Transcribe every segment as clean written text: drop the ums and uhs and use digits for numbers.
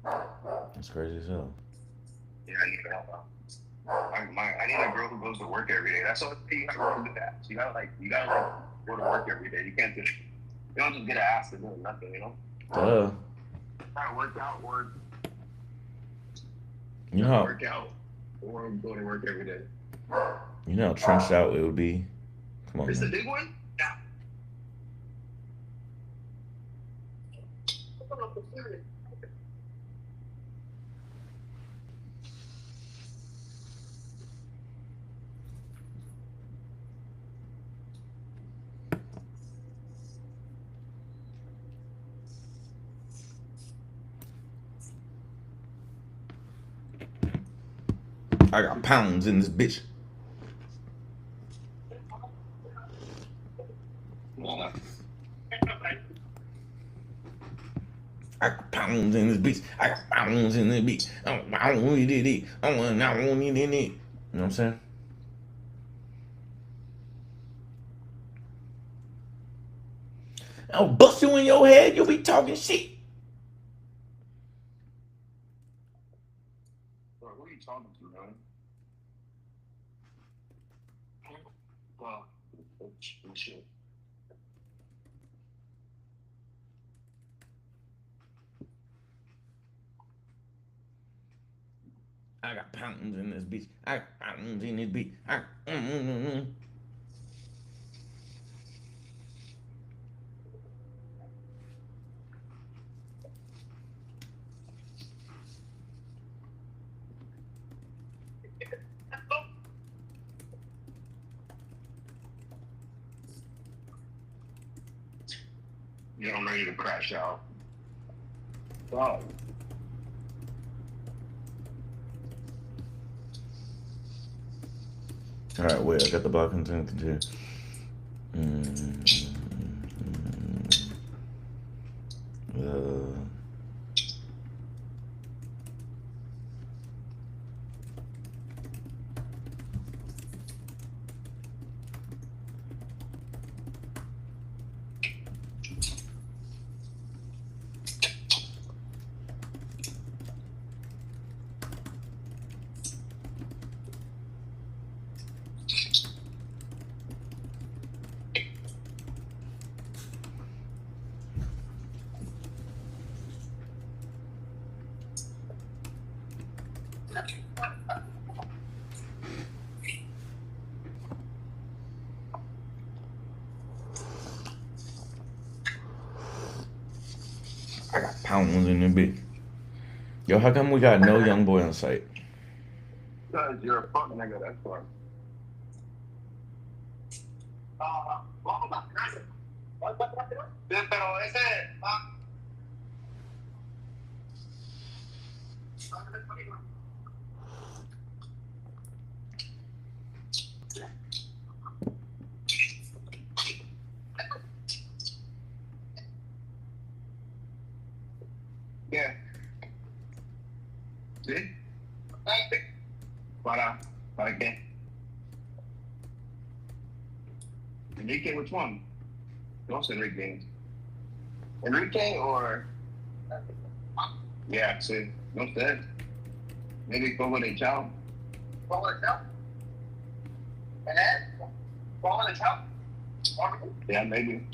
That's crazy as hell. Yeah, I need help out. I need a girl who goes to work every day. That's all you gotta do that. So you gotta go to work every day. You don't just get an ass to do nothing, you know? Duh. Gotta work out or You know gotta how work out or go to work every day. you know how trenched out it would be. Come on, It's the man. big one? Yeah. I got pounds in this bitch. Nah. I got pounds in this bitch. I got pounds in this bitch. I don't need it. I don't need it. You know what I'm saying? I'll bust you in your head. You'll be talking shit. Bro, who are you talking to, man? Well, shit. I got pounds in this bitch. I got pounds in this bitch. Yeah, I'm ready to crash out. Wow. All right, wait. I got the block content. Continue. Mm, uh, I got pounds in this bitch. Yo, how come we got no young boy on site? Because you're a fuck nigga, that's why. Pero ese, yeah. ¿Sí? ¿Para qué? Enrique, which one? Don't say Enrique. Enrique or yeah, sí. No sé. Maybe Fogo de Chao. Fogo de Chao? Fogo de Chao? Yeah, maybe.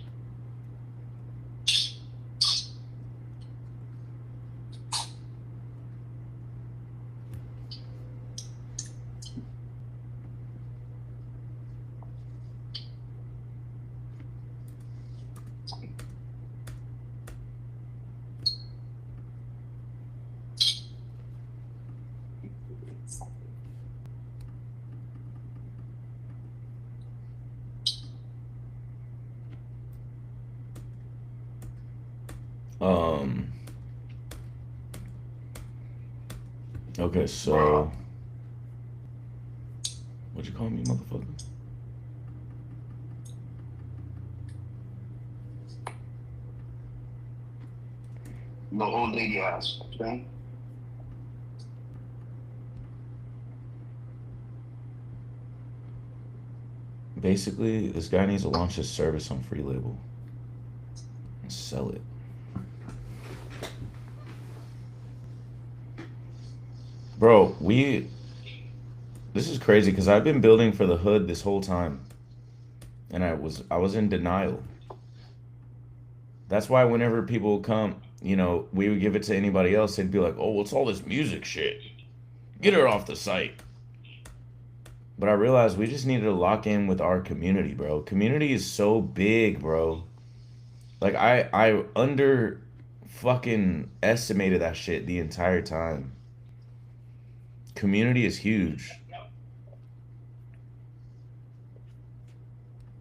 Um. Okay, Bruh. so what you call me, motherfucker? The old lady ass. Okay? Basically, this guy needs to launch his service on Free Label and sell it. Bro, this is crazy because I've been building for the hood this whole time, and I was in denial. That's why whenever people come, we would give it to anybody else, they'd be like, "Oh, what's all this music shit? Get her off the site." But I realized we just needed to lock in with our community, bro. Community is so big, bro. Like I under fucking estimated that shit the entire time. Community is huge.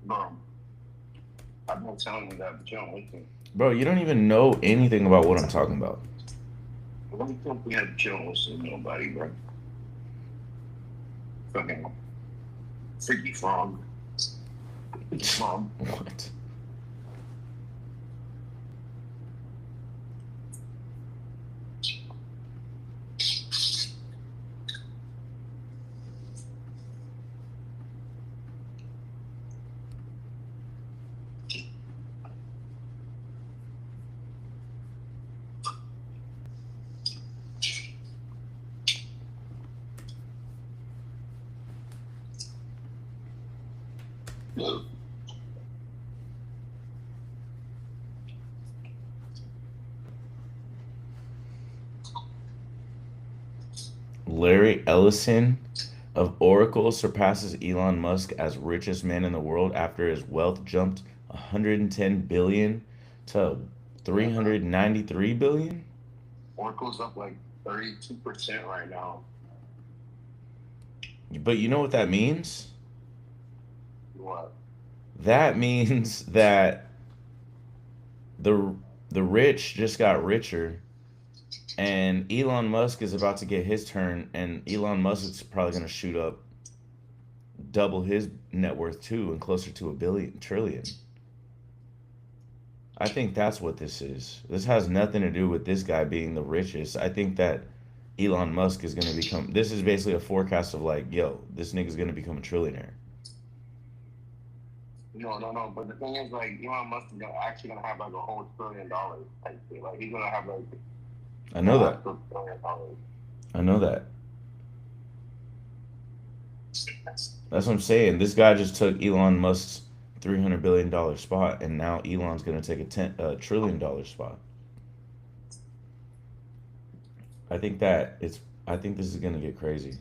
Bro, I've been telling you that, but you don't listen. Bro, you don't even know anything about what I'm talking about. Let me think we had you don't listen to nobody, bro. Fucking freaky frog. Frog. What? Larry Ellison of Oracle surpasses Elon Musk as richest man in the world after his wealth jumped 110 billion to Yeah, bro. 393 billion. Oracle's up like 32% right now. But you know what that means? What? That means that the the rich just got richer and Elon Musk is about to get his turn and Elon Musk is probably going to shoot up double his net worth too and closer to a billion trillion. I think that's what this is. This has nothing to do with this guy being the richest. I think that Elon Musk is going to become. This is basically a forecast of like, yo, this nigga's going to become a trillionaire. No, no, no. But the thing is, like, Elon Musk is actually gonna have like a whole $1 trillion type thing. Like, he's gonna have like I an know that. actual $1 trillion. I know that. That's what I'm saying. This guy just took Elon Musk's $300 billion spot, and now Elon's going to take a $1 trillion spot. I think that it's. I think this is going to get crazy.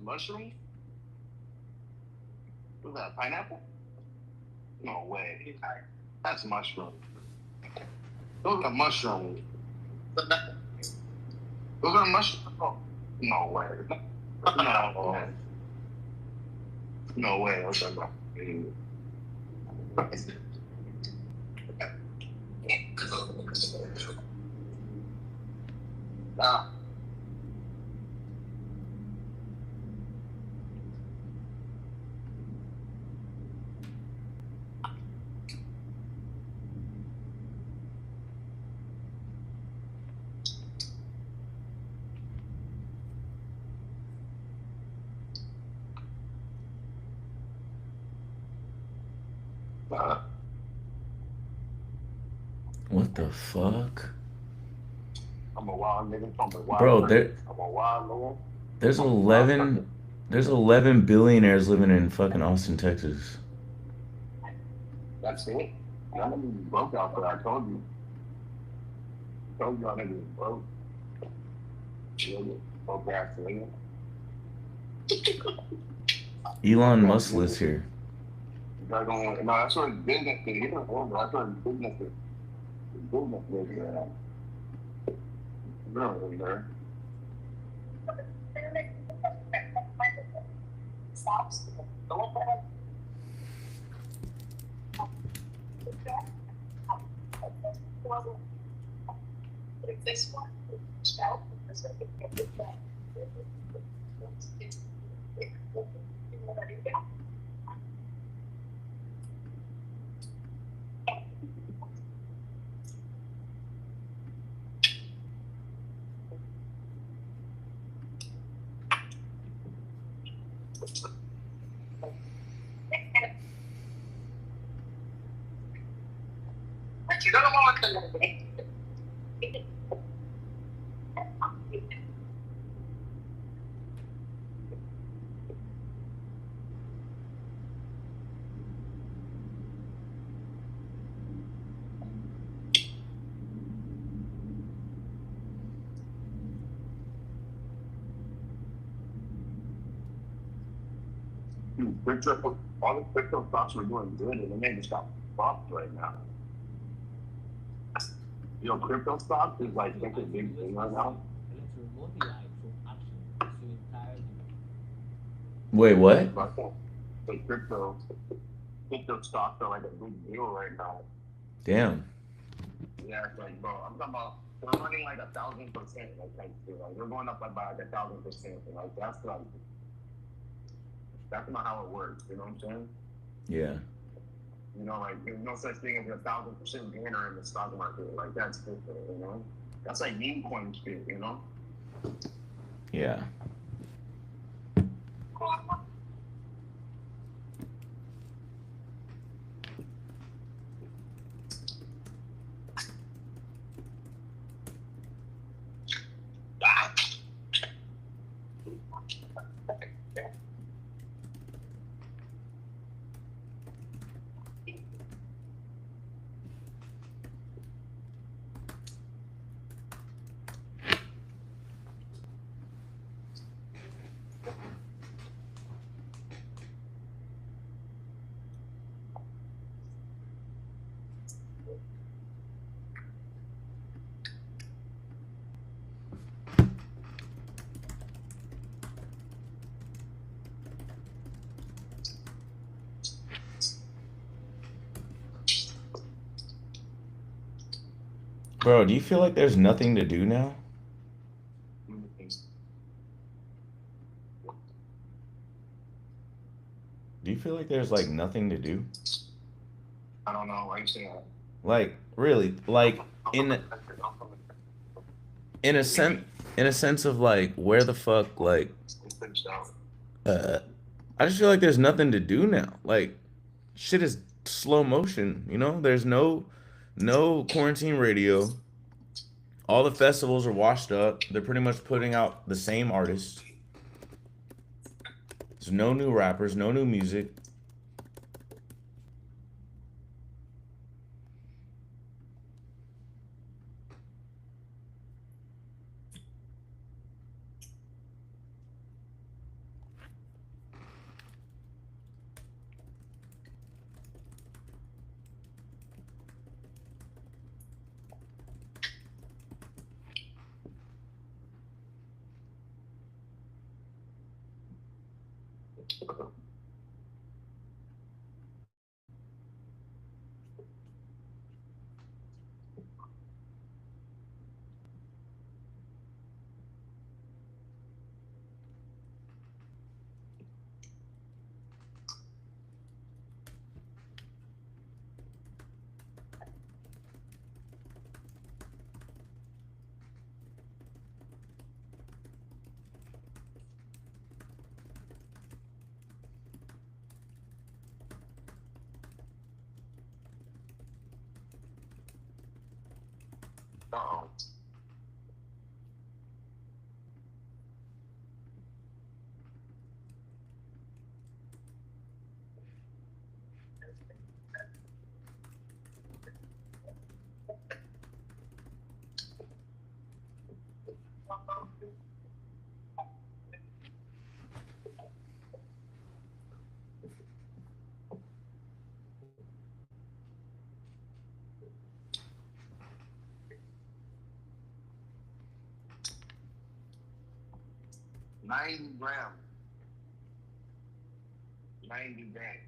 mushroom? What's that? Pineapple? No way. That's mushroom. Those are mushrooms. Those are mushrooms. Oh, no way. No way. No way. Those are mushrooms. Nah. What the fuck? I'm a wild nigga. I'm a wild Bro, nigga. I'm a wild nigga. there's I'm a wild nigga. 11 there's 11 billionaires living in fucking Austin, Texas. That's it. Y'all niggas broke out there. I told you. Told y'all niggas broke. Broke ass nigga. Elon Musk lives here. No, that's what his business is. He don't own it. That's what his business is. His business is there. Really, there. All the crypto stocks were doing good, and then they just got fucked right now. You know, crypto stocks is like such a big thing right now. Wait, what? But the crypto stocks are like a big deal right now. Damn. Yeah, it's like, bro, I'm talking about we're running like 1,000%. Like we're going up by like 1,000%. And like that's not how it works. You know what I'm saying? Yeah. You know, like there's no such thing as 1,000% gainer in the stock market. Like that's different. You know, that's like meme coin shit. You know? Yeah. Bro, do you feel like there's nothing to do now? Do you feel like there's like nothing to do? I don't know. Why you say that? Like, really, like in a sense of like where the fuck like uh I just feel like there's nothing to do now. Like shit is slow motion, you know? There's no quarantine radio. All the festivals are washed up. They're pretty much putting out the same artists. There's no new rappers, no new music. Uh-oh. $90 grams. 90 grams.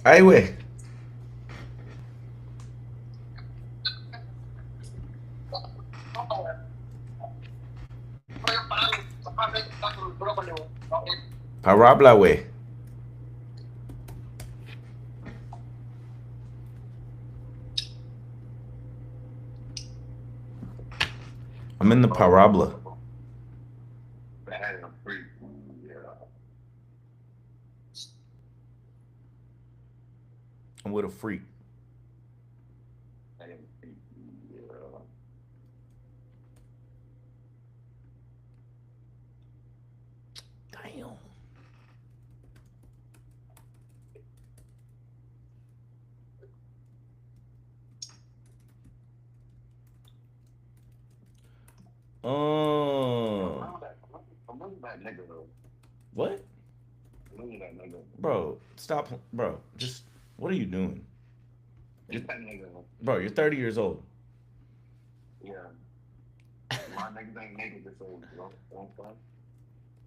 Ay, güey. Parabla, güey. I'm in the Parabla. Bad and free. Yeah. I'm with a freak. Bad and free. Yeah. Damn. I'm looking at that nigga though. What? I'm looking at that nigga. Bro, stop. Bro, just, what are you doing? It's that nigga. Bro, you're 30 years old. Yeah. My niggas ain't niggas this old, bro. Don't fuck.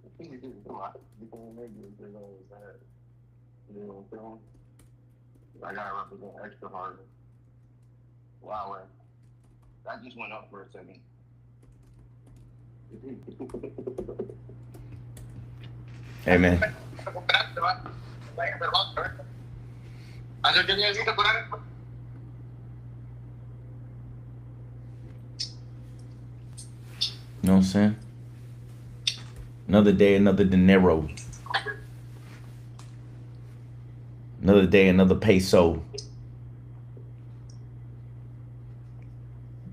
You can't make it this old, sad. You know what I'm saying? I gotta represent extra hard. Wow, man. That just went up for a second. Hey, man. You know what I'm saying? Another day, another dinero. Another day, another peso.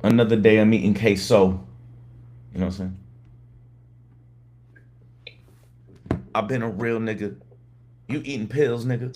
Another day, I'm eating queso. You know what I'm saying? I've been a real nigga. You eating pills, nigga.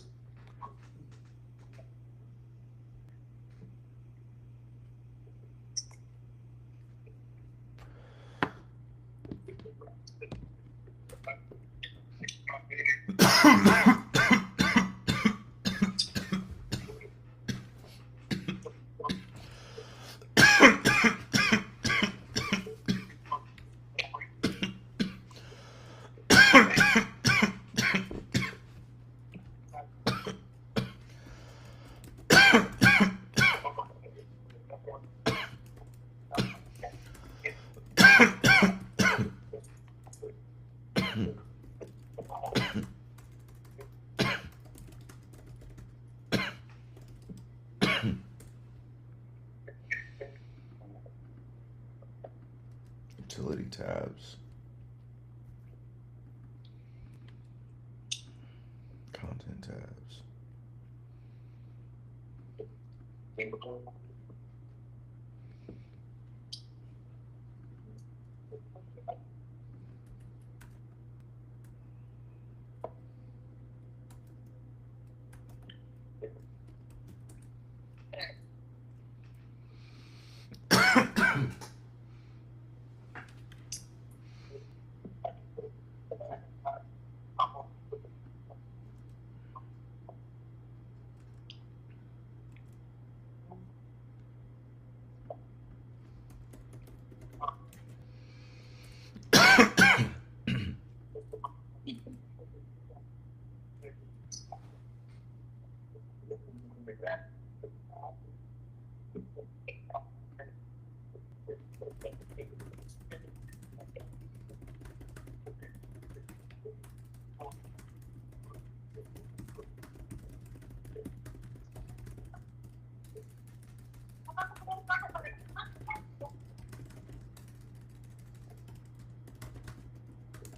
Utility tabs. Content tabs.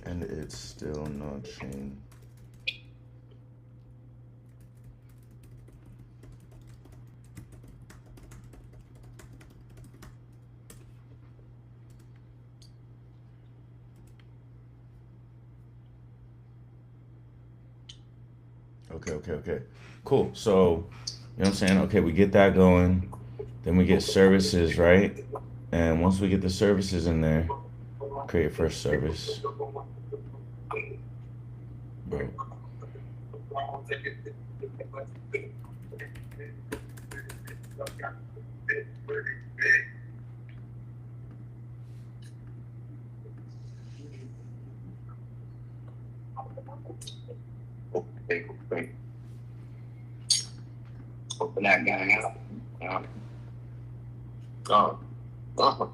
And it's still not changed. Okay. Cool. So, you know what I'm saying? Okay, we get that going. Then we get services, right? And once we get the services in there, create first service. Bro. Okay. Open that guy up. Oh. Oh.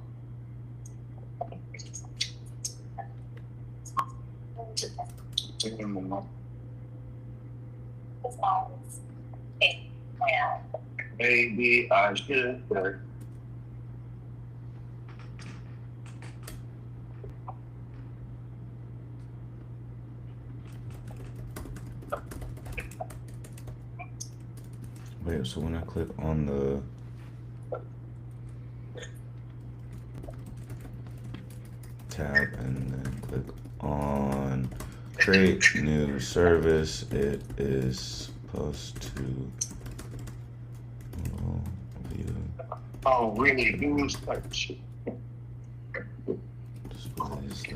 Maybe I should. Wait, so when I click on the tab and then click on create new service, it is supposed to view Oh, really? Do such. displays the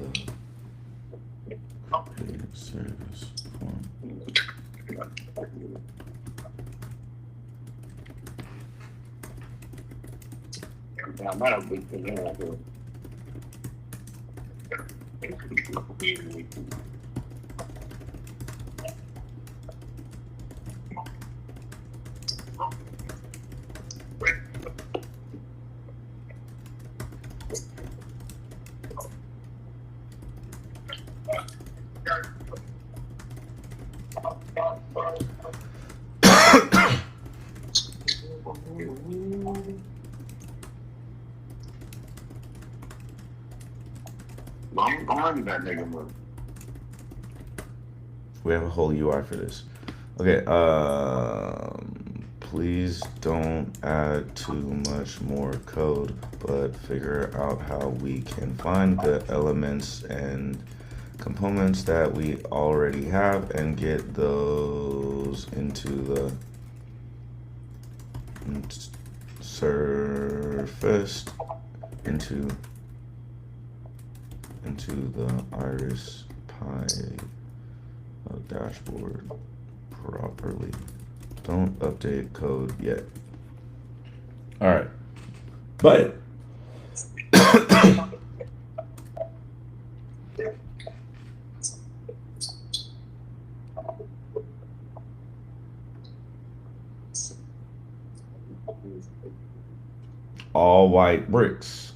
create service form. I might have been thinking of it. I'm on that nigga move. We have a whole UI for this. Okay, please don't add too much more code, but figure out how we can find the elements and components that we already have and get those into the surfaced into the Iris Pi dashboard properly. Don't update code yet. All right, but all white bricks.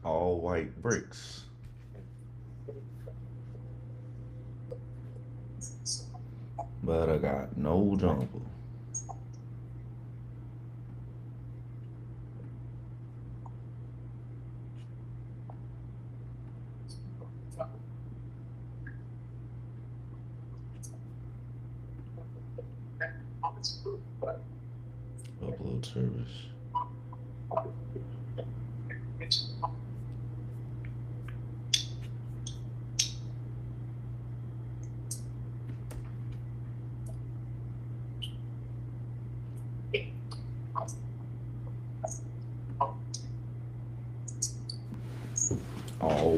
All white bricks. But I got no jumper. Upload service.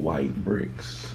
white bricks.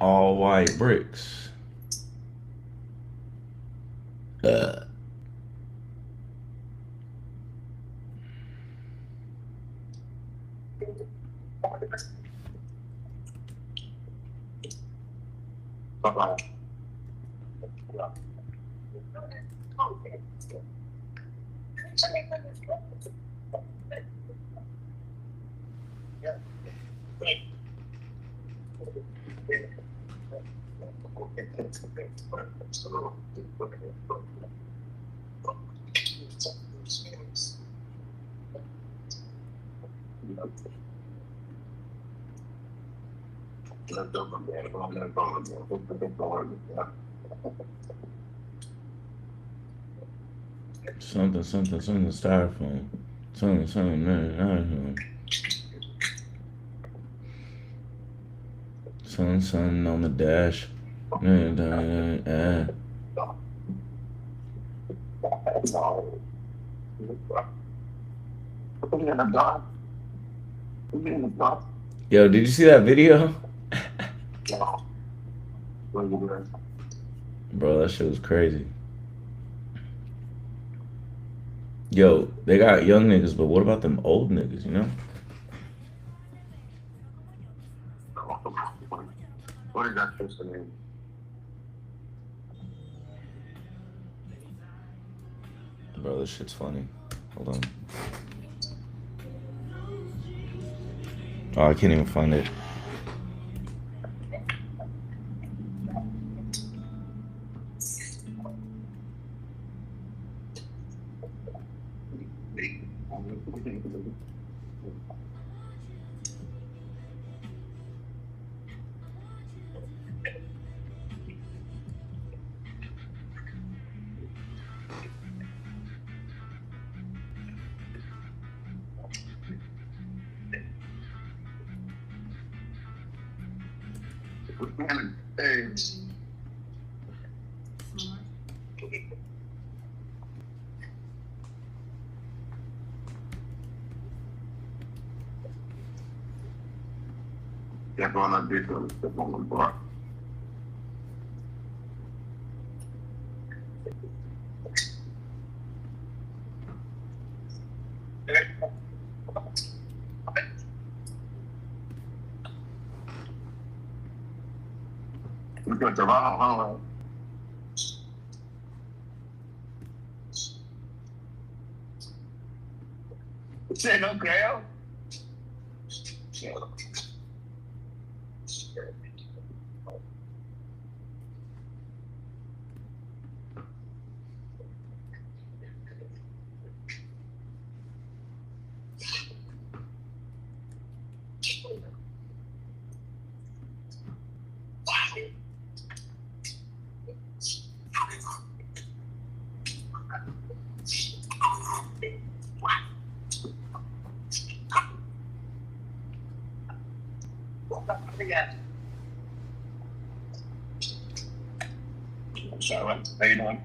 All white bricks. Bye-bye. Something, something, something, styrofoam. Something, something, something, something on the dash. Yo, did you see that video? Bro, that shit was crazy. Yo, they got young niggas, but what about them old niggas, you know? What is that supposed to mean? Bro, this shit's funny. Hold on. Oh, I can't even find it. Hey. Yeah, going on this one, the one bar. We got the wrong, Say no, girl. Sorry, how you doing?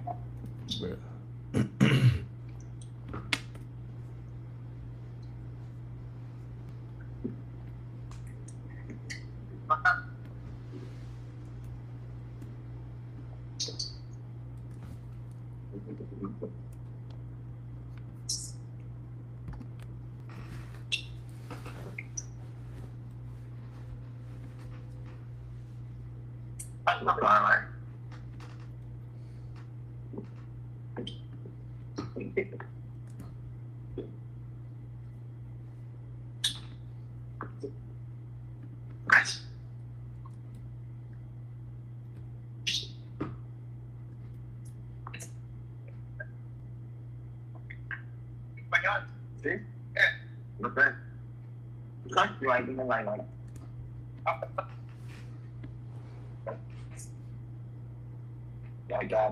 Bye. See? What's that? Like, you know, like,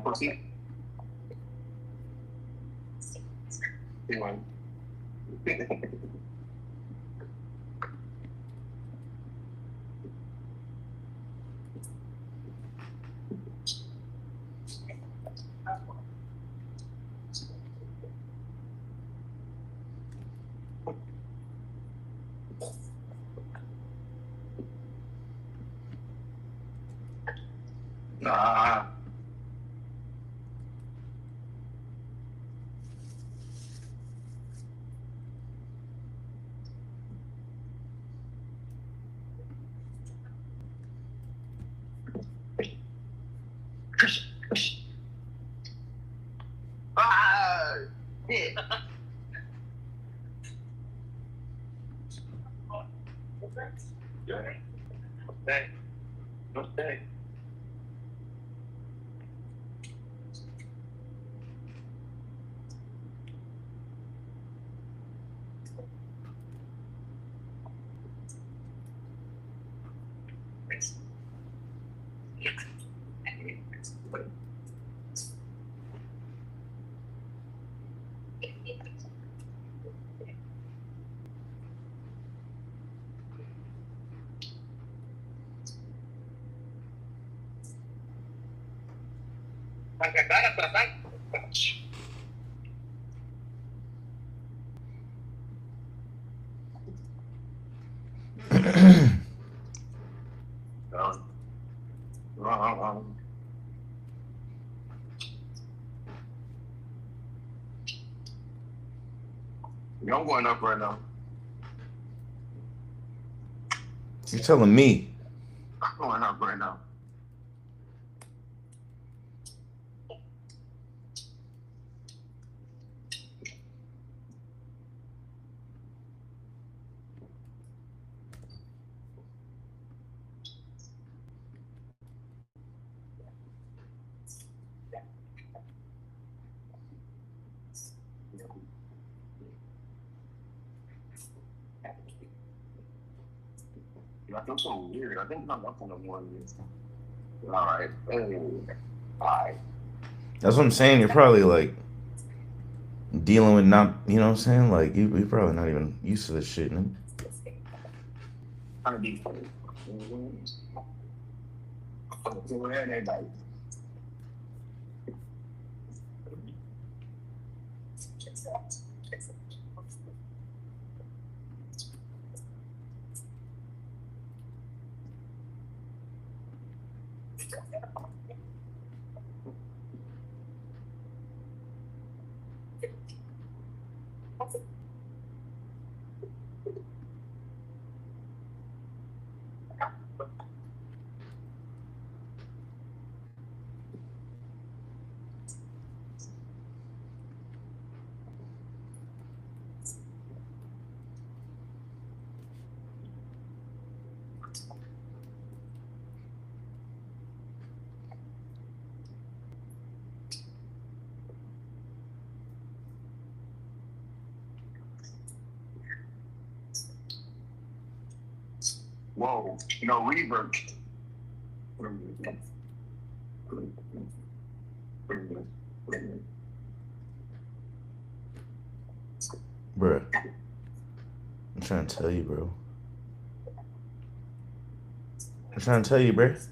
pussy. See one. Nah. Ah, shit. Okay. Okay. I'm going up right now. You're telling me. I'm going up right now. I feel so weird. I think I'm up on the one. All right. Hey. All right. That's what I'm saying. You're probably like dealing with not, you know what I'm saying? Like you're probably not even used to this shit. Man. Kind of deep. Everybody. Whoa, no reverb. Bruh. I'm trying to tell you, bro. I'm trying to tell you, bruh.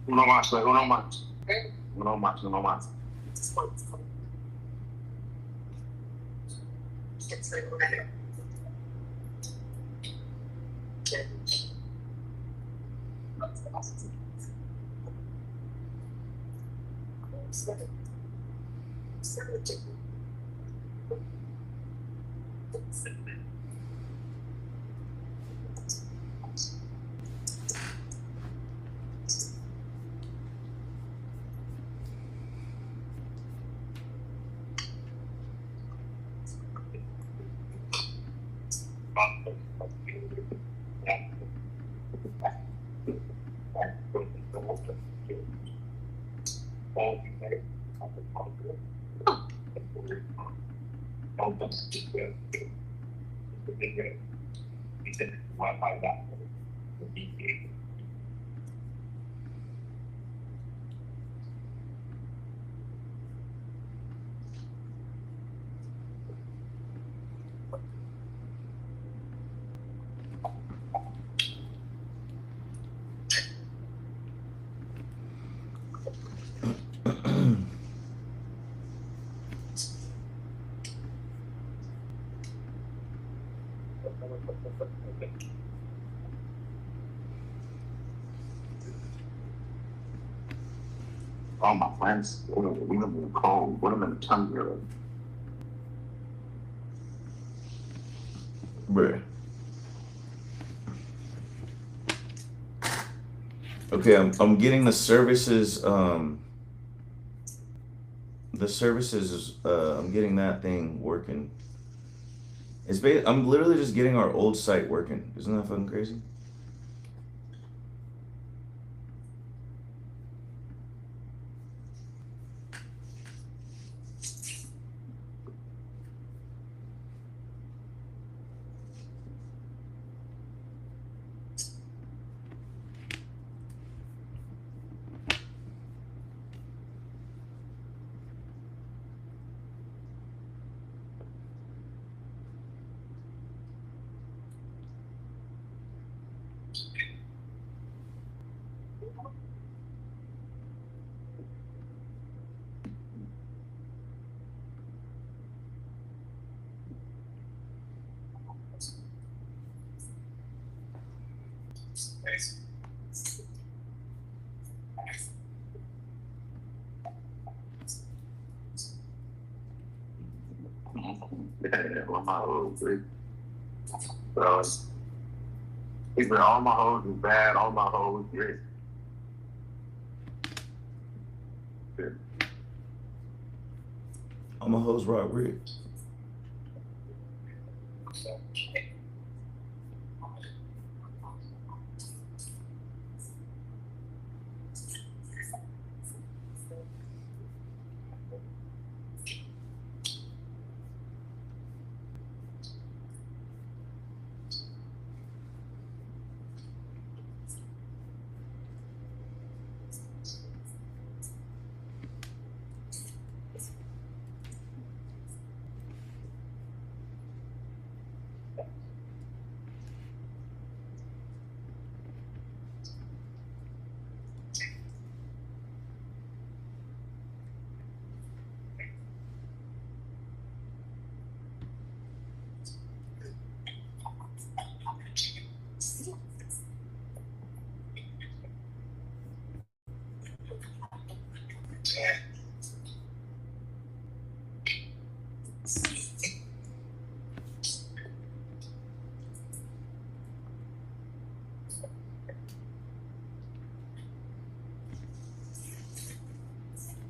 Uno más, uno más. Uno más, uno más. All my friends, we live in the cold. We live in the tundra. Bruh. Okay, I'm getting the services. The services is I'm getting that thing working. I'm literally just getting our old site working. Isn't that fucking crazy? Yeah, all my hoes, so either all my hoes is bad, all my hoes rich. I'm a host rock Rick.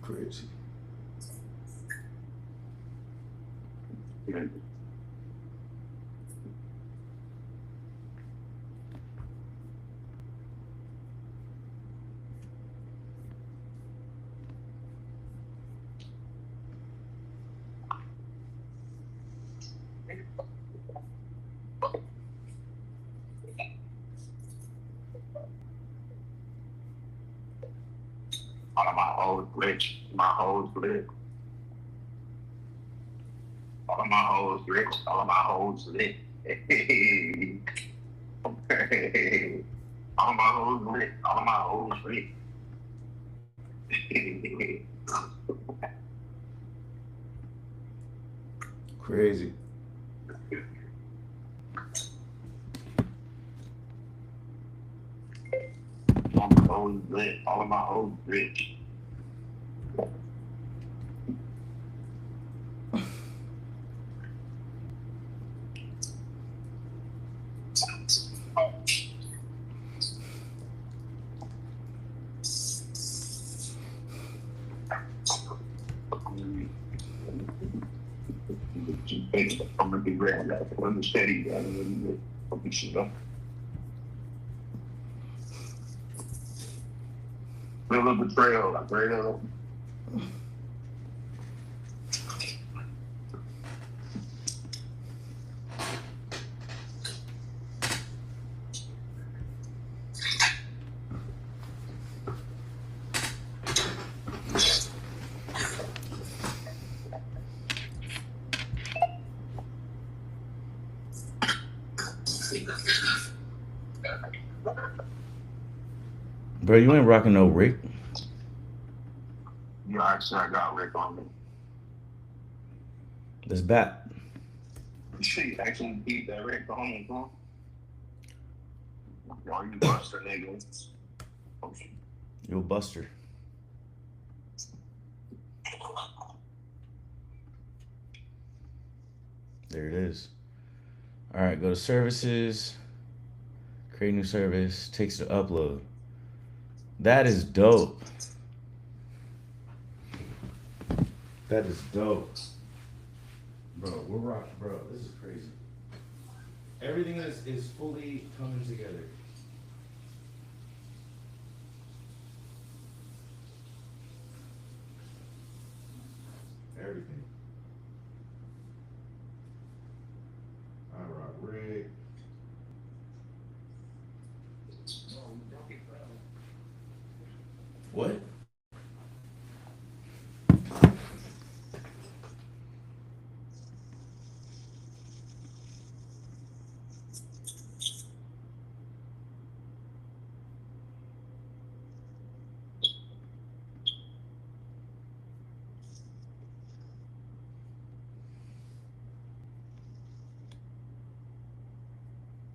Crazy. Yeah. All of my hoes rich, my hoes lit. All of my hoes rich, all of my hoes lit. All of my hoes lit, all of my hoes lit. Crazy. All my hoes lit. All of my hoes rich. I'm gonna be ready. I'm steady. I'm gonna shit up. Feel a betrayal. I pray that. Bro, you ain't rocking no Rick. Yeah, actually, I got Rick on me. That's bat. You should actually keep that Rick on me, huh? Y'all, you buster niggas. Oh, shit. You a buster. There it is. All right, go to services. Create new service. Takes to upload. That is dope. That is dope. Bro, we're rocking. Bro, this is crazy. Everything is fully coming together. Everything. I rock Rick. What?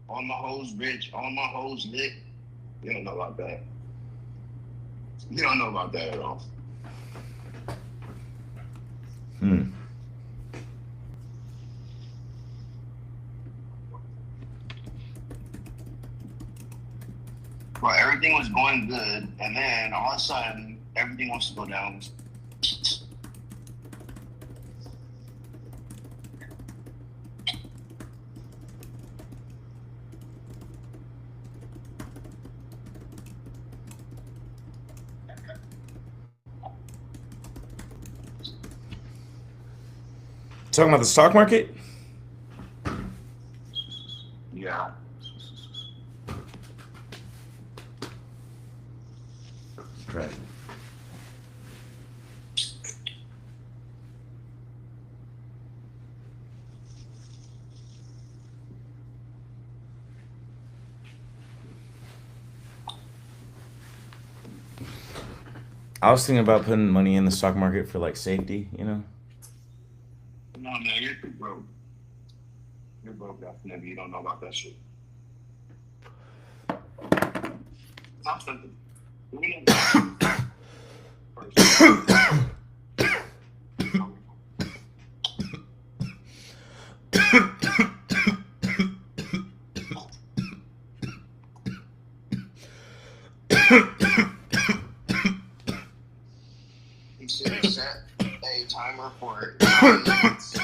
All my hoes rich. All my hoes lit. You don't know about that. You don't know about that at all. Well, everything was going good, and then all of a sudden, everything wants to go down. Talking about the stock market? Yeah. Right. I was thinking about putting money in the stock market for like safety, you know? No, man, you're too broke. You're broke, definitely. You don't know about that shit. Stop something. You should set a timer for 9 minutes.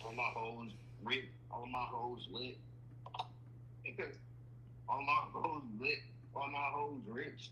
All my hoes lit. All my hoes lit. All my hoes lit. All my hoes rich.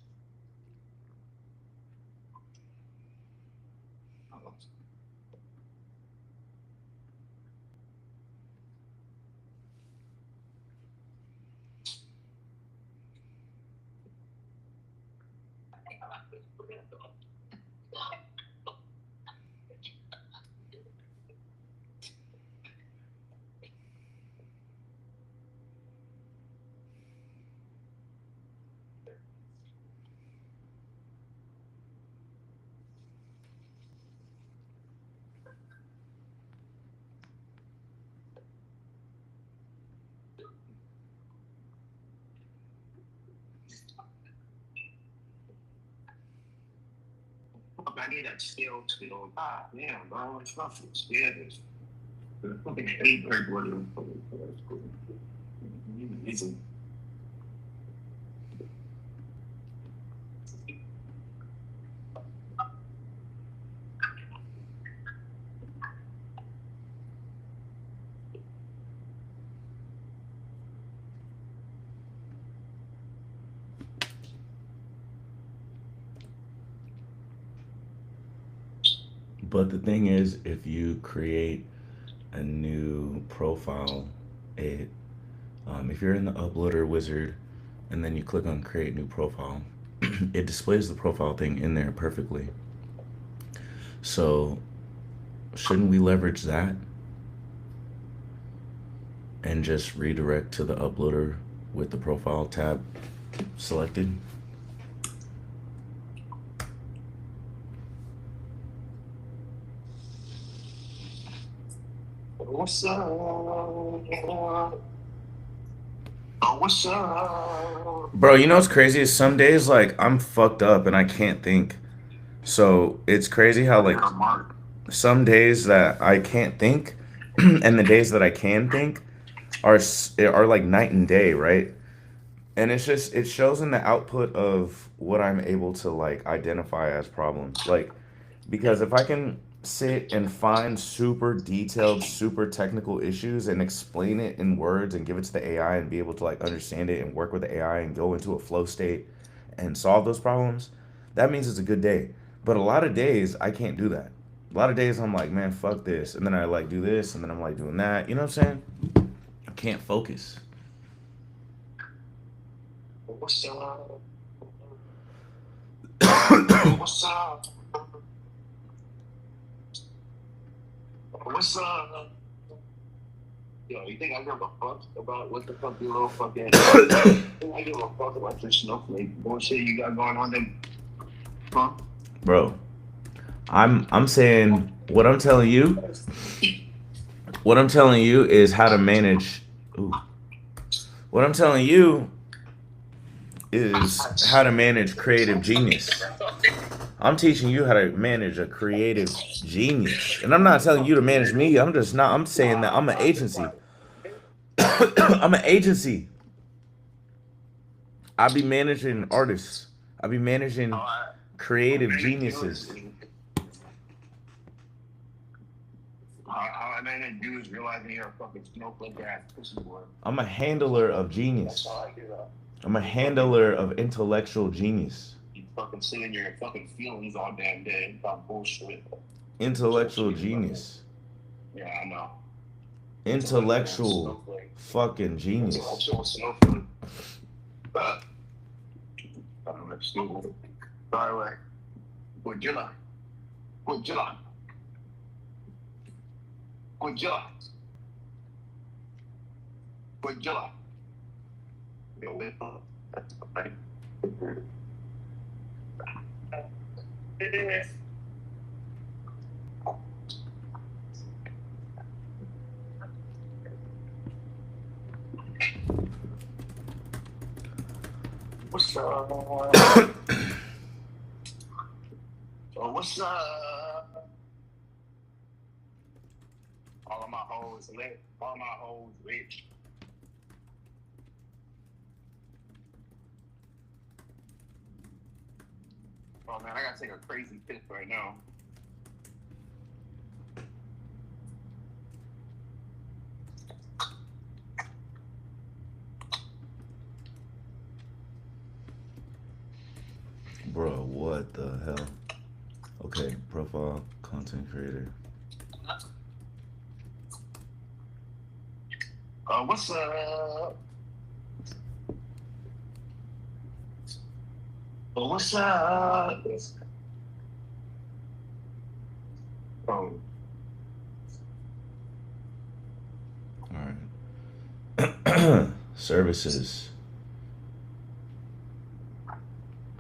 I need that skill to go. Ah, damn, bro, it's fucking scared. The fucking hate everybody. Easy. But the thing is, if you create a new profile, it if you're in the uploader wizard and then you click on create new profile, it displays the profile thing in there perfectly. So shouldn't we leverage that and just redirect to the uploader with the profile tab selected? What's up? What's up? Bro, you know what's crazy is some days like I'm fucked up and I can't think. So it's crazy how like Mark. some days that I can't think and the days that I can think are like night and day, right? And it's just it shows in the output of what I'm able to like identify as problems. Like because if I can sit and find super detailed, super technical issues and explain it in words and give it to the AI and be able to like understand it and work with the AI and go into a flow state and solve those problems, that means it's a good day. But a lot of days I can't do that. A lot of days I'm like, man, fuck this. And then I like do this and then I'm like doing that. You know what I'm saying? I can't focus. What's up? What's up? What's up? Yo, you think I give a fuck about what the fuck you little fucking? I give a fuck about this snowflake bullshit you got going on there, huh? Bro, I'm saying what I'm telling you is how to manage. Ooh, what I'm telling you is how to manage creative genius. I'm teaching you how to manage a creative genius. And I'm not telling you to manage me. I'm saying that I'm an agency. I'm an agency. I be managing artists. I be managing creative geniuses. How I manage dudes realizing you're a fucking snowflake ass pussy boy. I'm a handler of genius. That's how I do that. I'm a handler of intellectual genius. You fucking sitting your fucking feelings all damn day about bullshit. Intellectual genius. Yeah, I know. Intellectual fucking genius. Intellectual snowflake. I don't know, stupid. By the way, Godzilla. Godzilla. Godzilla. Godzilla. Yo, that's right. What's up? Oh, what's up? All of my hoes lit. All my hoes rich. Oh man, I gotta take a crazy piss right now. Bro, what the hell? Okay, profile, content creator. What's up? Oh, what's up? phone. All right. Services.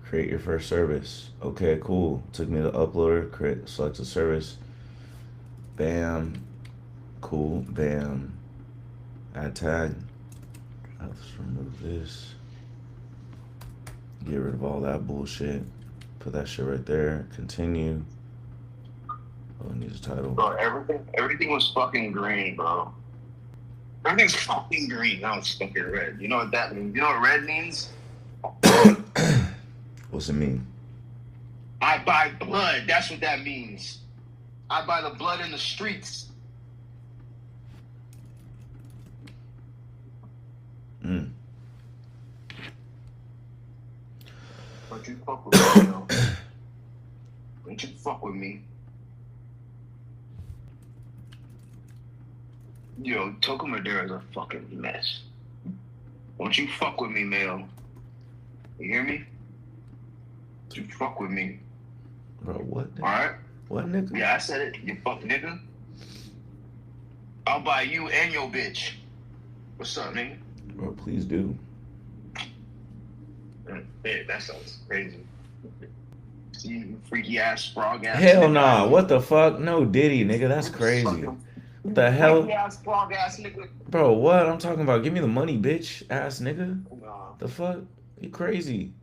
Create your first service. Okay, cool. Took me to uploader. Create. Select a service. Bam. Cool. Bam. Add tag. Let's remove this. Get rid of all that bullshit. Put that shit right there. Continue. Oh, it needs a title. Bro, everything was fucking green, bro. Everything's fucking green. Now it's fucking red. You know what that means? You know what red means? What's it mean? I buy blood. That's what that means. I buy the blood in the streets. Don't you fuck with me, yo. Don't you fuck with me. Yo, Toco Madera is a fucking mess. Don't you fuck with me, Mayo. You hear me? Don't you fuck with me. Bro, what? Alright? What, nigga? Yeah, I said it. You fuck nigga. I'll buy you and your bitch. What's up, nigga? Bro, please do. Yeah, that sounds crazy. See you freaky ass frog ass. Hell nah. What the fuck? No Diddy, nigga. That's crazy. What the hell? Freaky ass frog ass nigga. Bro, what? I'm talking about. Give me the money, bitch. Ass nigga. Nah. The fuck? You crazy.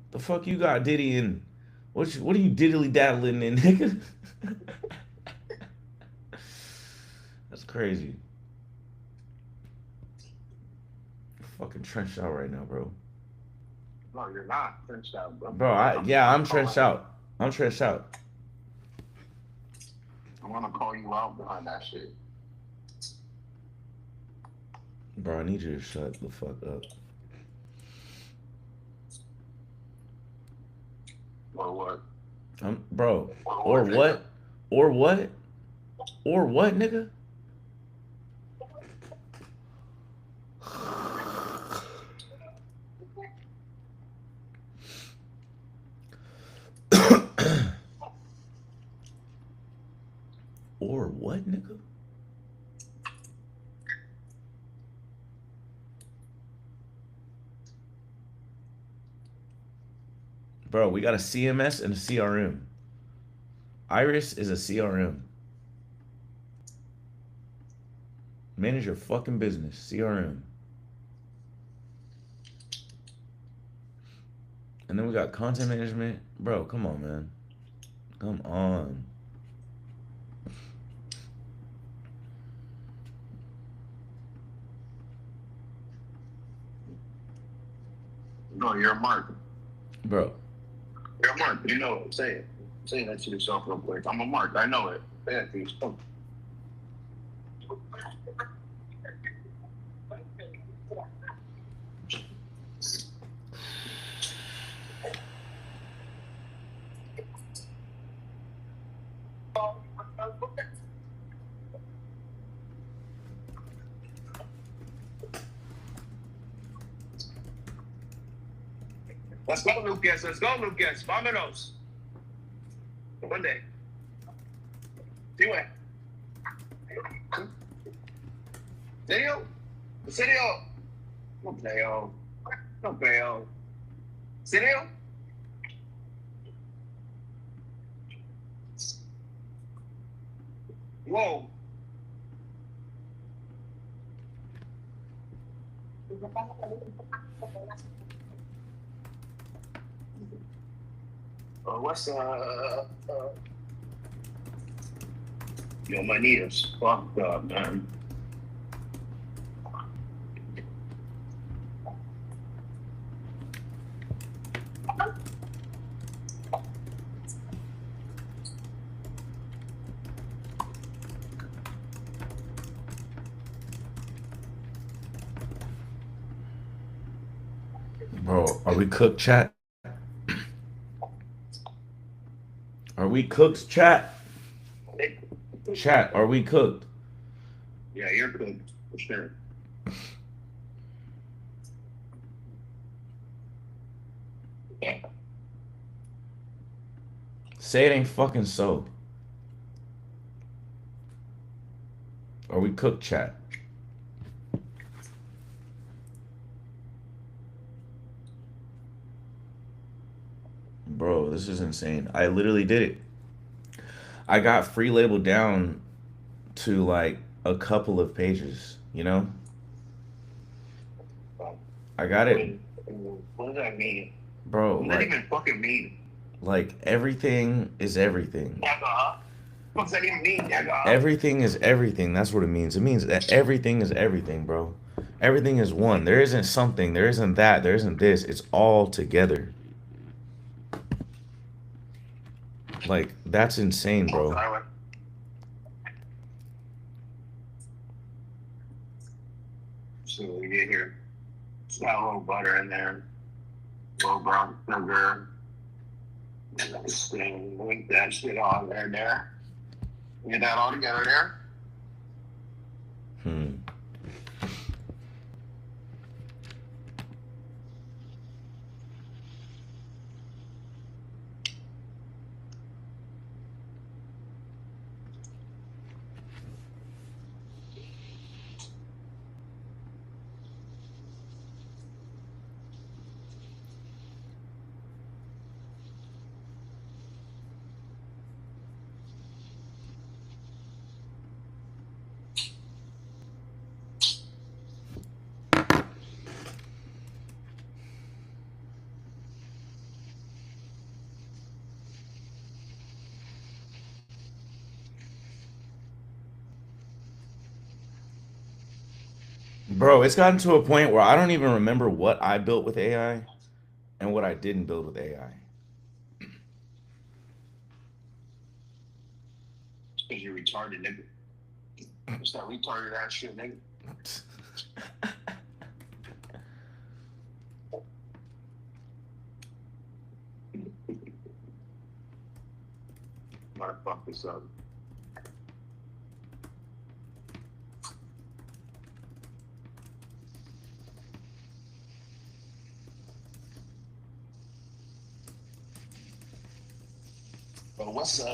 The fuck you got Diddy in? What are you diddly daddling in, nigga? That's crazy. Fucking trenched out right now, bro. No, you're not trenched out, bro. Bro, I'm trenched out. I'm trenched out. I'm gonna call you out behind that shit. Bro, I need you to shut the fuck up. Or what? Bro. Or what? Or what? Or what, nigga? Or what, nigga? Bro, we got a CMS and a CRM. Iris is a CRM. Manage your fucking business. CRM. And then we got content management. Bro, come on, man. Come on. No, you're a mark. Bro. You're a mark. You know it. Say it. Say that to yourself real quick. I'm a mark. I know it. Say that to yourself. Let's go, Lucas. Let's go, Lucas. Vámonos. One day. Dime. ¿Serio? ¿En serio? No creo. No creo. ¿Serio? Whoa. What's yo, my knee is fucked up, man. Bro, are we cooked, chat? Are we cooked, chat? Chat, are we cooked? Yeah, you're cooked, for sure. Say it ain't fucking so. Or we cook chat. Bro, this is insane. I literally did it. I got free label down to like a couple of pages, you know? I got it, What does that mean? bro, What does that even fucking mean? like everything is everything. What does that even mean, nigga? Everything is everything. That's what it means. It means that everything is everything, bro. Everything is one. There isn't something, there isn't that, there isn't this. It's all together. Like that's insane, bro. So we get here. It's got a little butter in there, a little brown sugar. Nice thing. Link that shit on there. Get that all together there. Hmm. Bro, it's gotten to a point where I don't even remember what I built with AI and what I didn't build with AI. Because you're retarded, nigga. It's that retarded ass shit, nigga. I'm gonna fuck this up. Well, what's up?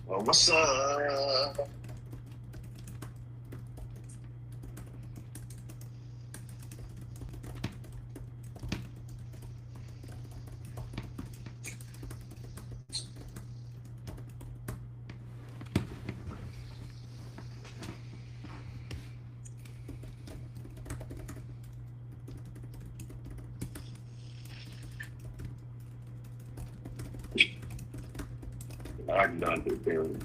Well, what's up? I'm done with it.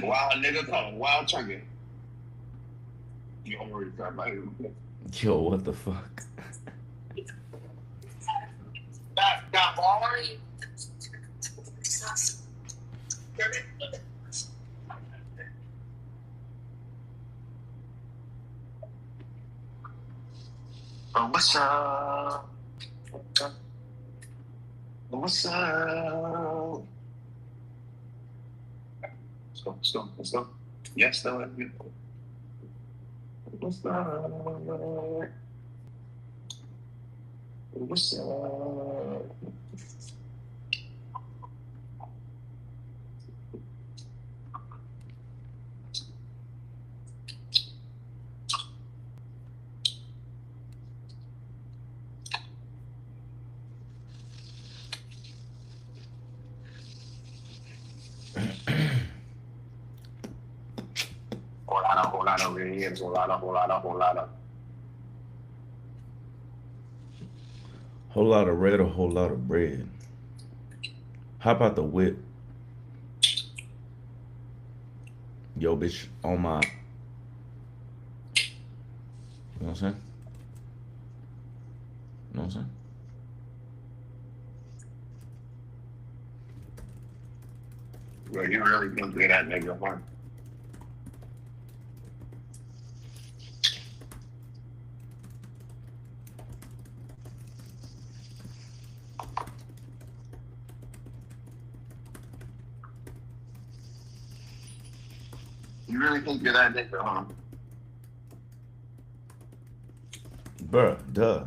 Wild nigga come, wild turkey. You already got my Yo, what the fuck? Got already. What's up? What's up? Let's go. Yes, no, what's up? What's up? whole lot over here, it's a whole lot, a whole lot, a whole lot of. Whole lot of red, a whole lot of bread. How about the whip? Yo, bitch, on my. You know what I'm saying? You know what I'm saying? Bro, you really think you're that nigga, huh? You really think you're that nigga, huh? Bruh, duh.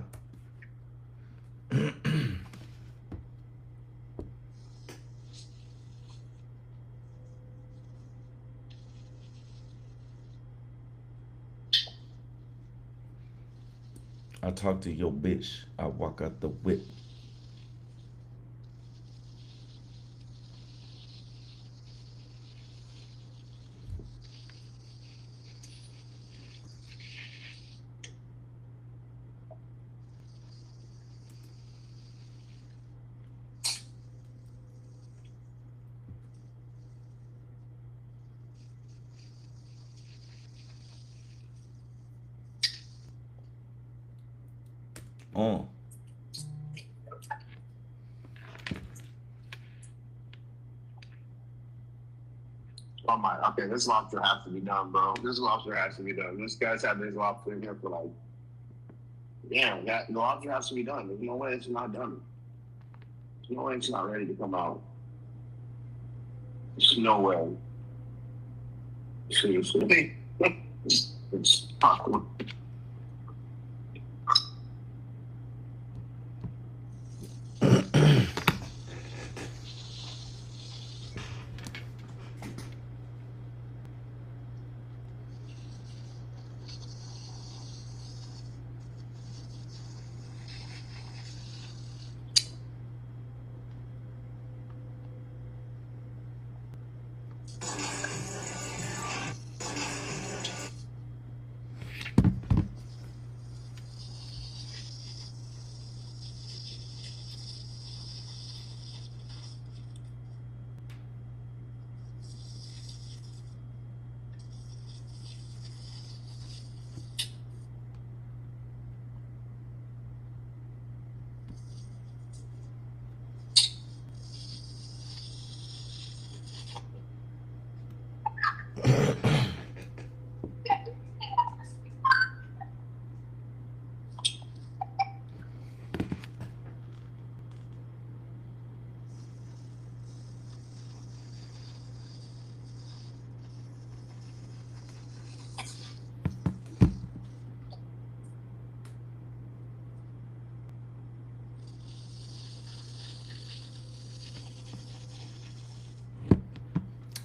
I talk to your bitch. I walk out the whip. On. Oh my, okay, this lobster has to be done, bro. This lobster has to be done. This guy's had this lobster in here for like, yeah, that the lobster has to be done. There's no way it's not done. There's no way it's not ready to come out. There's no way. Seriously. It's awkward.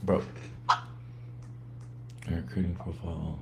Bro. Alright, creating profile.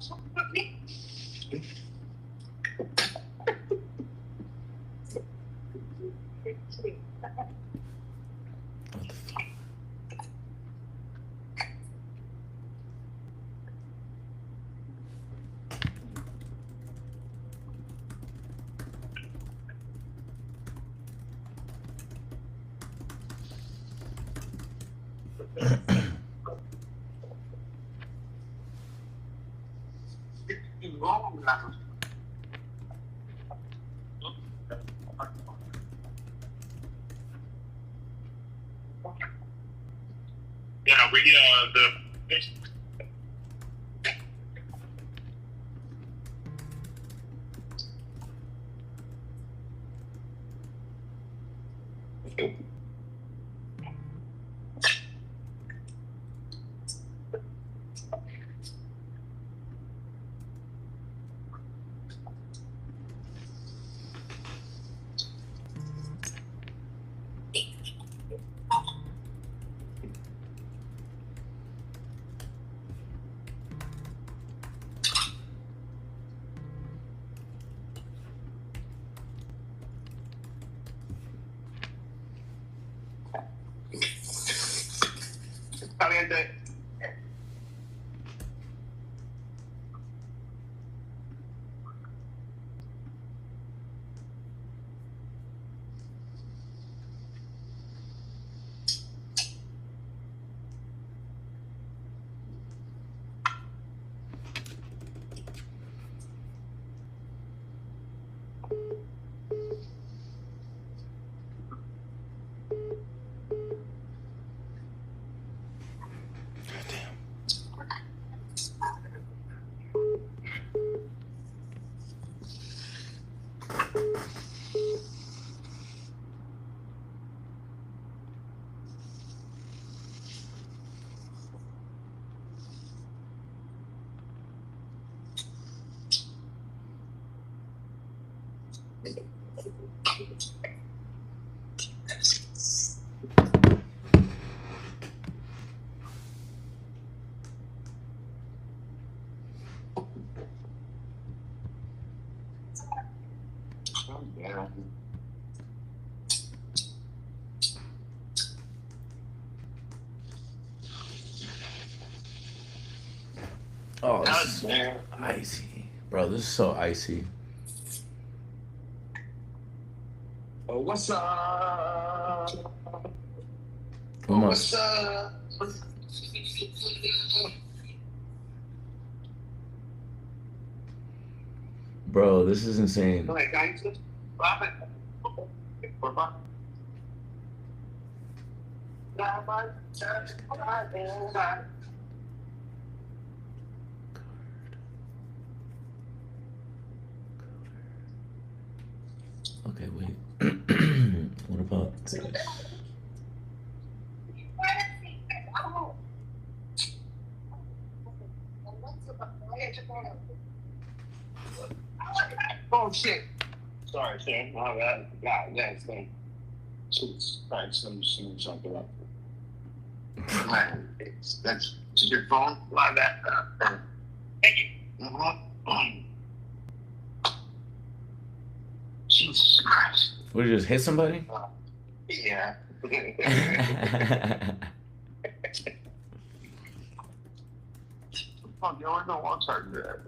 What the fuck? Yeah, we the caliente. Yeah. Oh, this is Damn. icy. Bro, this is so icy. Oh, what's up? We Oh, what's must, up? bro, this is insane. Like, gangster? Stop it. Porfa. Okay, wait. What about this? Oh, shit. Sorry, sir. My bad. God, that's thing. Sorry, something up. Man, that's your phone? My bad. Thank you. Jesus Christ. Would you just hit somebody? Yeah. Oh, you always don't want to start there.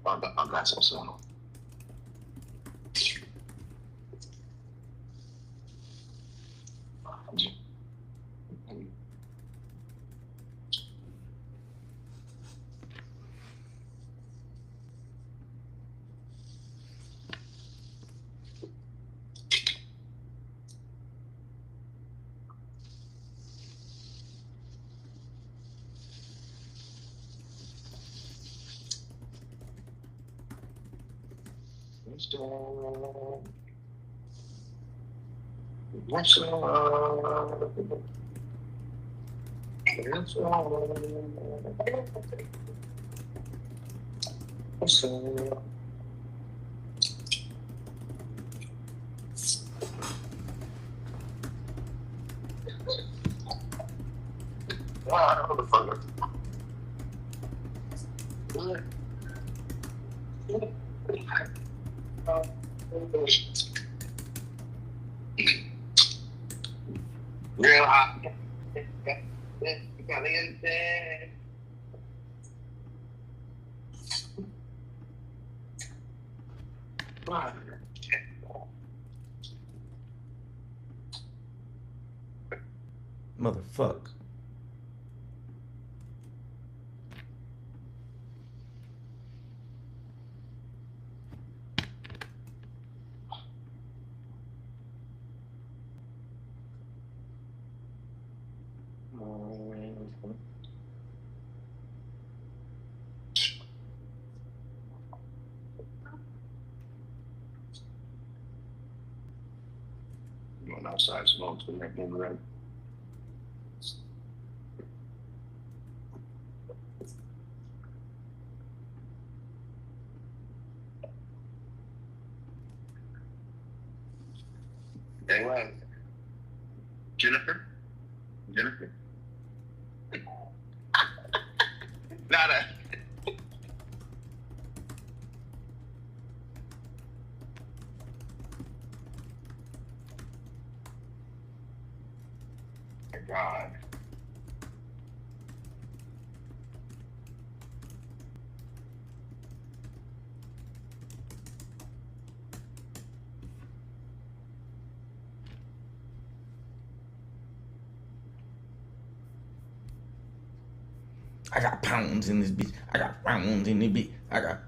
I got some soon. What's up? What's up? Motherfucker. Real hot. Caliente. Motherfuck. Going outside smoke to make me ready. Hey, what? Jennifer? Jennifer? Not a. My God. I got pounds in this bitch. I got rounds in this bitch. I got.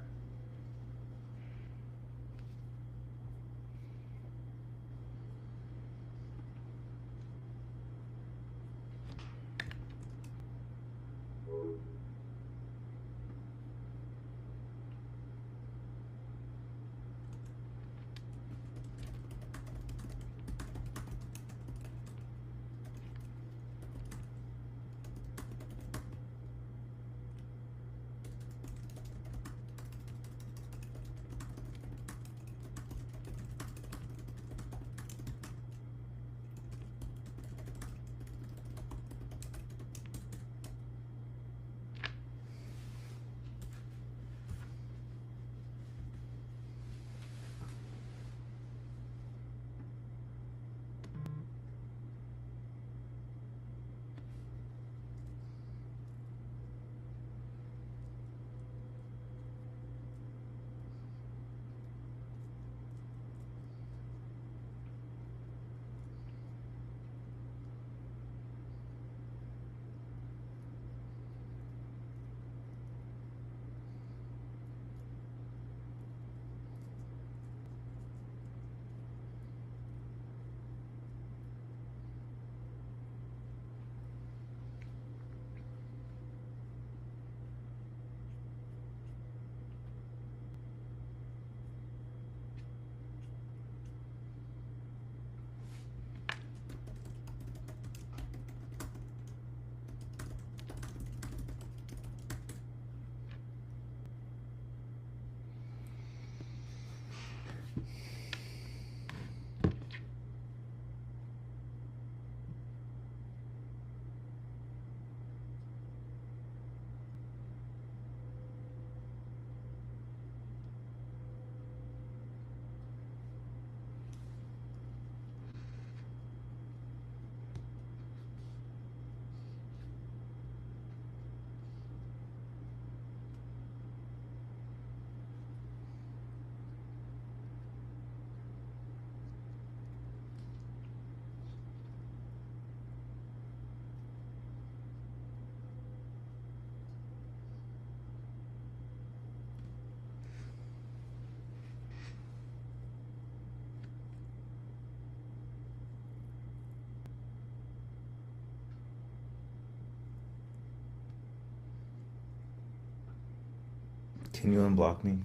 Can you unblock me?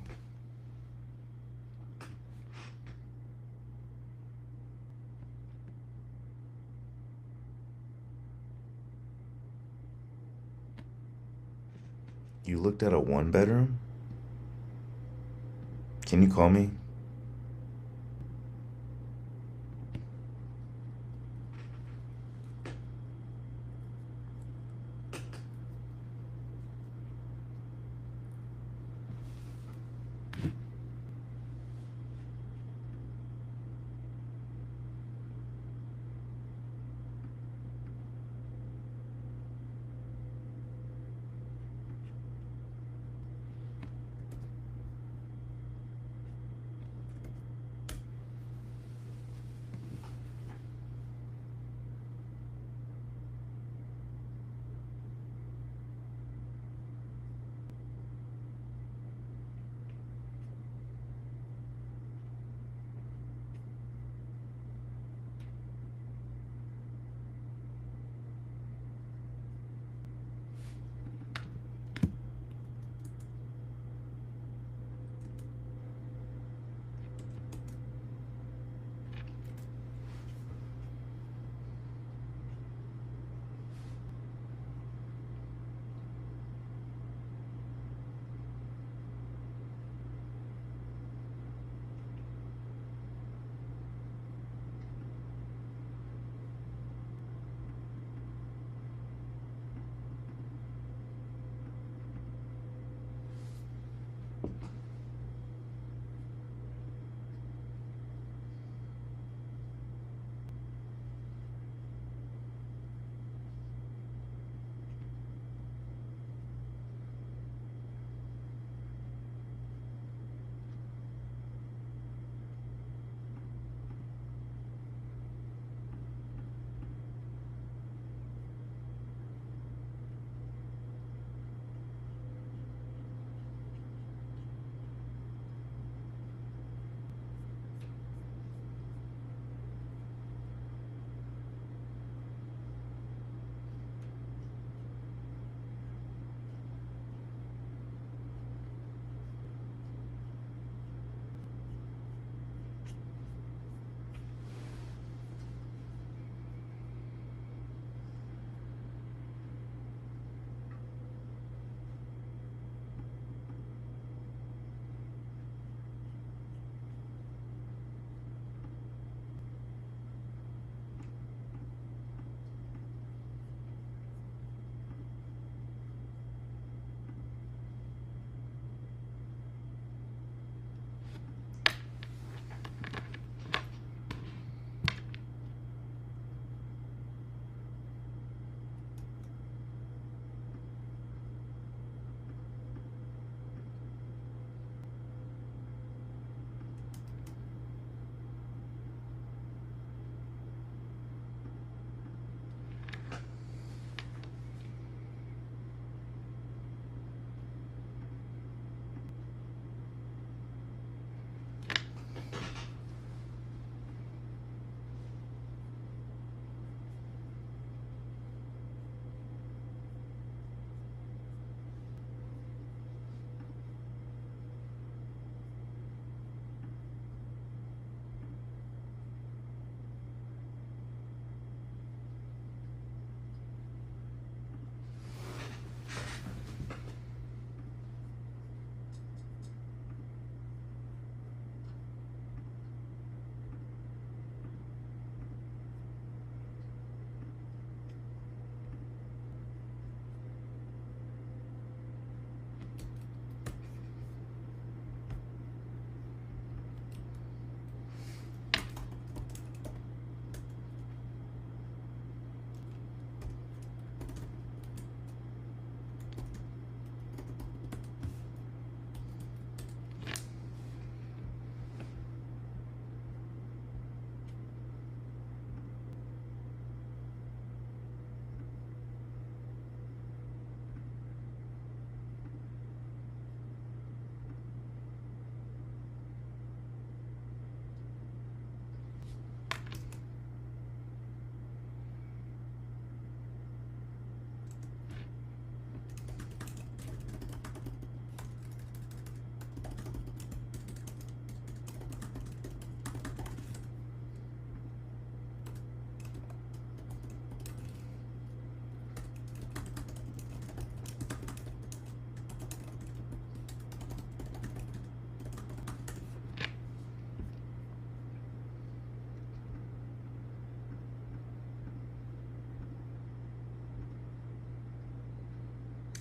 You looked at a one bedroom? Can you call me?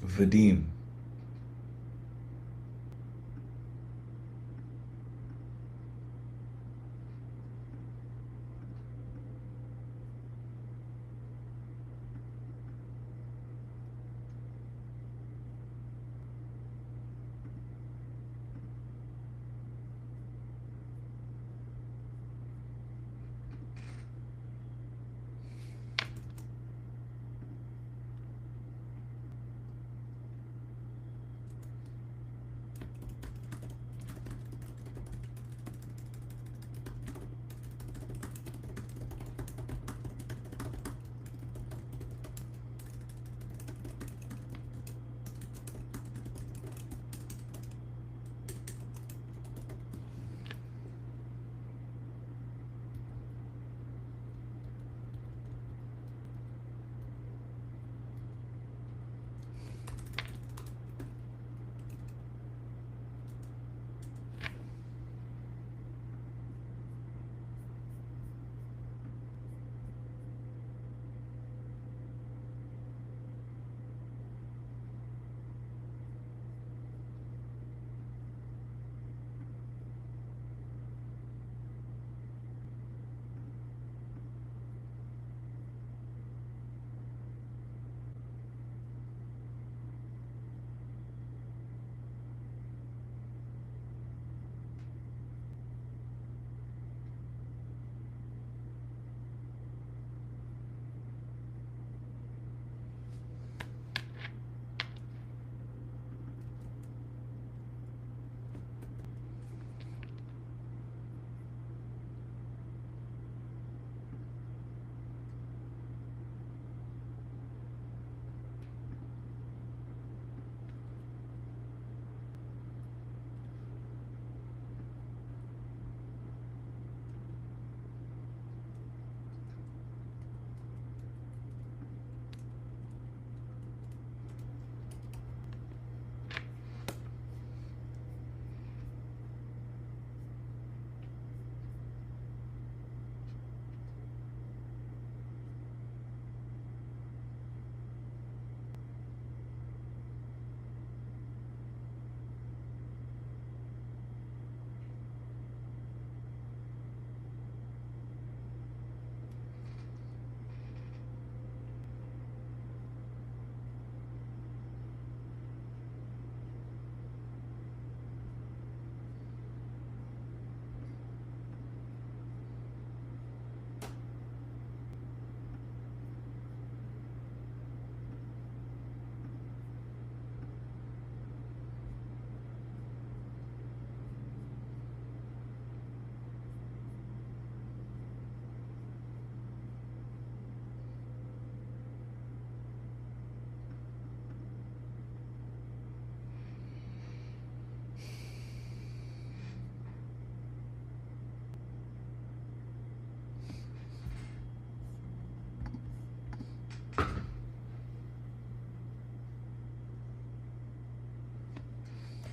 Vadim.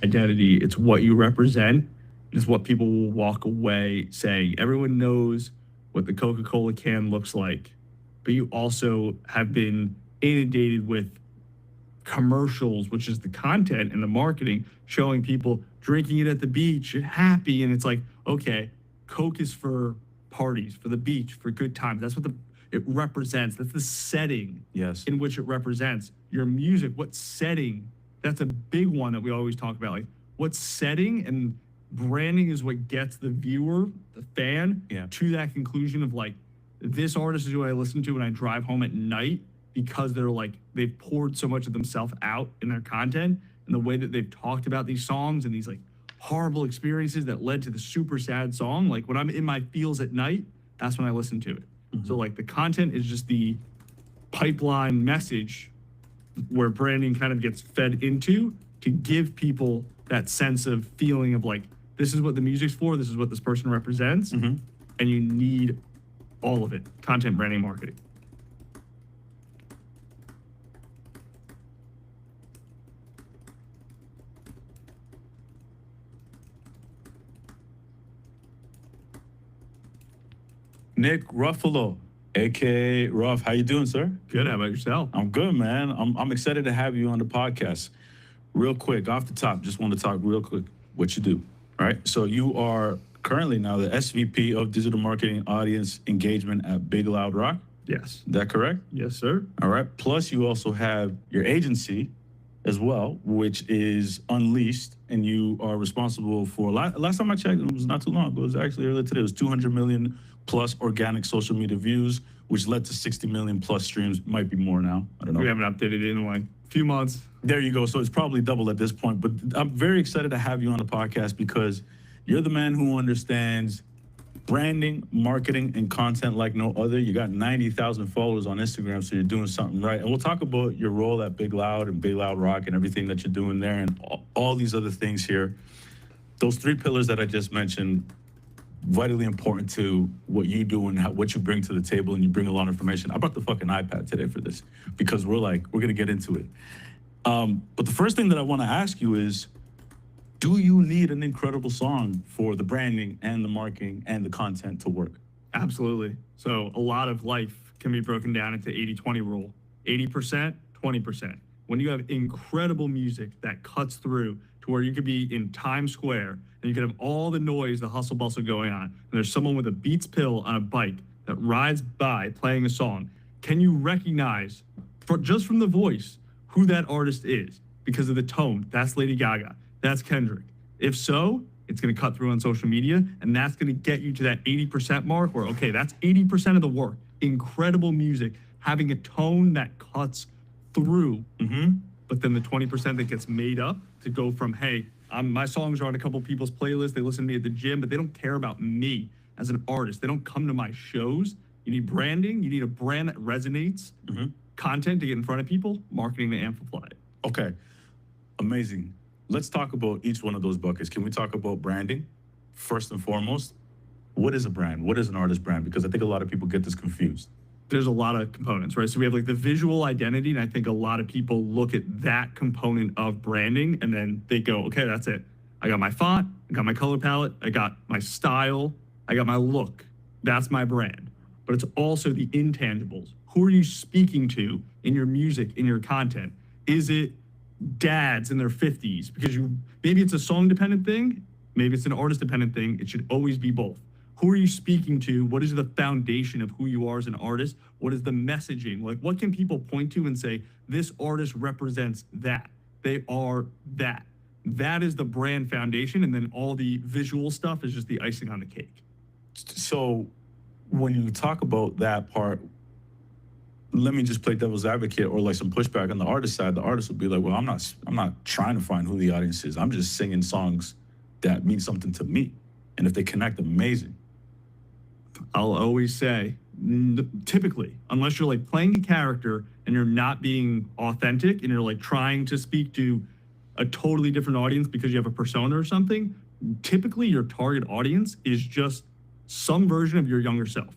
Identity. It's what you represent. It's what people will walk away saying. Everyone knows what the Coca-Cola can looks like, but you also have been inundated with commercials, which is the content and the marketing showing people drinking it at the beach and happy. And it's like, okay, Coke is for parties, for the beach, for good times. That's what it represents. That's the setting Yes. in which it represents. Your music, what setting? That's a big one that we always talk about. Like, what setting and branding is what gets the viewer, the fan, Yeah. to that conclusion of like, this artist is who I listen to when I drive home at night because they're like, they've poured so much of themselves out in their content and the way that they've talked about these songs and these like horrible experiences that led to the super sad song. Like when I'm in my feels at night, that's when I listen to it. So like the content is just the pipeline message where branding kind of gets fed into to give people that sense of feeling of like, this is what the music's for, this is what this person represents, and you need all of it. Content, branding, marketing. Nick Ruffalo, aka Ruff. How you doing, sir? Good. How about yourself? I'm good, man. I'm excited to have you on the podcast. Real quick, off the top, just want to talk real quick what you do. All right. So you are currently now the SVP of Digital Marketing Audience Engagement at Big Loud Rock. Yes. Is that correct? Yes, sir. All right. Plus, you also have your agency as well, which is Unleashed, and you are responsible for. Last time I checked, it was not too long ago. It was actually earlier today. It was 200 million plus organic social media views, which led to 60 million plus streams. Might be more now. I don't know. We haven't updated it in like a few months. There you go. So it's probably double at this point. But I'm very excited to have you on the podcast because you're the man who understands branding, marketing, and content like no other. You got 90,000 followers on Instagram, so you're doing something right. And we'll talk about your role at Big Loud and Big Loud Rock and everything that you're doing there and all these other things here. Those three pillars that I just mentioned, vitally important to what you do and what you bring to the table, and you bring a lot of information. I brought the fucking iPad today for this because we're going to get into it. But the first thing that I want to ask you is, do you need an incredible song for the branding and the marketing and the content to work? Absolutely. So a lot of life can be broken down into 80-20 rule. 80%, 20%. When you have incredible music that cuts through to where you could be in Times Square and you could have all the noise, the hustle bustle going on, and there's someone with a Beats pill on a bike that rides by playing a song, can you recognize, just from the voice, who that artist is? Because of the tone. That's Lady Gaga. That's Kendrick. If so, it's going to cut through on social media, and that's going to get you to that 80% mark where, okay, that's 80% of the work. Incredible music, having a tone that cuts through. But then the 20% that gets made up to go from, hey, my songs are on a couple people's playlists. They listen to me at the gym, but they don't care about me as an artist. They don't come to my shows. You need branding. You need a brand that resonates, content to get in front of people, marketing to amplify it. Okay, amazing. Let's talk about each one of those buckets. Can we talk about branding first and foremost? What is a brand? What is an artist brand? Because I think a lot of people get this confused. There's a lot of components, right? So we have like the visual identity, and I think a lot of people look at that component of branding and then they go, okay, that's it. I got my font, I got my color palette, I got my style, I got my look. That's my brand. But it's also the intangibles. Who are you speaking to in your music, in your content? Is it dads in their 50s? Because maybe it's a song dependent thing, maybe it's an artist dependent thing. It should always be both. Who are you speaking to? What is the foundation of who you are as an artist? What is the messaging? Like, what can people point to and say, this artist represents that? They are that. That is the brand foundation. And then all the visual stuff is just the icing on the cake. So when you talk about that part, let me just play devil's advocate or like some pushback on the artist side. The artist will be like, well, I'm not trying to find who the audience is. I'm just singing songs that mean something to me. And if they connect, amazing. I'll always say, typically, unless you're like playing a character and you're not being authentic and you're like trying to speak to a totally different audience because you have a persona or something, typically your target audience is just some version of your younger self.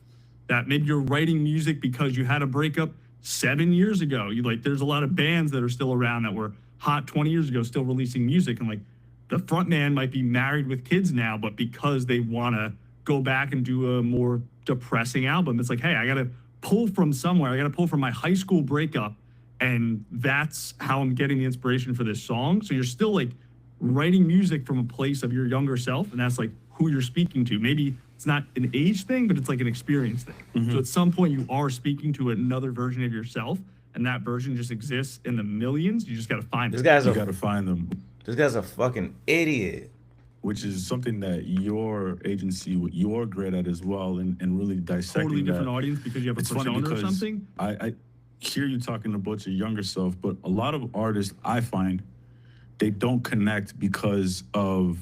That maybe you're writing music because you had a breakup 7 years ago. There's a lot of bands that are still around that were hot 20 years ago, still releasing music. And like the front man might be married with kids now, but because they want to go back and do a more depressing album, it's like, hey, I got to pull from somewhere. I got to pull from my high school breakup. And that's how I'm getting the inspiration for this song. So you're still like writing music from a place of your younger self. And that's like who you're speaking to. Maybe it's not an age thing, but it's like an experience thing. So at some point you are speaking to another version of yourself, and that version just exists in the millions. You just got to find This it. guy's You got to find them, this guy's a fucking idiot. which is something that your agency, what you're great at as well, and really dissecting Totally different that. audience because you have a It's funny persona or because something. I hear you talking about your younger self, but a lot of artists, I find, they don't connect because of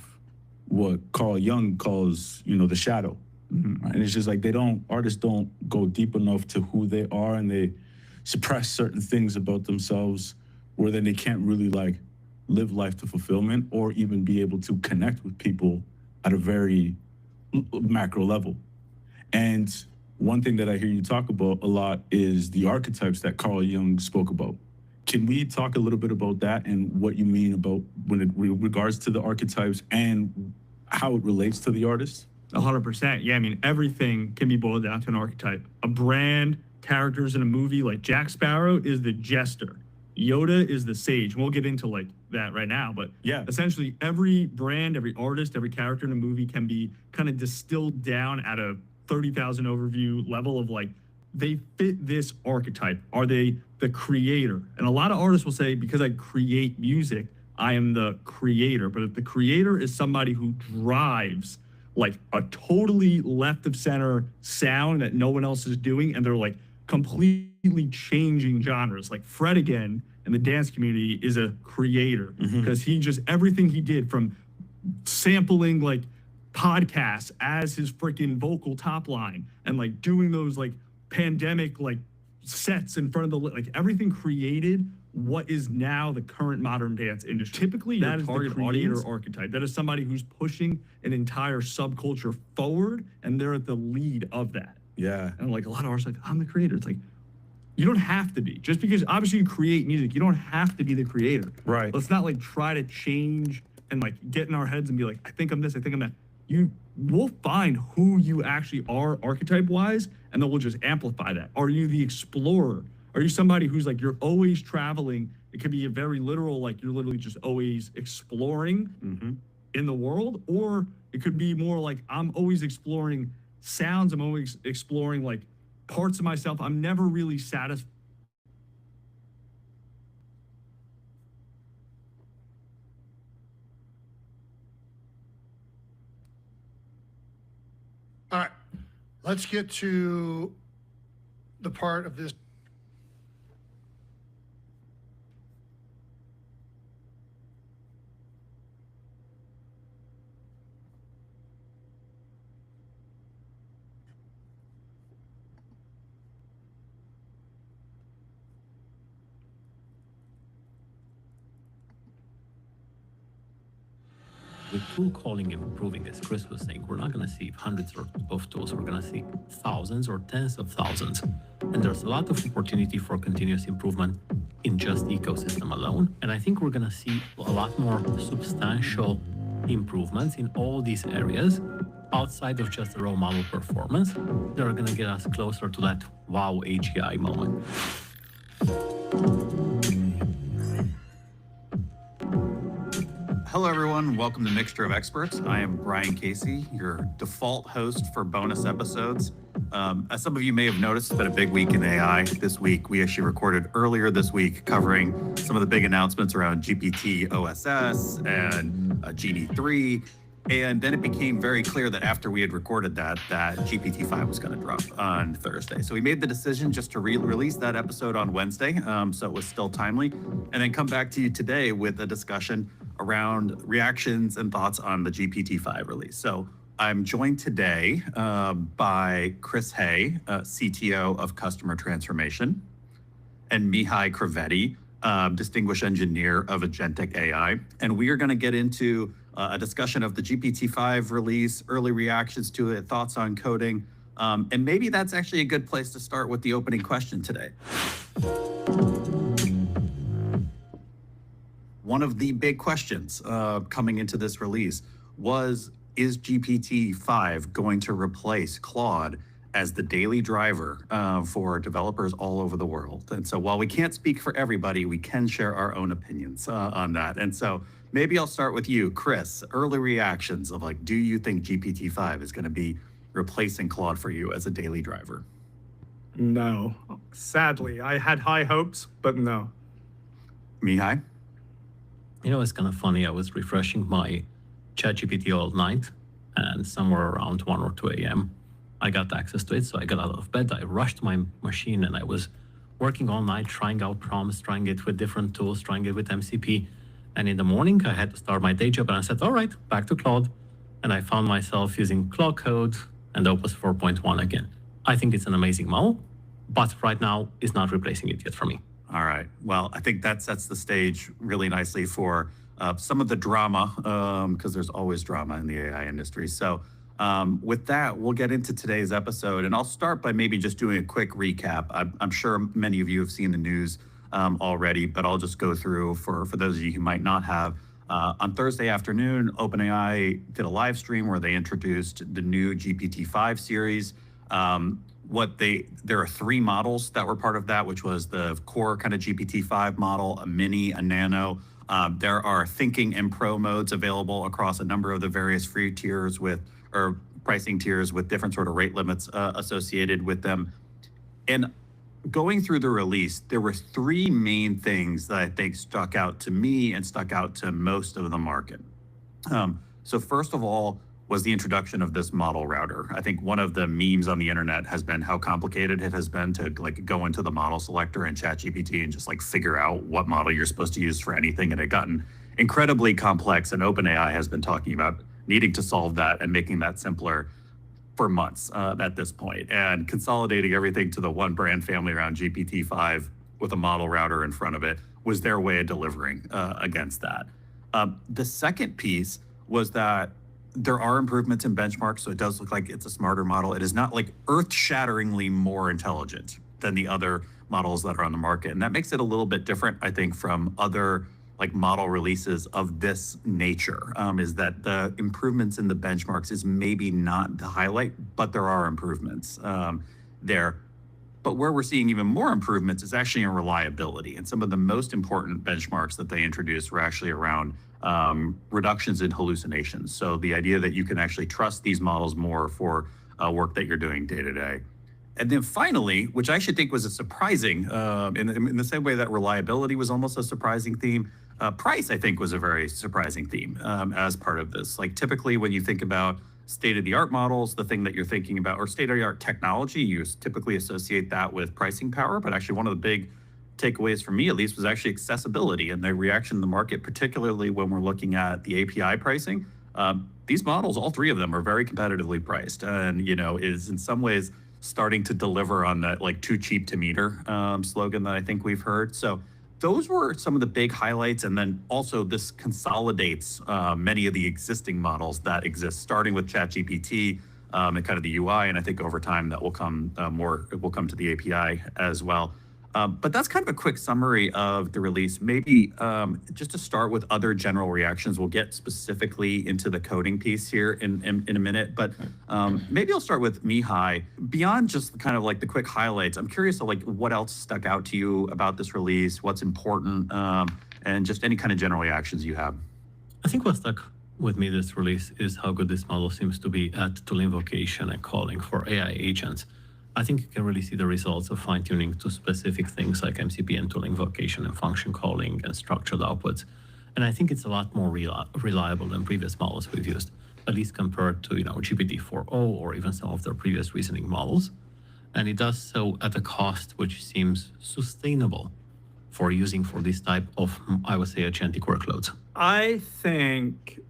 what Carl Jung calls, the shadow. Right? And it's just like artists don't go deep enough to who they are, and they suppress certain things about themselves where then they can't really like live life to fulfillment or even be able to connect with people at a very macro level. And one thing that I hear you talk about a lot is the archetypes that Carl Jung spoke about. Can we talk a little bit about that and what you mean about when it regards to the archetypes and how it relates to the artist? 100%. Yeah, I mean, everything can be boiled down to an archetype. A brand, characters in a movie, like Jack Sparrow is the jester. Yoda is the sage. We'll get into like that right now, but Yeah. essentially every brand, every artist, every character in a movie can be kind of distilled down at a 30,000 overview level of like, they fit this archetype. Are they the creator? And a lot of artists will say, because I create music, I am the creator. But if the creator is somebody who drives like a totally left of center sound that no one else is doing, and they're like completely changing genres, like Fred again in the dance community is a creator because he just, everything he did from sampling like podcasts as his freaking vocal top line and like doing those like pandemic like sets in front of the like everything created what is now the current modern dance industry. Typically, that is the creator archetype. That is somebody who's pushing an entire subculture forward, and they're at the lead of that. Yeah. And like a lot of artists, like I'm the creator. It's like you don't have to be. Just because obviously you create music, you don't have to be the creator. Right. Let's not like try to change and like get in our heads and be like, I think I'm this, I think I'm that. We'll find who you actually are archetype wise, and then we'll just amplify that. Are you the explorer? Are you somebody who's like, you're always traveling? It could be a very literal, like you're literally just always exploring in the world. Or it could be more like, I'm always exploring sounds. I'm always exploring like parts of myself. I'm never really satisfied. All right, let's get to the part of this. With tool calling improving, as Chris was saying, we're not going to see hundreds of tools. We're going to see thousands or tens of thousands. And there's a lot of opportunity for continuous improvement in just the ecosystem alone. And I think we're going to see a lot more substantial improvements in all these areas outside of just the raw model performance. They're going to get us closer to that wow AGI moment. Hello, everyone. Welcome to Mixture of Experts. I am Brian Casey, your default host for bonus episodes. As some of you may have noticed, it's been a big week in AI this week. We actually recorded earlier this week covering some of the big announcements around GPT OSS and Genie 3. And then it became very clear that after we had recorded that GPT-5 was going to drop on Thursday. So we made the decision just to release that episode on Wednesday, so it was still timely, and then come back to you today with a discussion around reactions and thoughts on the GPT-5 release. So I'm joined today by Chris Hay, CTO of Customer Transformation, and Mihai Crevetti, Distinguished Engineer of Agentic AI. And we are going to get into a discussion of the GPT-5 release, early reactions to it, thoughts on coding, and maybe that's actually a good place to start with the opening question today. One of the big questions coming into this release was, is GPT-5 going to replace Claude as the daily driver for developers all over the world? And so while we can't speak for everybody, we can share our own opinions on that. And so maybe I'll start with you, Chris. Early reactions of like, do you think GPT-5 is going to be replacing Claude for you as a daily driver? No. Sadly, I had high hopes, but no. Mihai? You know, it's kind of funny. I was refreshing my ChatGPT all night, and somewhere around 1 or 2 a.m., I got access to it. So I got out of bed, I rushed my machine, and I was working all night, trying out prompts, trying it with different tools, trying it with MCP. And in the morning, I had to start my day job, and I said, all right, back to Claude. And I found myself using Claude Code and Opus 4.1 again. I think it's an amazing model, but right now it's not replacing it yet for me. All right. Well, I think that sets the stage really nicely for some of the drama, because there's always drama in the AI industry. So with that, we'll get into today's episode. And I'll start by maybe just doing a quick recap. I'm sure many of you have seen the news already, but I'll just go through for those of you who might not have. On Thursday afternoon, OpenAI did a live stream where they introduced the new GPT-5 series. There are 3 models that were part of that, which was the core kind of GPT-5 model, a mini, a nano. There are thinking and pro modes available across a number of the various free tiers or pricing tiers with different sort of rate limits associated with them. And going through the release, there were 3 main things that I think stuck out to me and stuck out to most of the market. So first of all was the introduction of this model router. I think one of the memes on the internet has been how complicated it has been to like go into the model selector in ChatGPT and just like figure out what model you're supposed to use for anything. And it gotten incredibly complex, and OpenAI has been talking about needing to solve that and making that simpler for months at this point, and consolidating everything to the one brand family around GPT-5 with a model router in front of it was their way of delivering against that. The second piece was that there are improvements in benchmarks, so it does look like it's a smarter model. It is not like earth-shatteringly more intelligent than the other models that are on the market, and that makes it a little bit different, I think, from other like model releases of this nature, is that the improvements in the benchmarks is maybe not the highlight, but there are improvements there. But where we're seeing even more improvements is actually in reliability. And some of the most important benchmarks that they introduced were actually around reductions in hallucinations. So the idea that you can actually trust these models more for work that you're doing day to day. And then finally, which I should think was a surprising, in the same way that reliability was almost a surprising theme, price, I think, was a very surprising theme as part of this. Like typically when you think about state-of-the-art models, the thing that you're thinking about, or state-of-the-art technology, you typically associate that with pricing power. But actually one of the big takeaways for me, at least, was actually accessibility and the reaction in the market, particularly when we're looking at the API pricing. These models, all 3 of them, are very competitively priced, and is in some ways starting to deliver on that like too cheap to meter slogan that I think we've heard. So those were some of the big highlights. And then also this consolidates many of the existing models that exist, starting with ChatGPT and kind of the UI. And I think over time that will come it will come to the API as well. But that's kind of a quick summary of the release. Maybe just to start with other general reactions, we'll get specifically into the coding piece here in a minute. But maybe I'll start with Mihai. Beyond just kind of like the quick highlights, I'm curious to like what else stuck out to you about this release, what's important, and just any kind of general reactions you have. I think what stuck with me this release is how good this model seems to be at tool invocation and calling for AI agents. I think you can really see the results of fine-tuning to specific things like MCP and tool invocation and function calling and structured outputs. And I think it's a lot more reliable than previous models we've used, at least compared to GPT-4o or even some of their previous reasoning models. And it does so at a cost which seems sustainable for using for this type of, I would say, agentic workloads. I think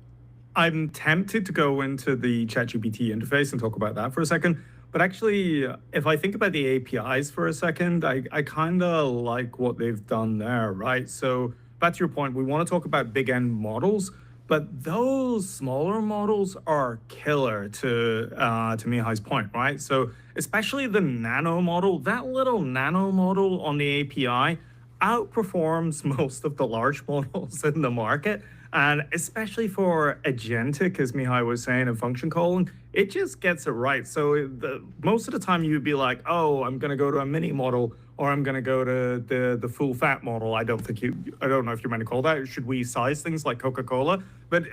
I'm tempted to go into the ChatGPT interface and talk about that for a second. But actually, if I think about the APIs for a second, I kind of like what they've done there, right? So back to your point, we want to talk about big end models, but those smaller models are killer to Mihai's point, right? So especially the nano model, that little nano model on the API outperforms most of the large models in the market. And especially for agentic, as Mihai was saying, and function calling, it just gets it right. So most of the time you'd be like, oh, I'm going to go to a mini model, or I'm going to go to the full fat model. I don't know if you're meant to call that. Should we size things like Coca-Cola? But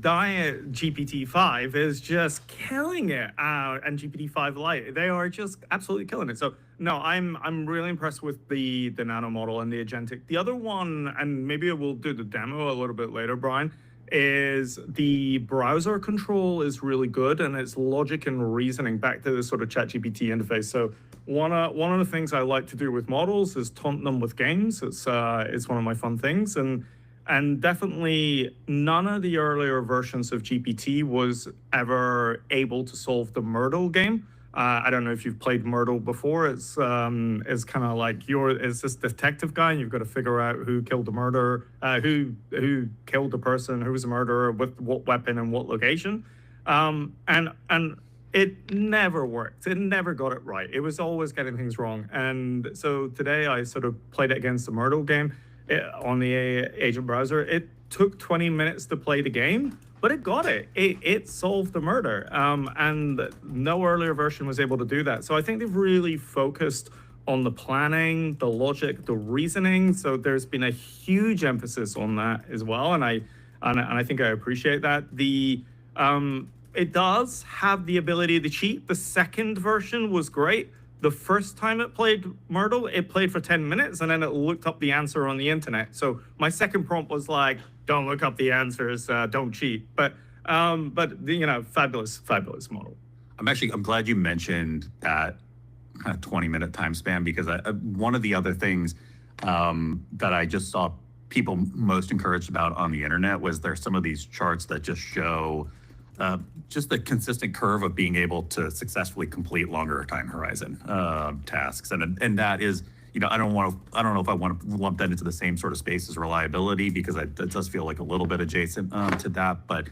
Diet GPT-5 is just killing it, and GPT-5 Lite, they are just absolutely killing it. So no, I'm really impressed with the nano model and the agentic. The other one, and maybe we'll do the demo a little bit later, Brian, is the browser control is really good, and it's logic and reasoning back to the sort of ChatGPT interface. So one of the things I like to do with models is taunt them with games. It's one of my fun things, and definitely none of the earlier versions of GPT was ever able to solve the Myrtle game. I don't know if you've played Myrtle before. It's kind of like it's this detective guy, and you've got to figure out who killed the murderer, who killed the person, who was the murderer, with what weapon and what location. And it never worked. It never got it right. It was always getting things wrong. And so today I sort of played it against the Myrtle game. on the agent browser. It took 20 minutes to play the game, but it got it. It solved the murder, and no earlier version was able to do that. So I think they've really focused on the planning, the logic, the reasoning. So there's been a huge emphasis on that as well, and I think I appreciate that. It does have the ability to cheat. The second version was great. The first time it played Myrtle, it played for 10 minutes and then it looked up the answer on the internet. So my second prompt was like, don't look up the answers, don't cheat. But fabulous model. I'm glad you mentioned that kind of 20-minute time span, because one of the other things that I just saw people most encouraged about on the internet was there's some of these charts that just show just the consistent curve of being able to successfully complete longer time horizon tasks, and that is, I don't know if I want to lump that into the same sort of space as reliability, because it does feel like a little bit adjacent to that, but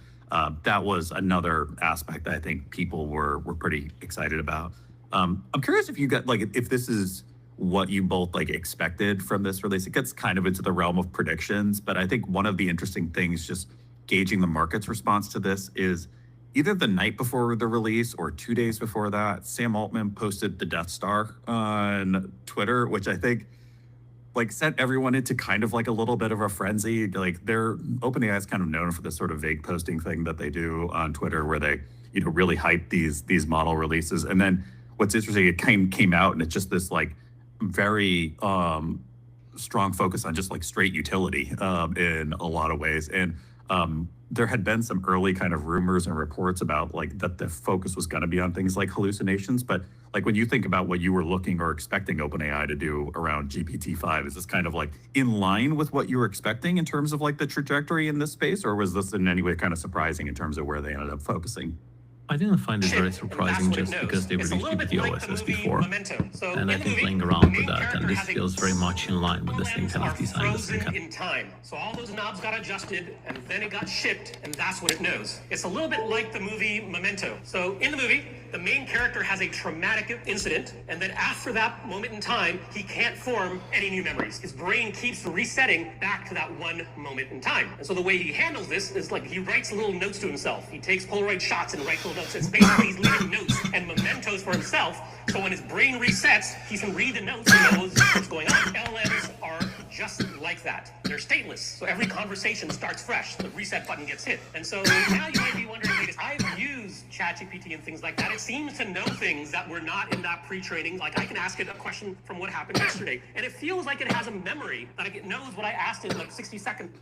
that was another aspect that I think people were pretty excited about. I'm curious if you got if this is what you both expected from this release. It gets kind of into the realm of predictions, but I think one of the interesting things just gauging the market's response to this is either the night before the release or 2 days before that, Sam Altman posted the Death Star on Twitter, which I think sent everyone into kind of a little bit of a frenzy. OpenAI is kind of known for this sort of vague posting thing that they do on Twitter, where they really hype these model releases. And then what's interesting, it came out and it's just this very strong focus on just straight utility in a lot of ways. And there had been some early kind of rumors and reports about that the focus was going to be on things like hallucinations. But when you think about what you were looking or expecting OpenAI to do around GPT-5, is this kind of in line with what you were expecting in terms of the trajectory in this space? Or was this in any way kind of surprising in terms of where they ended up focusing? I didn't find it very surprising just because they released GPT OSS before, and I've been playing around with that, and this feels very much in line with the same kind of design. In time. So all those knobs got adjusted, and then it got shipped, and that's what it knows. It's a little bit like the movie Memento. So in the movie, the main character has a traumatic incident, and then after that moment in time, he can't form any new memories. His brain keeps resetting back to that one moment in time. And so the way he handles this is he writes little notes to himself. He takes Polaroid shots and writes little notes. It's basically he's leaving notes and mementos for himself. So when his brain resets, he can read the notes and knows what's going on. LLMs are just like that. They're stateless. So every conversation starts fresh. The reset button gets hit. And so now you might be wondering, I've used ChatGPT and things like that. It seems to know things that were not in that pre-training. I can ask it a question from what happened yesterday, and it feels like it has a memory that it knows what I asked it in 60 seconds.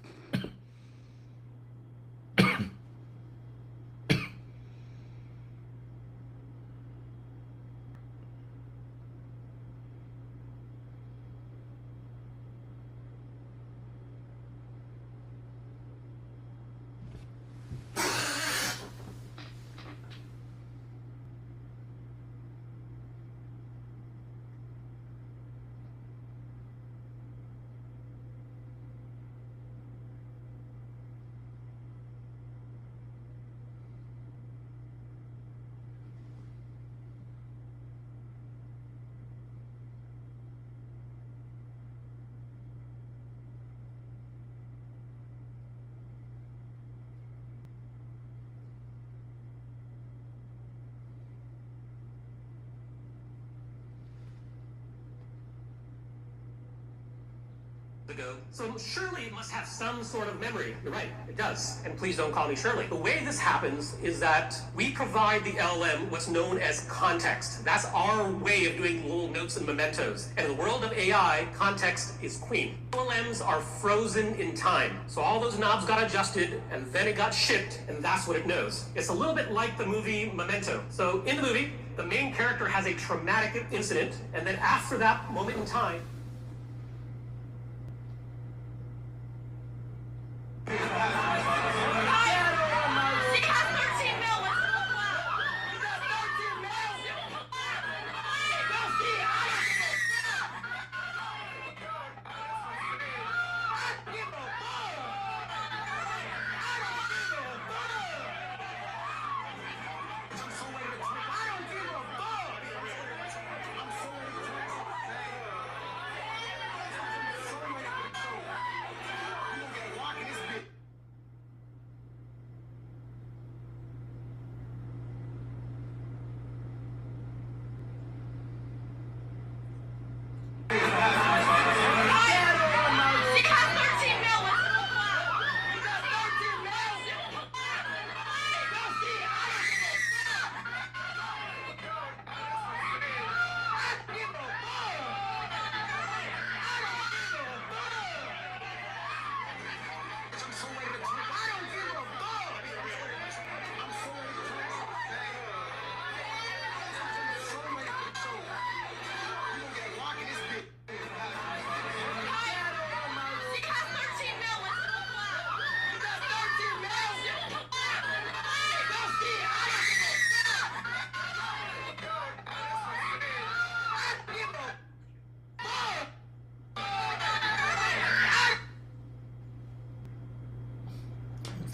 Ago. So surely it must have some sort of memory. You're right, it does. And please don't call me Shirley. The way this happens is that we provide the LLM what's known as context. That's our way of doing little notes and mementos. And in the world of AI, context is queen. LLMs are frozen in time. So all those knobs got adjusted, and then it got shipped, and that's what it knows. It's a little bit like the movie Memento. So in the movie, the main character has a traumatic incident, and then after that moment in time,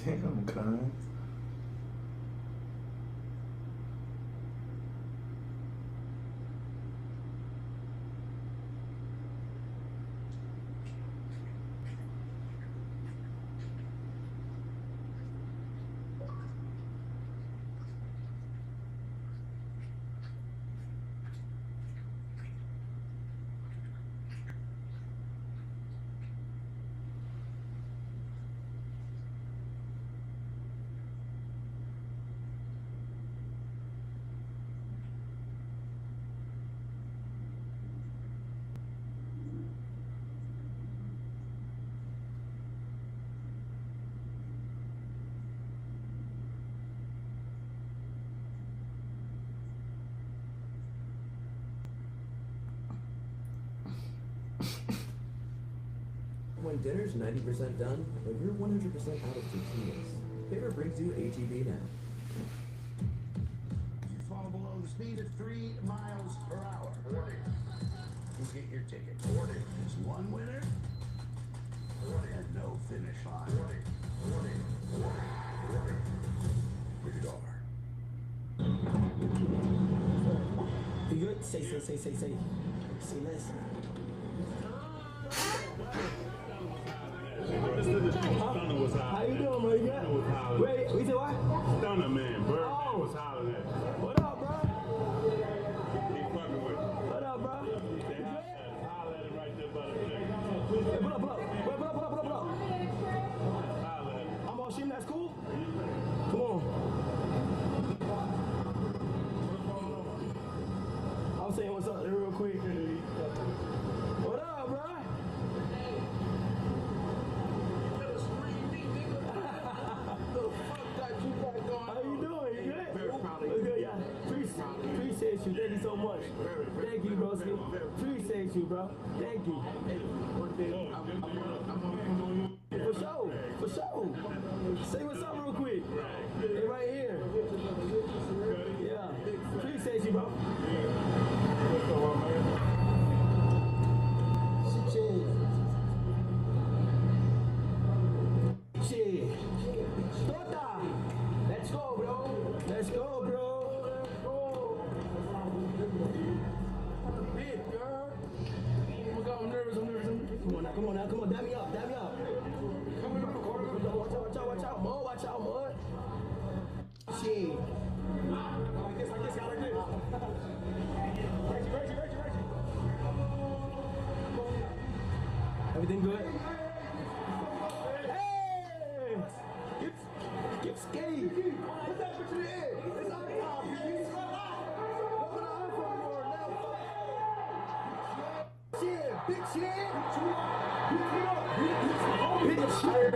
Damn, kind. When dinner's 90% done, but you're 100% out of tortillas, Favorite brings you HEB now. You fall below the speed of 3 miles per hour. Warning. You get your ticket. Warning. There's one winner. Warning. And no finish line. Warning. Warning. Warning. Rated R. You good? Say. Say less. How you doing, man? Yeah. Wait, we said what? Stunner man, Birdman was hollering at you. What up, bro? He fucking with you. What up, bro? They holler at him right there by the thing. Hey, pull up. Holler at him. I'm on shim, that's cool? Come on. I'm saying what's up real quick. What up, bro? How you doing? You good? Very proud of you. Good, yeah. Appreciate you. Thank you so much. Thank you, bro. Appreciate you, bro. Thank you. One day, I'm gonna come on you. For sure. Say what's up real quick. Hey, right here. Yeah. Appreciate you, bro. Shit. Tota. Let's go, bro. Let's go. Big girl. Oh my God, I'm nervous. Come on now. Dab me up. Watch out, mud. Shit. Like this, y'all, like this. Reggie. Everything good? Hey! Get skinny. Put that bitch in the air. It's on the top. Shit, big shit. Big shit.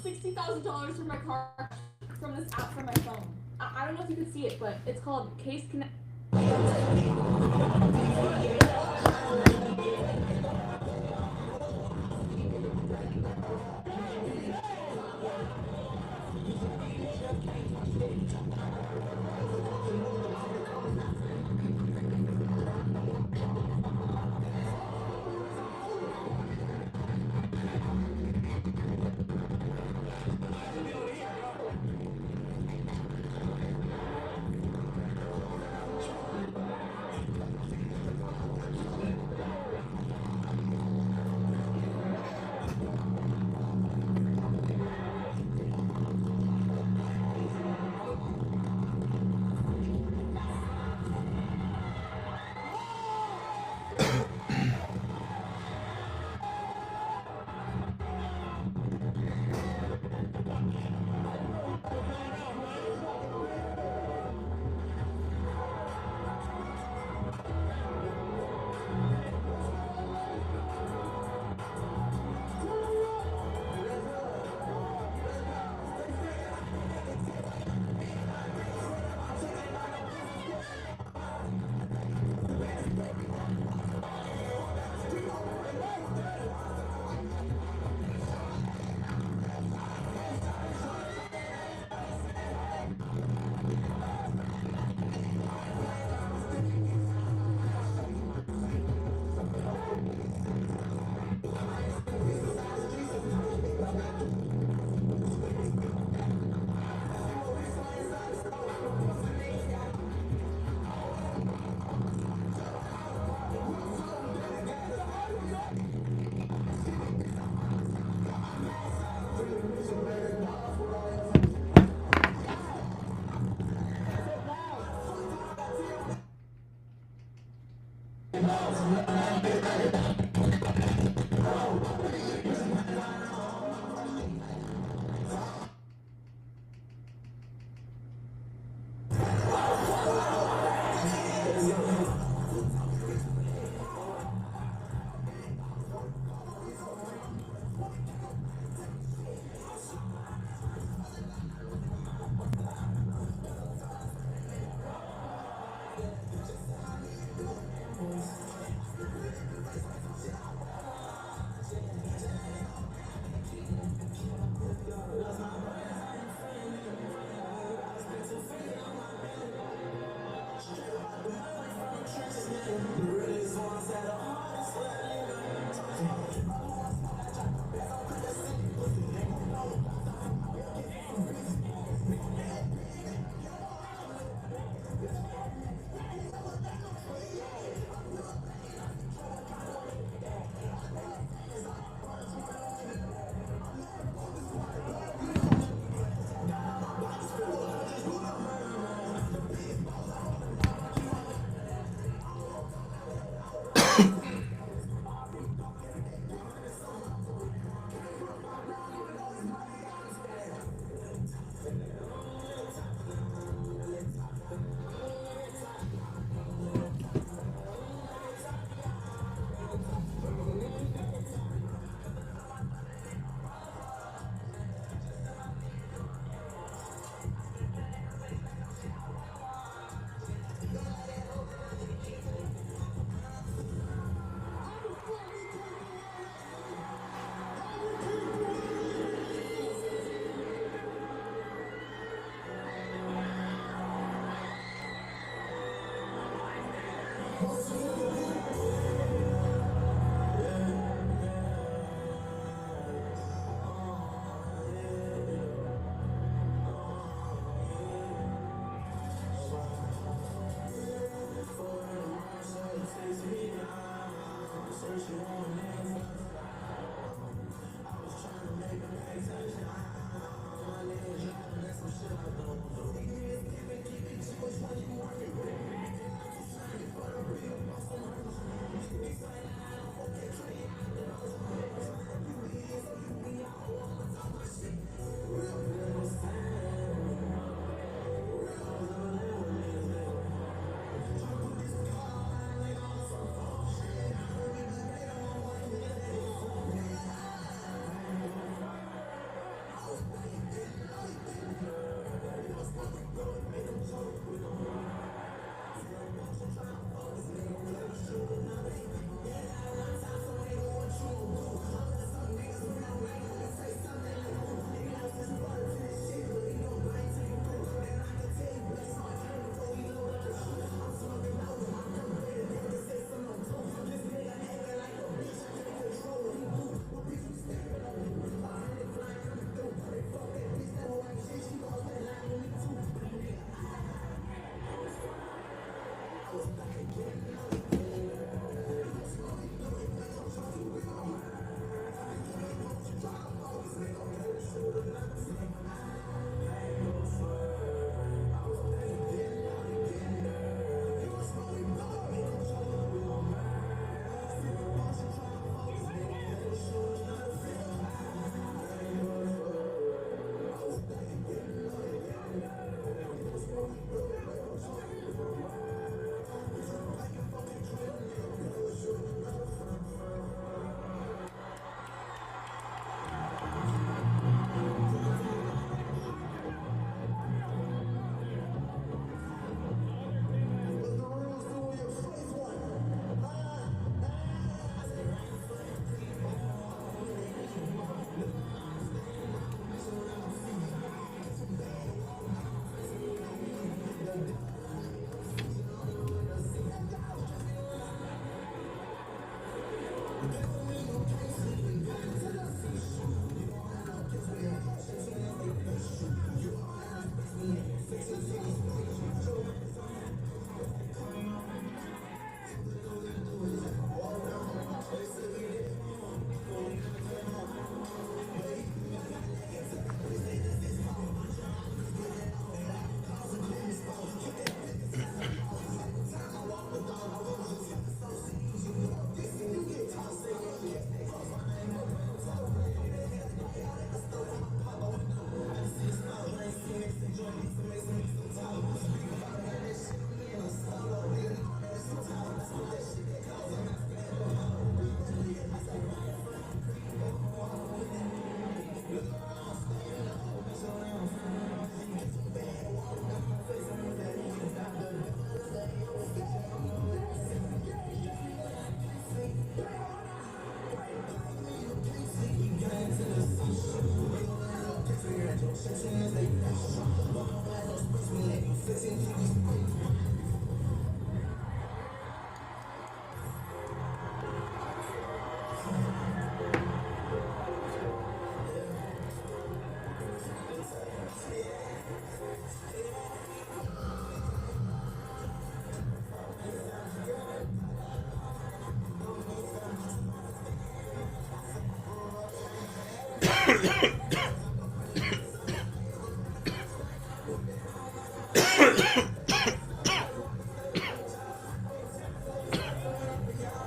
$60,000 for my car from this app from my phone. I don't know if you can see it, but it's called Case Connect.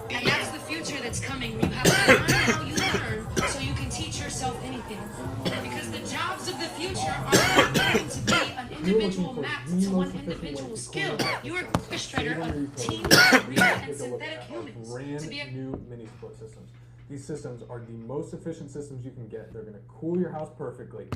And that's the future that's coming. You have to learn how you learn so you can teach yourself anything. Because the jobs of the future are not going to be an individual mapped to one individual skill. You are orchestrator of teams, real and synthetic humans. To be a new mini split systems. These systems are the most efficient systems you can get. They're going to cool your house perfectly.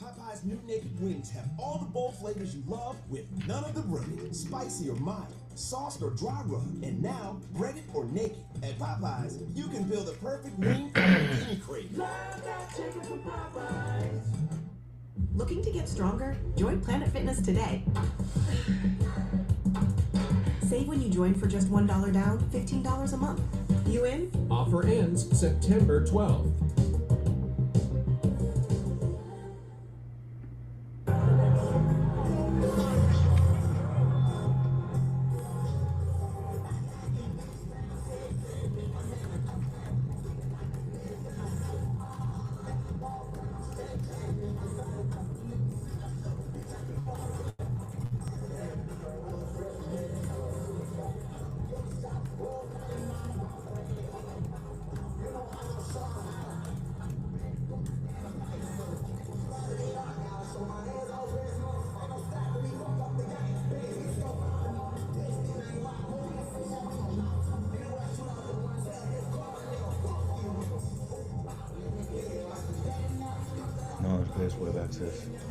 Popeye's new naked wings have all the bold flavors you love with none of the rubbing. Spicy or mild, sauced or dry rub, and now breaded or naked. At Popeyes, you can build a perfect wing for any craving. Looking to get stronger? Join Planet Fitness today. Save when you join for just $1 down, $15 a month. You in? Offer ends September 12th. this?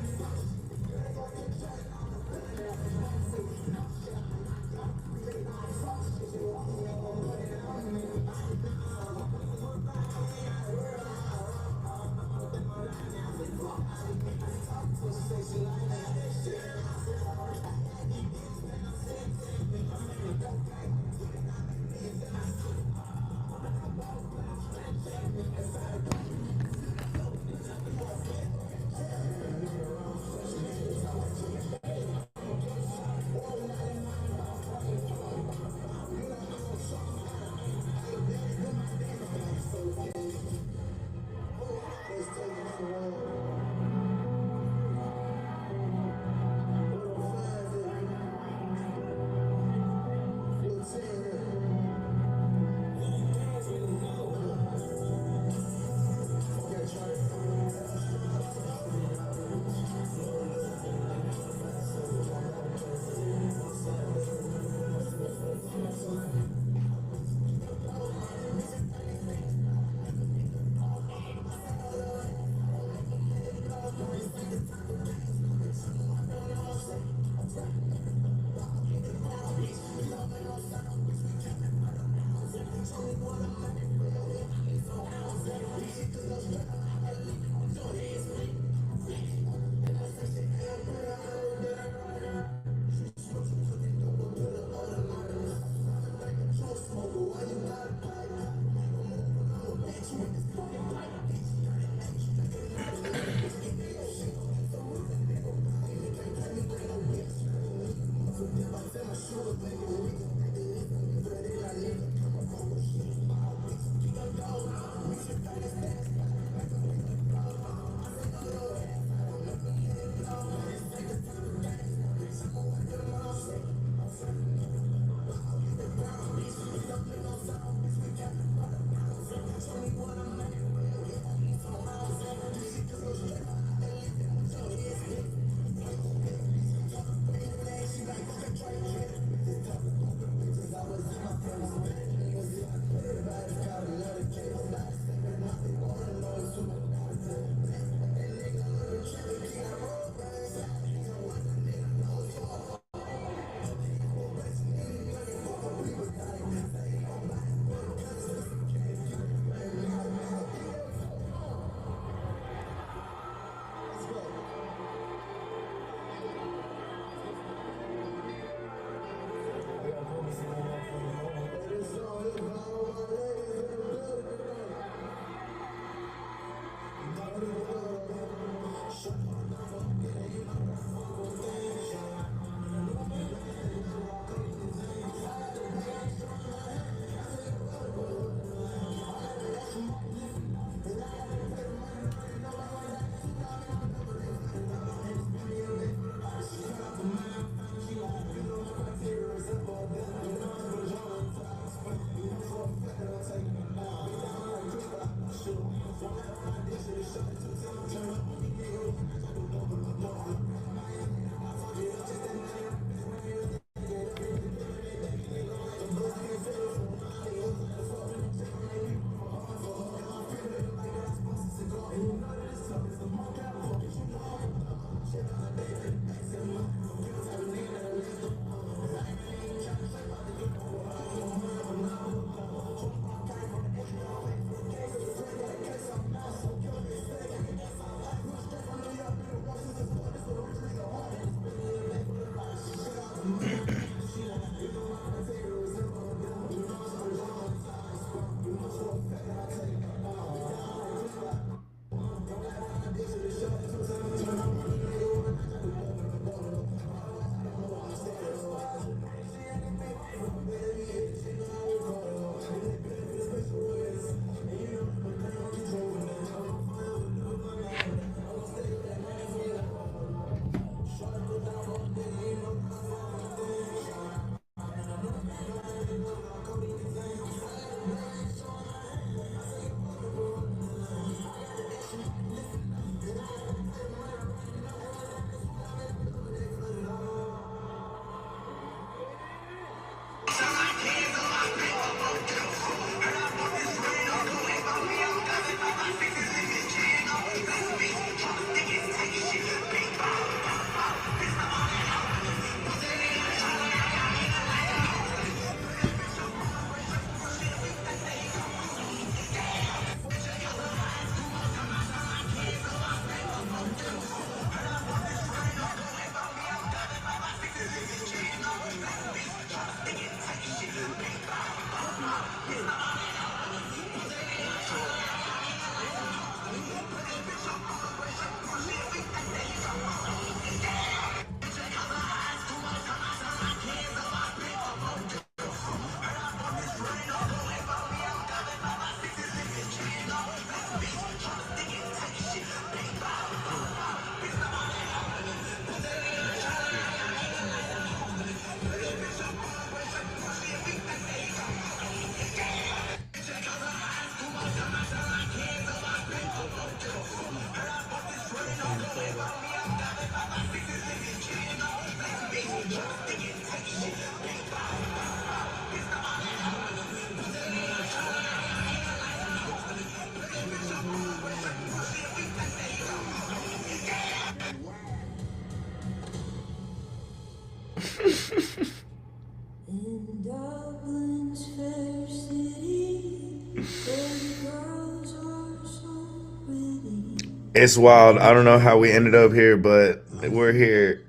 It's wild. I don't know how we ended up here, but we're here.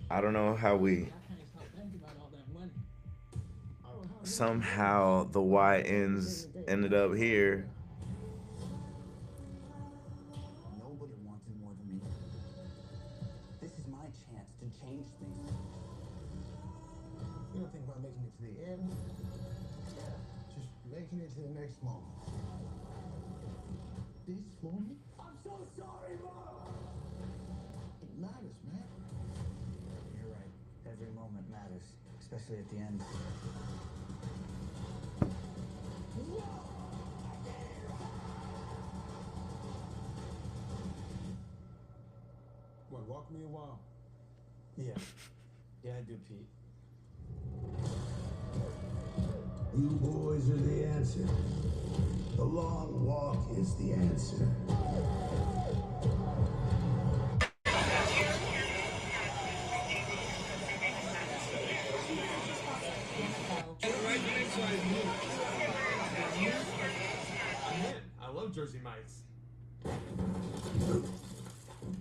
I don't know how we somehow the Y ends ended up here. Nobody wants it more than me. This is my chance to change things. You don't think about making it to the end? Yeah, just making it to the next moment. This moment? I'm so sorry, Mom! It matters, man. You're right. Every moment matters, especially at the end. What, walk me a while? Yeah. Yeah, I do, Pete. You boys are the answer. The long walk is the answer. I love Jersey Mike's.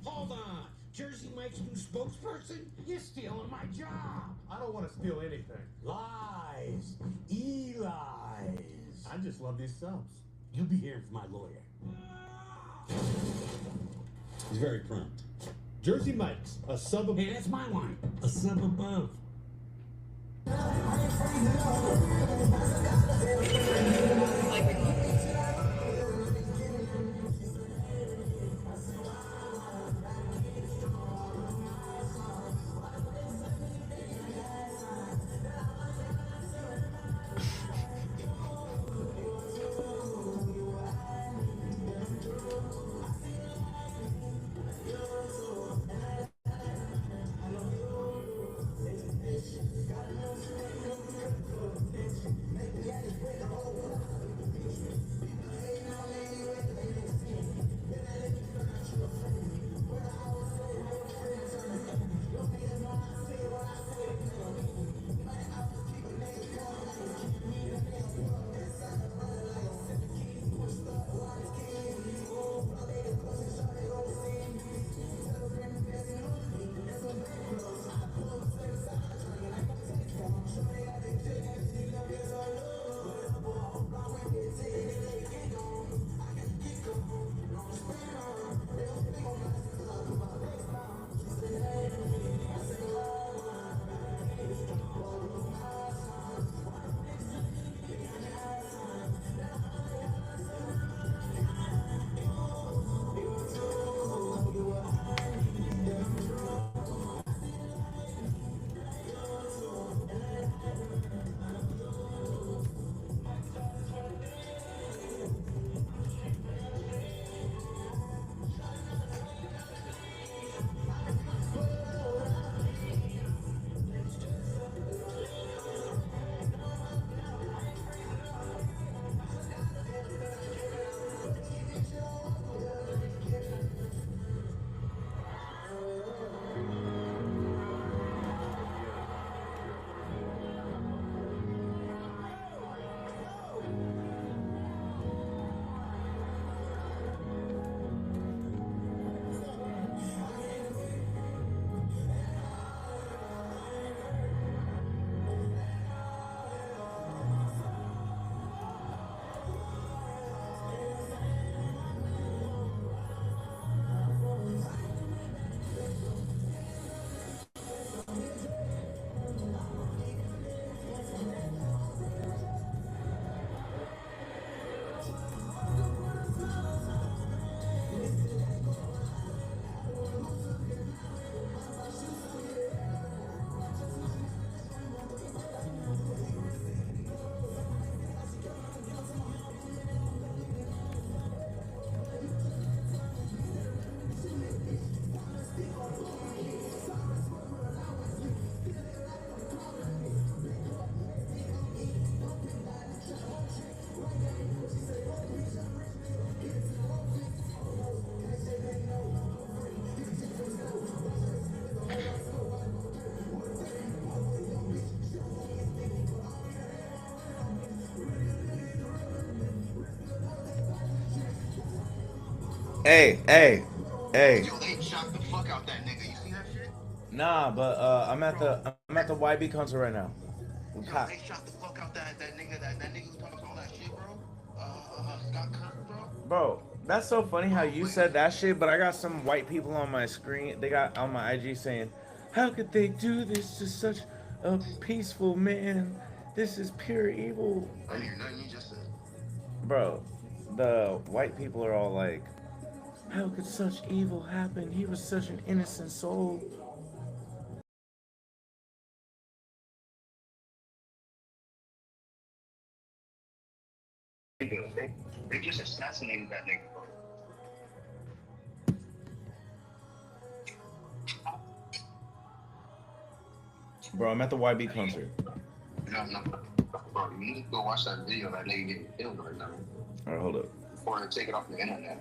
Hold on! Jersey Mike's new spokesperson? You're stealing my job! I don't want to steal anything. Lies! Eli's! I just love these subs. You'll be hearing from my lawyer. He's very prompt. Jersey Mike's, a sub above. Hey, that's my line. A sub above. Hey. Yo, they shot the fuck out that nigga. You see that shit? Nah, but I'm at the YB concert right now. Yo, they shot the fuck out that nigga. That nigga who talks all that shit, bro. Scott Kirk, bro. Bro, that's so funny how you said that shit, but I got some white people on my screen. They got on my IG saying, "How could they do this to such a peaceful man? This is pure evil." I didn't hear nothing you just said. Bro, the white people are all like, "How could such evil happen? He was such an innocent soul." They just assassinated that nigga, bro. Bro, I'm at the YB concert. No. Bro, you need to go watch that video of that nigga getting killed right now. All right, hold up. Or take it off the internet.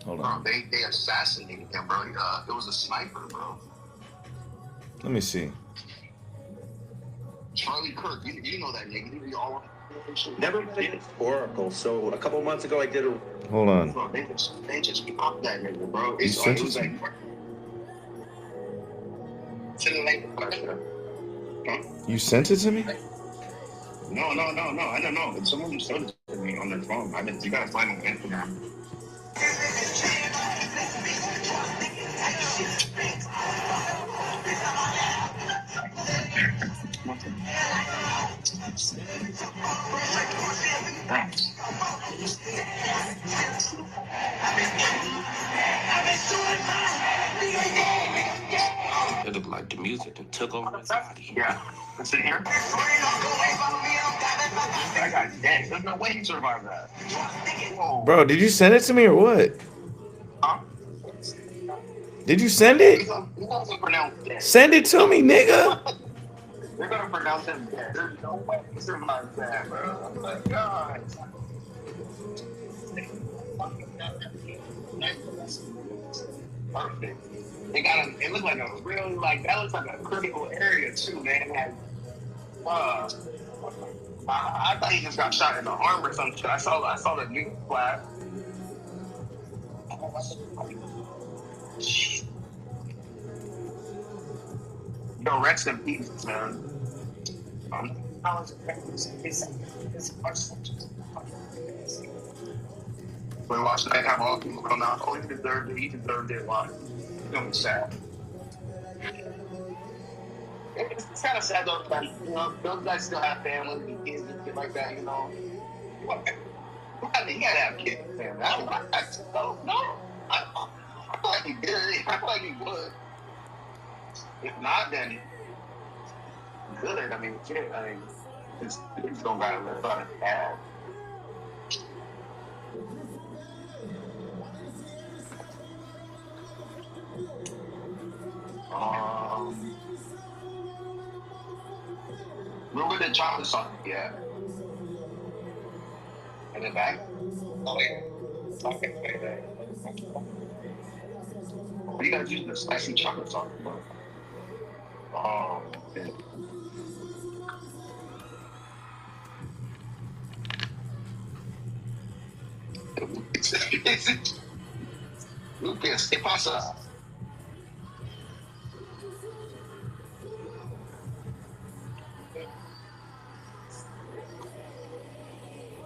Hold Bro, on. they assassinated him, bro. It was a sniper, bro. Let me see. Charlie Kirk, you know that nigga. He be all Never played Oracle, so a couple months ago I did a. Hold on. Bro, they just popped that nigga, bro. You sent it was to like, me? send the link to huh? You sent it to me? No. I don't know. But someone just showed it to me on their phone. You gotta find him on Instagram. It looked like the music that took over his body. Yeah. It's in here. That guy's dead. There's no way he survived that. Whoa. Bro, did you send it to me or what? Huh? Did you send it? He's also pronounced dead. Send it to me, nigga. They're gonna pronounce him dead. There's no way he survived that, bro. Oh my God. Perfect. They got him. It looked like a really that looks like a critical area too, man. I thought he just got shot in the arm or some shit. I saw the news flash. Yo, rest in peace, man. When watching that have all people come out, oh, he deserved it. Why? It's gonna be sad. It's kind of sad though, that, you know, those guys still have families and kids and shit like that, you know. You gotta have kids and family. No. I feel like he did it. I feel like he would. If not, then good. I mean, shit. I mean, it's gonna gotta live on his dad. Where the chocolate sauce at? In the back? Oh, yeah. Okay. You gotta use the spicy chocolate sauce, bro. Oh, man. Lucas, ¿qué pasa?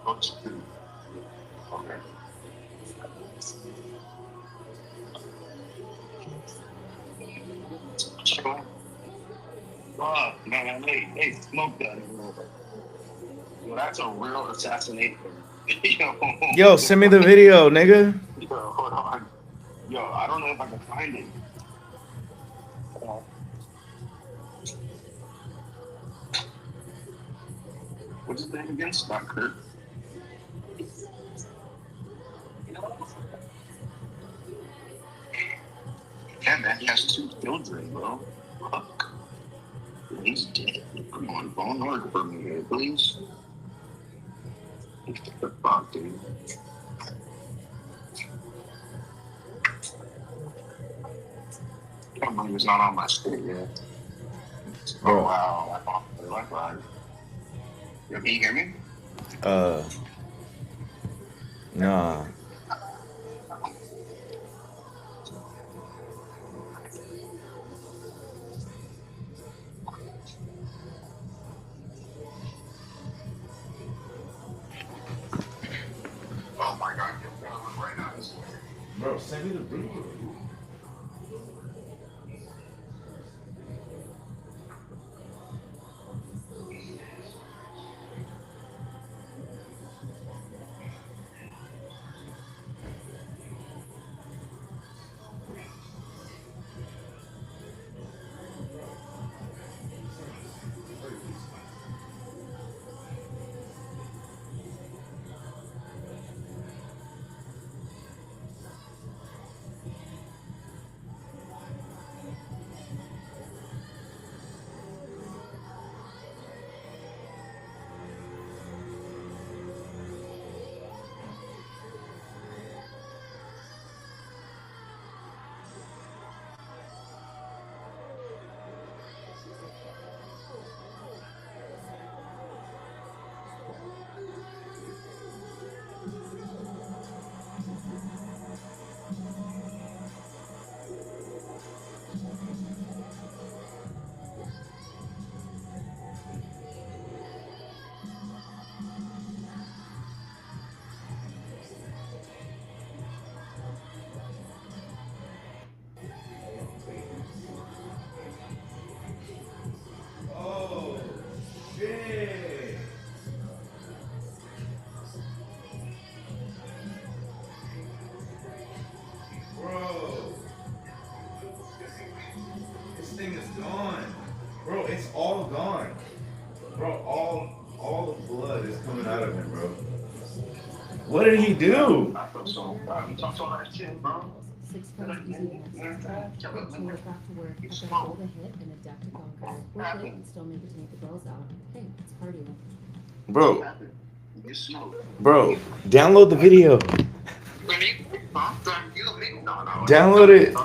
Okay. Oh, man, they smoked that. Well, that's a real assassination. Yo, send me the video, nigga. Yo, hold on. Yo, I don't know if I can find it. What's his name again? Scott Kirk. Yeah, man, he has 2 children, bro. Fuck. He's dead. Come on, phone order for me here, please. What the fuck, dude? Can't believe it's not on my screen yet. Oh, wow. I'm off the Wi-Fi. Yo, can you hear me? Nah. Oh my god, you're filming right now. Bro, send me the video. Oh, shit. Bro. This thing is gone. Bro, it's all gone. Bro, all the blood is coming out of him, bro. What did he do? I feel so bad. You talk so much shit, bro. 6 pounds easy next. 13 we're back to work. I gotta hold a hit and adapt to conquer. We're good and still make it to make the girls out. Hey, it's cardio. Bro, You smoke. bro, download the video. Really? Huh? No, no. Download it.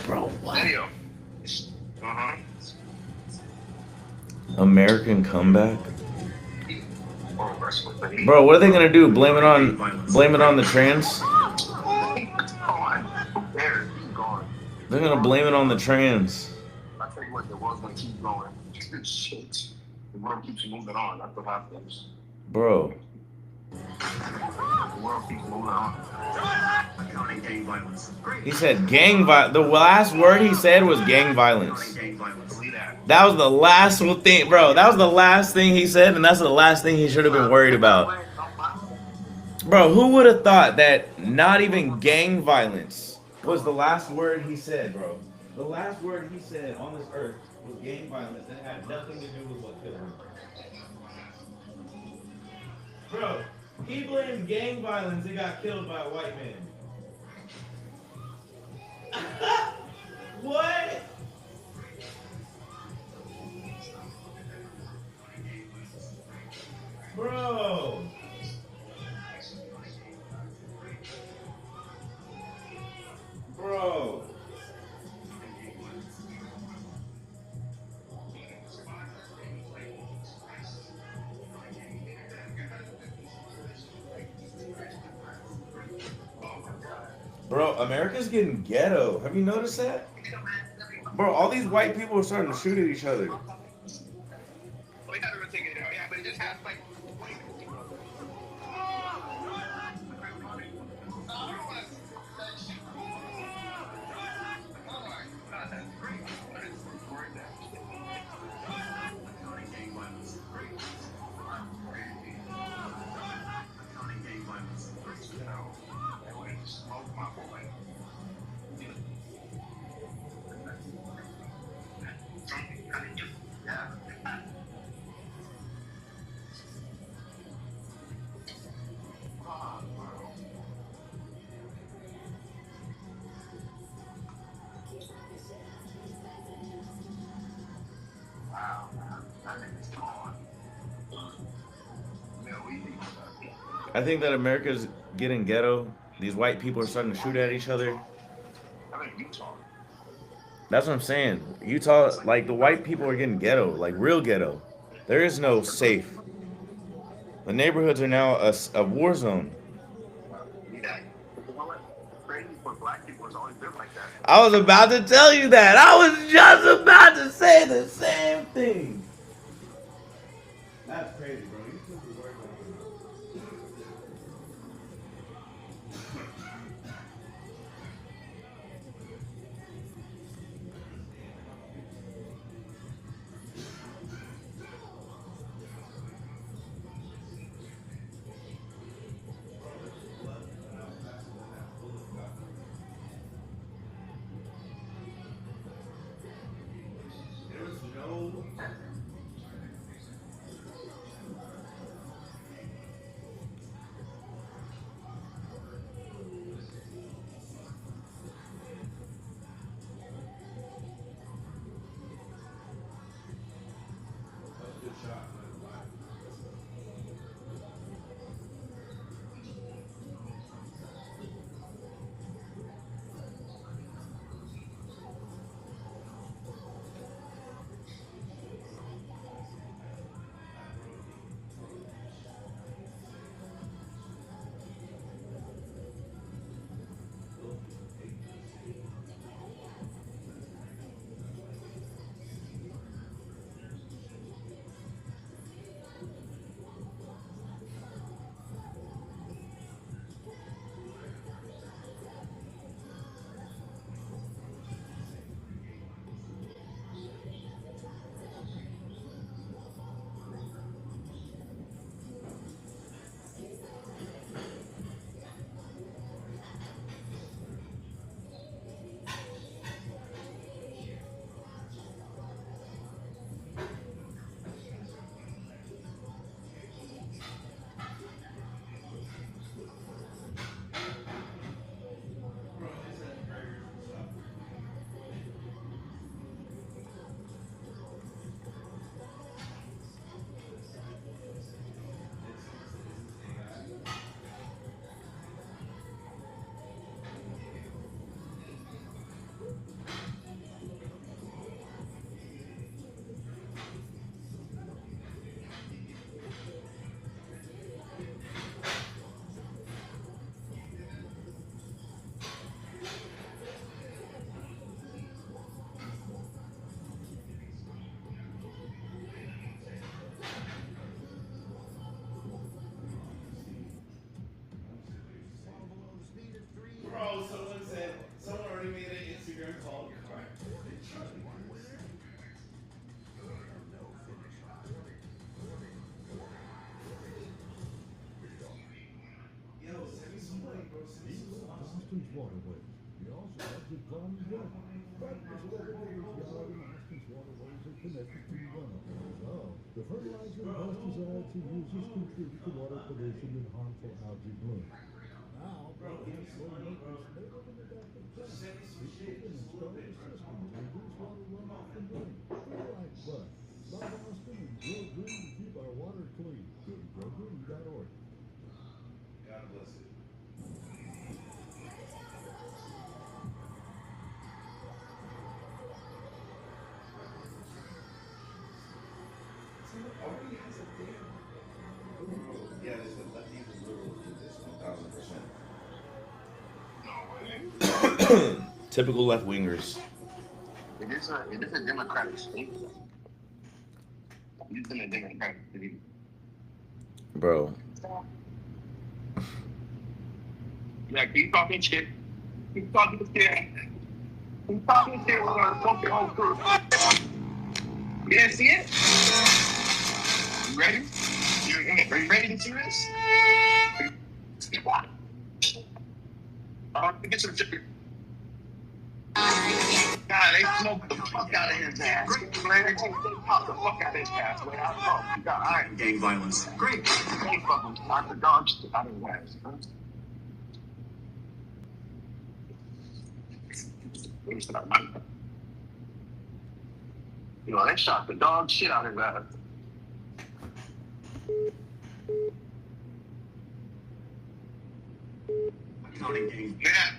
Bro, what? Video. Uh-huh. American comeback? Oh, that's what they need. Bro, what are they gonna do? Blame it on the trans? There, he's gone. They're gonna blame it on the trans. I tell you what, the world's gonna keep going. Shit. The world keeps moving on. That's what happens. Bro. The world keeps moving on. Gang violence. He said gang violence. The last word he said was gang violence. That was the last thing, bro. That was the last thing he said, and that's the last thing he should have been worried about. Bro, who would have thought that not even gang violence was the last word he said, bro? The last word he said on this earth was gang violence, and it had nothing to do with what killed him. Bro, he blamed gang violence and got killed by a white man. What? Bro. Bro. Bro, America's getting ghetto. Have you noticed that? Bro, all these white people are starting to shoot at each other. I think that America's getting ghetto. These white people are starting to shoot at each other. That's what I'm saying. Utah, like the white people are getting ghetto, like real ghetto. There is no safe. The neighborhoods are now a war zone. Yeah. You know what? Crazy for black people, it's always been like that. I was about to tell you that. I was just about to say the same thing. That's crazy, bro. You took the word there was no. Bro, someone already made an Instagram call. Yo, send me some money, bro. Send me some Austin's waterways. We also have the Plum River. Practice waterways yard and Austin's waterways are connected to one another. So, the fertilizer and pesticides he uses contribute to water pollution and harmful algae bloom. Now, maintenance may have been adapted plants. People can install a system to reduce water runoff from rain. Like Bud. Love Austin and grow green to keep our water clean. Go to growgreen.org. God bless it. Already has a damn. Yeah, there's a even little to this 1000%. Typical left wingers. It is a democratic state. It's in a democratic state. Bro. Yeah, keep talking shit. Keep talking shit. Keep talking shit. We're gonna talk your whole crew. You didn't see it? You ready? Are you ready to see this? Get some chicken. God, they smoked the fuck out of his ass. Man, they popped the fuck out of his ass. Wait, I thought you got iron gang violence. Great. They fucking knocked the dog shit out of his ass. You know, they shot the dog shit out of his ass. Yeah.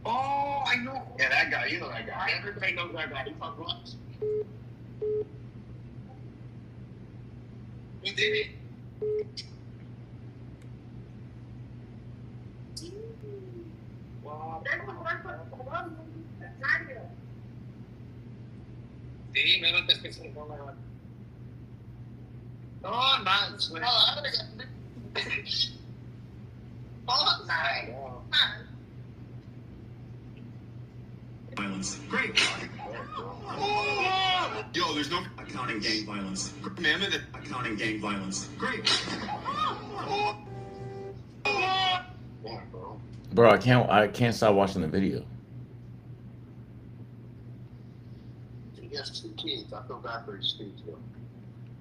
Oh, I know. Yeah, that guy. You know that guy. Everybody knows that guy. He fucked once. He did it. Sí, menos te estoy no, más. Violence. Great. Yo, there's no accounting gang violence. Remember that accounting gang violence. Great. Bro, I can't stop watching the video. He has 2 kids. I feel bad for his kids, though.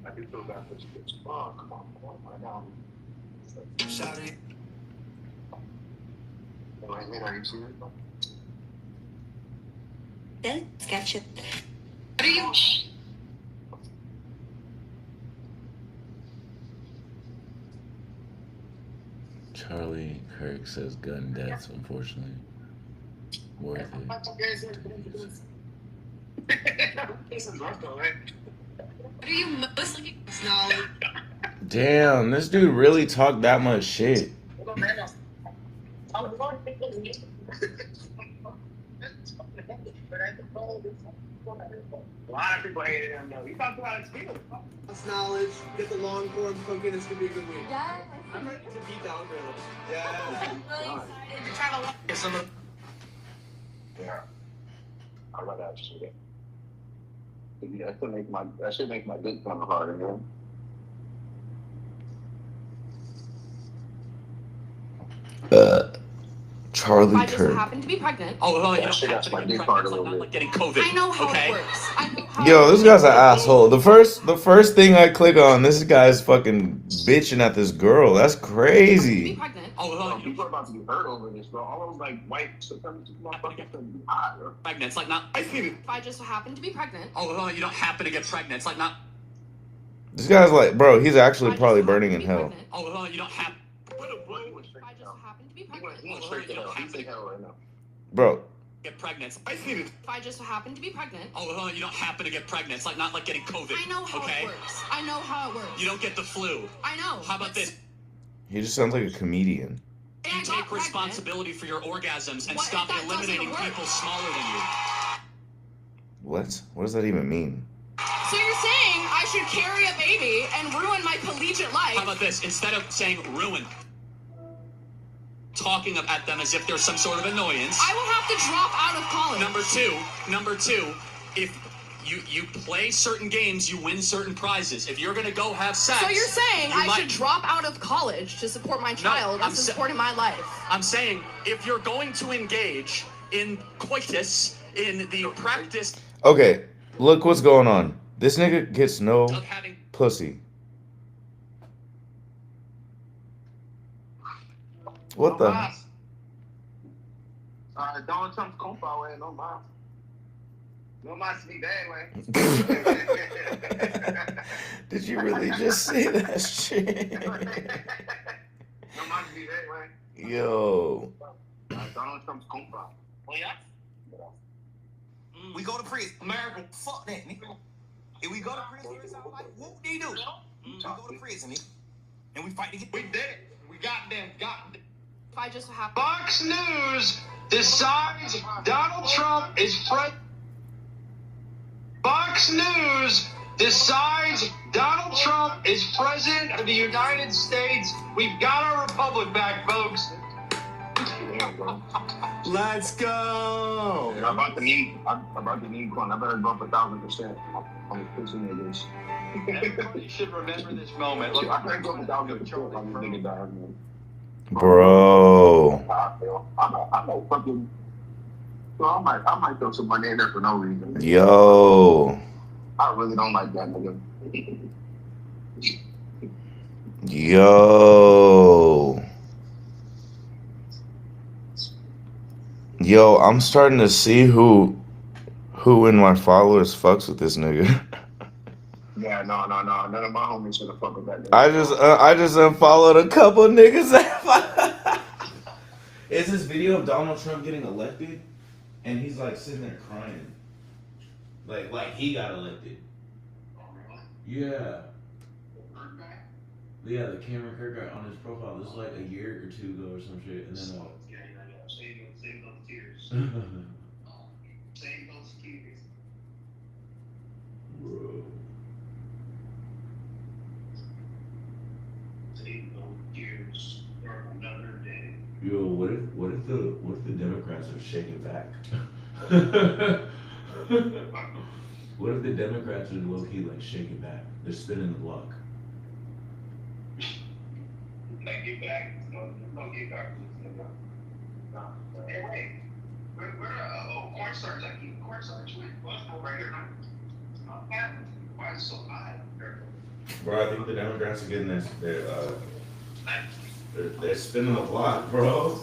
I do feel bad for his kids. Oh, come on, my God. Sorry. Are you serious? Then sketch it. What are you? Charlie Kirk says gun deaths, unfortunately. Worth it. What are you mostly now? Damn, this dude really talked that much shit. A lot of people hated him, though. He talked about his feelings. Knowledge, get the long form cooking. It's gonna be a good week. Yeah. I'm ready to beat the algorithm. Yeah. I'm really excited to try to watch Some of yeah. I love that shit. Yeah, that should make my dick kind of harder, man. Charlie I just Kirk. happened to be pregnant. Oh, you don't have to get pregnant. It's like not getting COVID. I know how okay? it works. I know how Yo, this guy's an asshole. The first thing I click on, this guy's fucking bitching at this girl. That's crazy. Oh, people are about to get hurt over this, bro. All those like white supremacist motherfuckers are hot, bro. Pregnant. It's like not. if I just happened to be pregnant. Oh, you don't happen to get pregnant. It's like not. This guy's like, bro, he's actually probably burning in hell. Oh, you don't have. I just happened to be pregnant. He went straight to hell. He's in hell right now. Bro, Get pregnant. If I just happened to be pregnant. Oh, you don't happen to get pregnant. It's like not like getting COVID. I know how okay? it works. I know how it works. You don't get the flu. I know. How about this? he just sounds like a comedian. You take responsibility for your orgasms and What if stop that doesn't eliminating work? people smaller than you. What? What does that even mean? So you're saying I should carry a baby and ruin my collegiate life? How about this? Instead of saying ruin, talking at them as if they're some sort of annoyance. I will have to drop out of college. Number two, if you play certain games, you win certain prizes. If you're gonna go have sex, So you're saying I might- should drop out of college to support my child I'm instead sa- of supporting my life? I'm saying if you're going to engage in coitus, in the practice Okay, look what's going on. This nigga gets no of having pussy. What the? Donald Trump's compa way, no mas. No mas me that way. Did you really just say that shit? No mas me that way. Yo. Donald Trump's compa. Oh, yeah? We go to prison. America, fuck that, nigga. If we go to prison, it's all like, what they do? We go to prison, nigga. And we fight to get. We did it. We got them. If I just happened. Fox News decides Donald Trump is president. Fox News decides Donald Trump is president of the United States. We've got our republic back, folks. Let's go. I'm about to need one. I better go up 1,000%. I'm pushing niggas. You should remember this moment. Look, I can't go up 1,000% on this nigga down here. Bro. I know fucking. So I might throw some money in there for no reason. Yo. I really don't like that nigga. Yo. Yo, I'm starting to see who in my followers fucks with this nigga. Yeah, no. None of my homies gonna fuck with that nigga. I just unfollowed a couple niggas. It's this video of Donald Trump getting elected, and he's like sitting there crying, like he got elected. Yeah. Yeah, the Cameron Kirk guy on his profile. This is like a year or two ago or some shit, and then what? Yeah, save those tears. Save those tears. Bro. Save those tears for another day. Yo, what if the Democrats are shaking back? What if the Democrats are low key like shaking back? They're spinning the block. Like get back, no get back. Hey, wait, where cornstarch? I keep cornstarch. What's right here? Why is it so high? Bro, I think the Democrats are getting this. They're spinning the block, bro.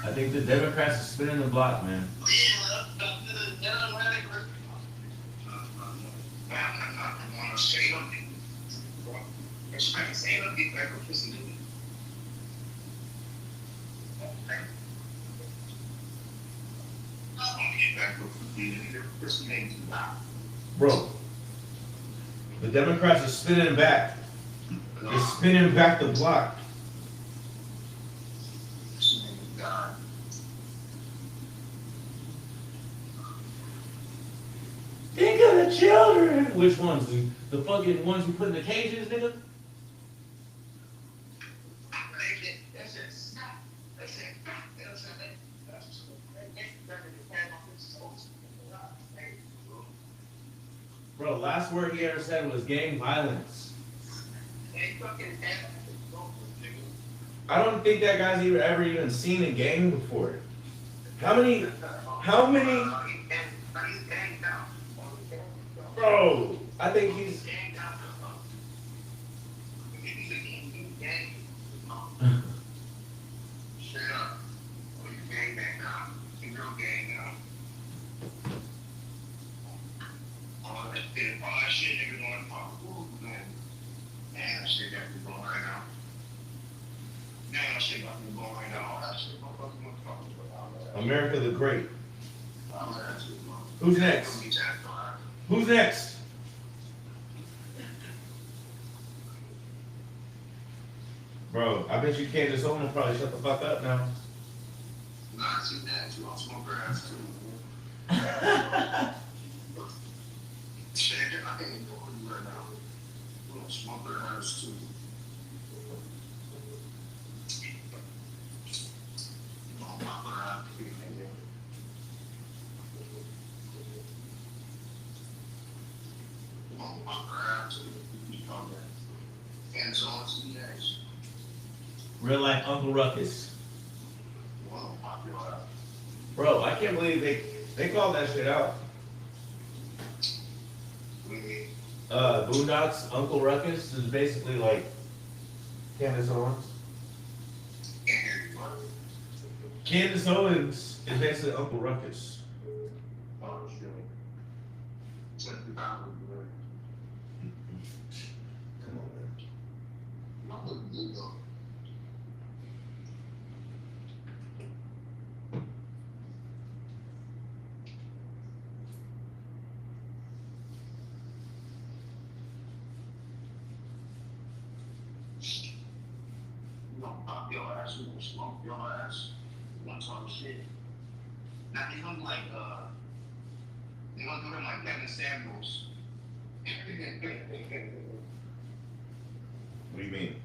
I think the Democrats are spinning the block, man. Bro, the Democrats are spinning back. They're spinning back the block. Think of the children. Which ones? The fucking ones you put in the cages, nigga? Bro, last word he ever said was gang violence. I don't think that guy's ever even seen a gang before. How many? Bro, I think he's. America the Great. Who's next? Who's next? Bro, I bet you Candace Owens will probably shut the fuck up now. Nah, too bad. You want smoke her ass too. Shit, I can't even go with you right now. You want smoke her ass too. You want pop her ass too, nigga. You want pop her ass too. You come there. Hands on CDs. Real life Uncle Ruckus. Well, pop your ass. Bro, I can't believe they called that shit out. Boondocks, Uncle Ruckus is basically like Candace Owens. Candace Owens is basically Uncle Ruckus. Oh, shit. Set the boundary, bro. Come on, man. Not looking good, though. You gonna pop your ass, you gonna smoke your ass, you gonna talk shit. Now they gonna like they gonna do them like Kevin Samuels. What do you mean?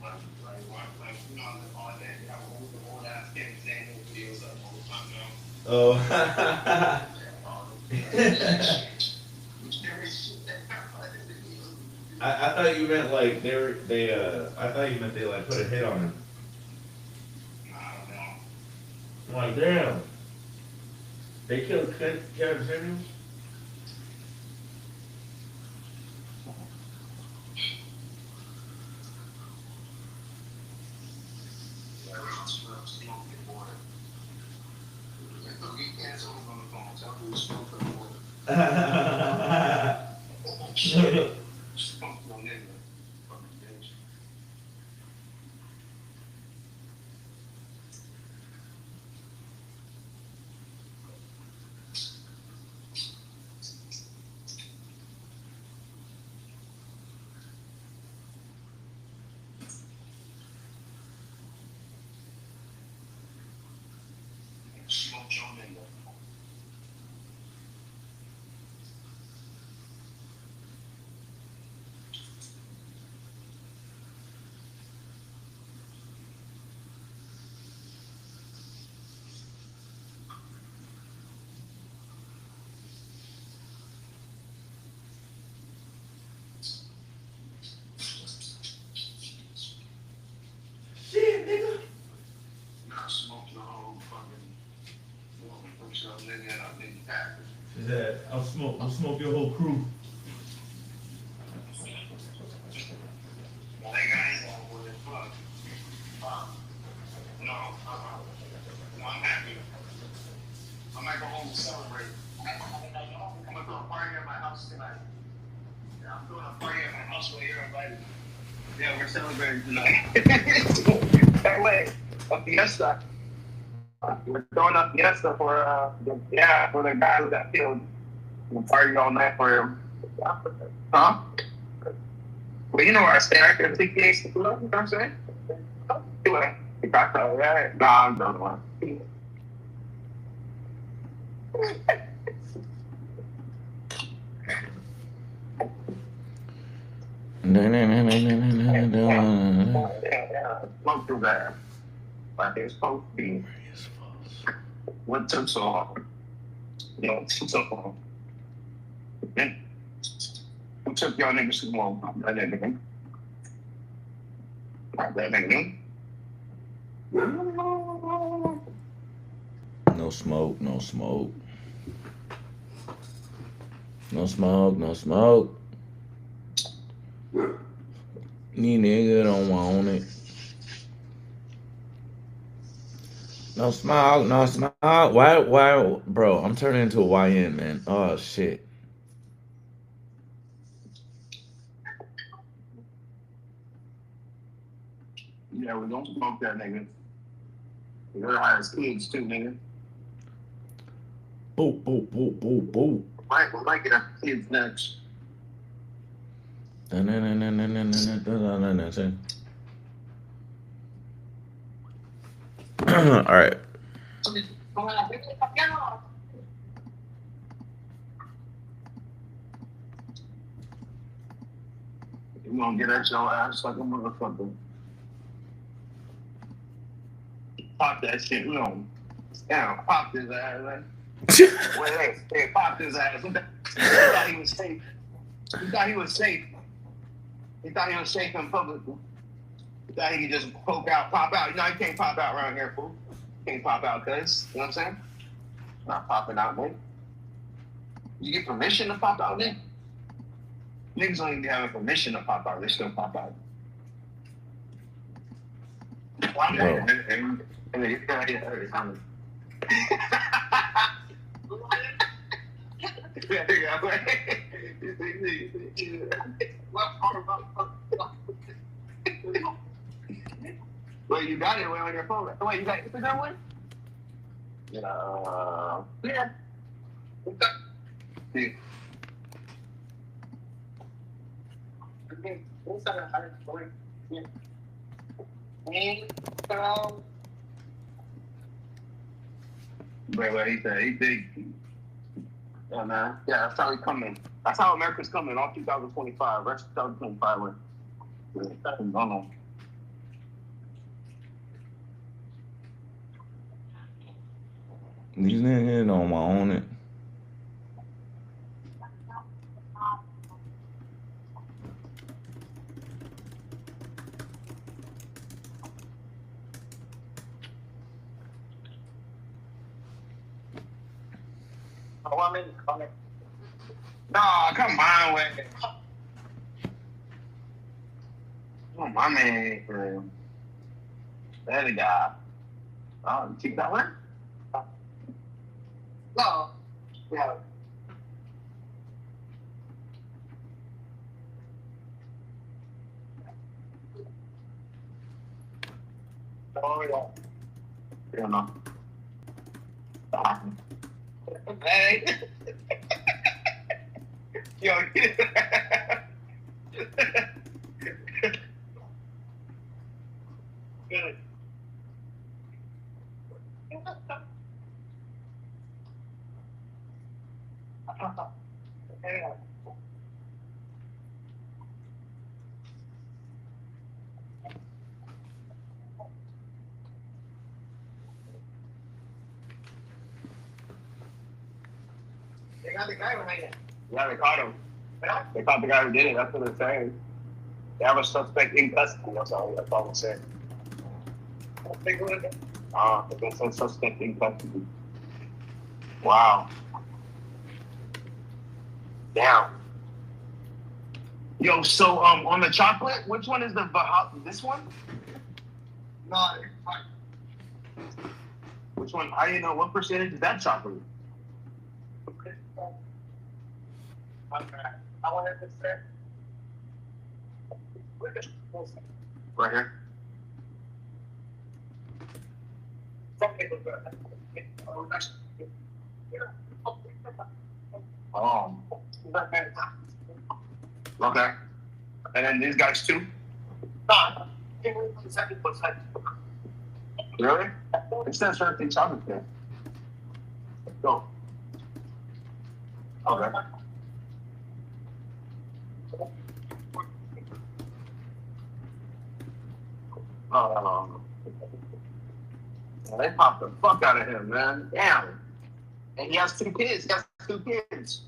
Like you know all that they have old ass Kevin Samuels videos up all the time now. Oh. I thought you meant like I thought you meant they like put a hit on him. I don't know. I'm like, damn. They killed Kevin Samuels? Shut up. Smoke your nigga. Shit, nigga. Nah, smoke your whole fucking. Put your nigga out there. Is that I'll smoke your whole crew. That guy ain't gonna work. Fuck. No, no, I'm happy. I'm not going home to celebrate. I'm gonna throw a party at my house tonight. Yeah, I'm throwing a party at my house where you're invited. Yeah, we're celebrating tonight. That way, a fiesta. We're throwing up fiesta for the guy who got killed. We'll party all night for him. Huh? Well, you know where I stay. I can take the ace to you know what I'm saying? Anyway, right? Nah, I'm done one. Smoke through that. Like it's supposed to be. What took so long? You know, what took so long? Who took y'all niggas so long? That nigga. That nigga. No smoke, no smoke. No smoke, no smoke. Me nigga don't want it. No smoke, no smoke. Why, bro? I'm turning into a YN, man. Oh shit. Yeah, we don't smoke that nigga. We're high as kids too, nigga. Boop, boop, boop, boop, boop. We might get our kids next. All right. You gonna get at your ass like a motherfucker. Pop that shit, you know. Damn, pop his ass, man. Wait, pop his ass. He thought he was safe. He thought he was safe. He thought he was safe in public. He thought he could just poke out, pop out. You know, you can't pop out around here, fool. You can't pop out, cuz. You know what I'm saying? Not popping out, man. You get permission to pop out, then? Niggas don't even have permission to pop out. They still pop out. Wait, you got it way on your phone. Wait, you got Instagram one? Yeah. See. Wait, he said he big. Yeah, man. Yeah, that's how he's coming. That's how America's coming. All 2025. Rest of 2025. I don't know. These niggas don't want it. Nah, come on, wait. Oh, my man, bro. That the guy. Oh, you keep that one? No. Yeah. Oh, yeah. You know. Hey. Yo. Good. They got the guy behind it. Yeah, they caught him. They caught the guy who did it. That's what they're saying. They have a suspect in custody. That's all I'm saying. Take a look. They said suspect in custody. Wow. Damn. Yo, so on the chocolate, which one is this one? No, it's fine. Which one? I didn't know what percentage is that chocolate. I want to say. Right here. Okay. And then these guys too? Really? It says 13 chocolate there. Go. Okay. They popped the fuck out of him, man. Damn. And he has 2 kids. He has 2 kids.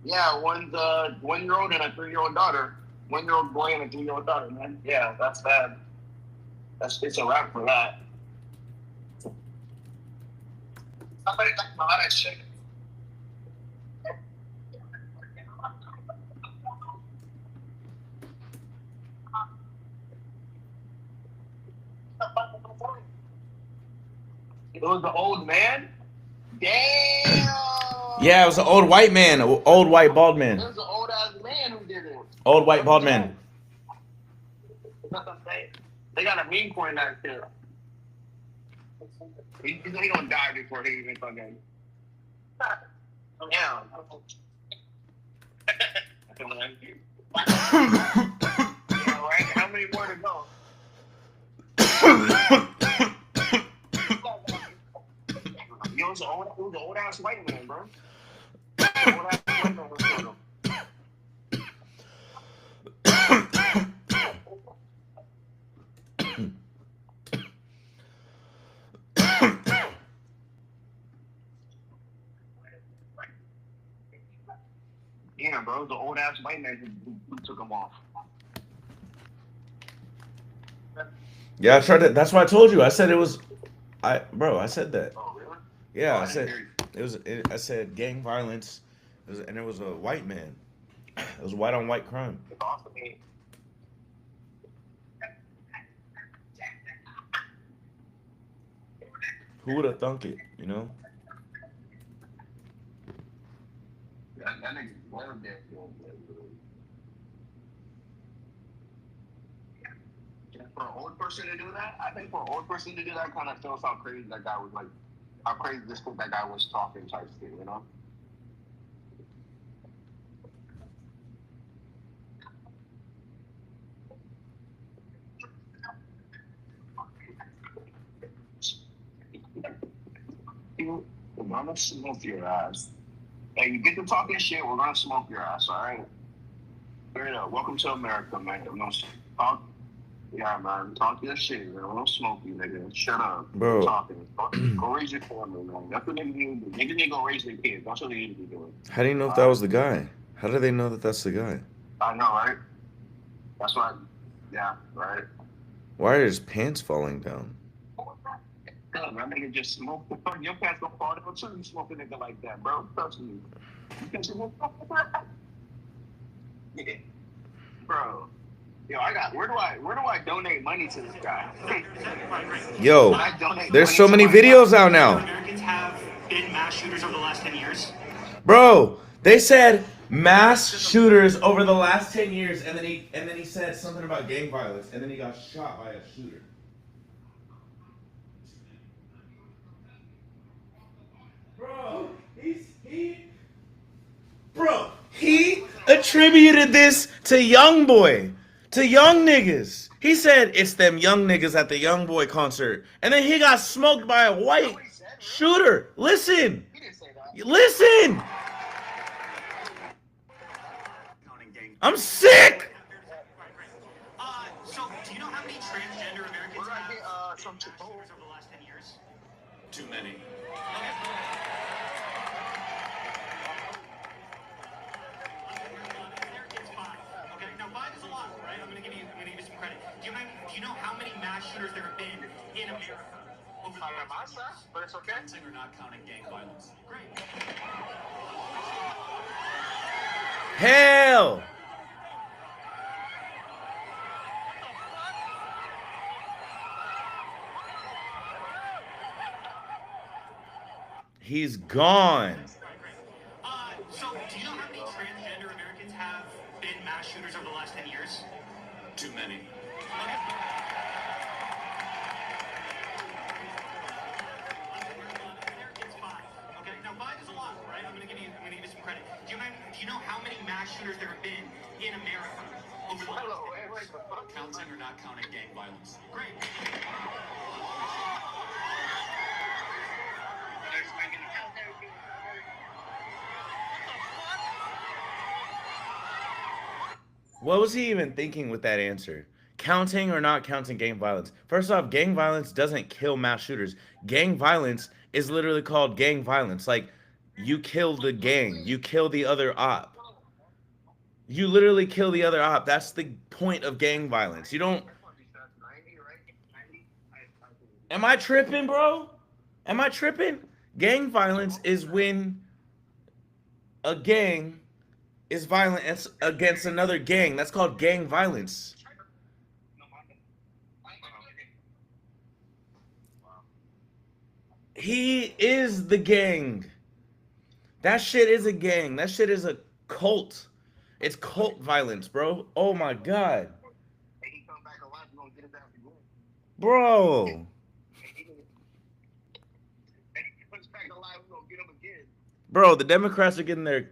Yeah, one's a 1-year-old and a 3-year-old daughter. 1-year-old boy and a 3-year-old daughter, man. Yeah, that's bad. It's a wrap for that. Somebody talking about that shit. It was the old man? Damn! Yeah, it was an old white man, old white bald man. It was an old ass man who did it. Old white bald man. They got a meme for that too. He gonna die before he even fucking. Yeah. Yeah, right? How many more to go? Yo, it was an old ass white man, bro. Old ass white man was doing him. Yeah, bro, the old ass white man who took him off. Yeah, I tried to. That's why I told you. I said it was. I said that. Oh, really? Yeah, I said it was. I said gang violence, and it was a white man. It was white on white crime. It's awesome. Who would have thunk it? You know. That nigga never did. For an old person to do that, I think for an old person to do that kind of shows how crazy that guy was, like, how crazy that guy was talking type shit, you know? I'm gonna smoke your ass. Hey, you get to talking shit, we're gonna smoke your ass, alright? Straight up. Welcome to America, man. I'm gonna talk. Yeah, man. Talk your shit, man. I don't smoke you, nigga. Shut up. Bro. Talking. Go raise your family, man. That's what niggas need to do. Niggas need to go raise their kids. That's what they need to be doing. How do you know if that was the guy? How do they know that that's the guy? I know, right? That's why. Yeah, right. Why are his pants falling down? God, that nigga just smoked. Your pants gonna fall down too. You smoke a nigga like that, bro. Trust me. Yeah. Bro. Yo, where do I donate money to this guy? Yo, there's so many videos out now. Americans have been mass shooters over the last 10 years. Bro, they said mass shooters over the last 10 years, and then he said something about gang violence, and then he got shot by a shooter. Bro, he attributed this to young boy, to young niggas. He said it's them young niggas at the young boy concert, and then he got smoked by a white shooter. Listen, listen. I'm sick. So, do you know how many transgender Americans have some over the last 10 years? Too many. Okay, now 5 is a lot, right? I'm gonna give you some credit. Do you know how many mass shooters there have been in America over the last 10 years? But it's okay. Counting or not counting gang violence. Great. Hell. He's gone. So, do you know how many transgender Americans have been mass shooters over the last 10 years? Too many. Okay, now 5 is a lot, right? I'm gonna give you some credit. Do you know how many mass shooters there have been in America over the last 10 years? Counting or not counting gang violence. Great. What was he even thinking with that answer? Counting or not counting gang violence? First off, gang violence doesn't kill mass shooters. Gang violence is literally called gang violence. Like, you kill the gang. You kill the other op. You literally kill the other op. That's the point of gang violence. You don't... Am I tripping, bro? Am I tripping? Gang violence is when a gang is violent against another gang. That's called gang violence. He is the gang. That shit is a gang. That shit is a cult. It's cult violence, bro. Oh my God. Bro. Bro, the Democrats are getting their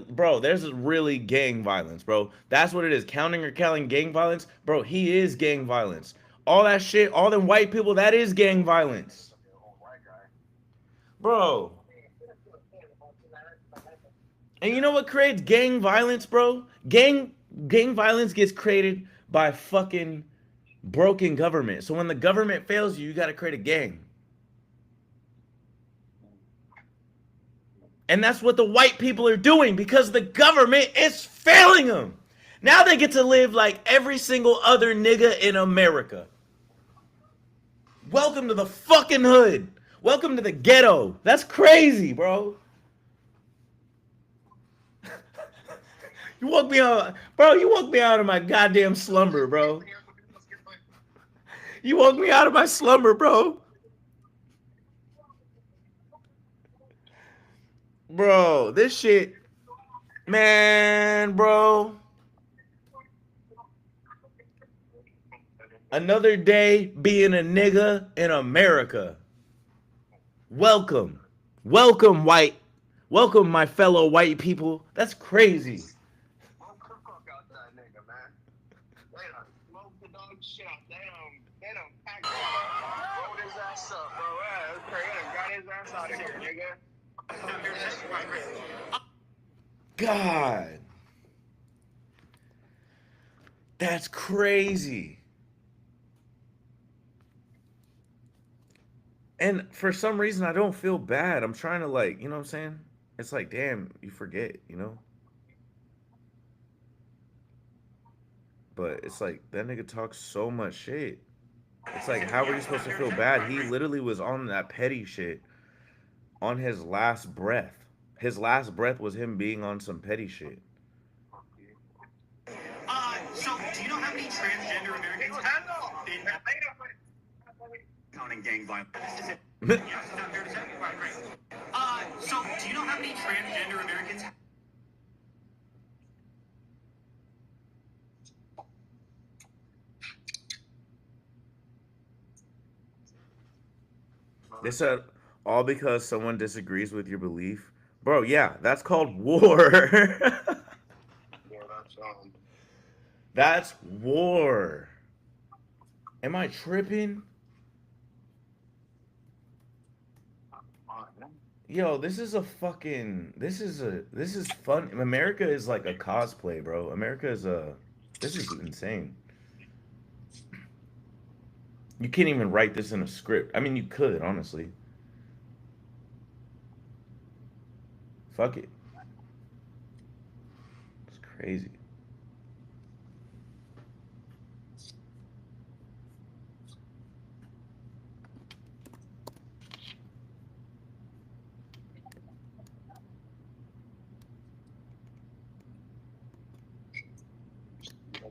bro, there's really gang violence, bro. That's what it is. Counting or counting gang violence, bro, he is gang violence. All that shit, all them white people, that is gang violence. Bro. And you know what creates gang violence, bro? Gang violence gets created by fucking broken government. So when the government fails you, you got to create a gang. And that's what the white people are doing because the government is failing them. Now they get to live like every single other nigga in America. Welcome to the fucking hood. Welcome to the ghetto. That's crazy, bro. You woke me out, bro. You woke me out of my goddamn slumber, bro. You woke me out of my slumber, bro. Bro, this shit, man, bro. Another day being a nigga in America. Welcome. Welcome, white. Welcome, my fellow white people. That's crazy. God. That's crazy. And for some reason, I don't feel bad. I'm trying to, like, you know what I'm saying? It's like, damn, you forget, you know? But it's like, that nigga talks so much shit. It's like, how are you supposed to feel bad? He literally was on that petty shit on his last breath. His last breath was him being on some petty shit. So, do you know how many transgender Americans have been counting gang violence? Yeah, is that fair to say? Right, great. So, do you know how many transgender Americans have? They said All because someone disagrees with your belief. Bro, yeah, that's called war. Yeah, That's war. Am I tripping? Yo, this is fun. America is like a cosplay, bro. This is insane. You can't even write this in a script. I mean, you could, honestly. Fuck it. It's crazy.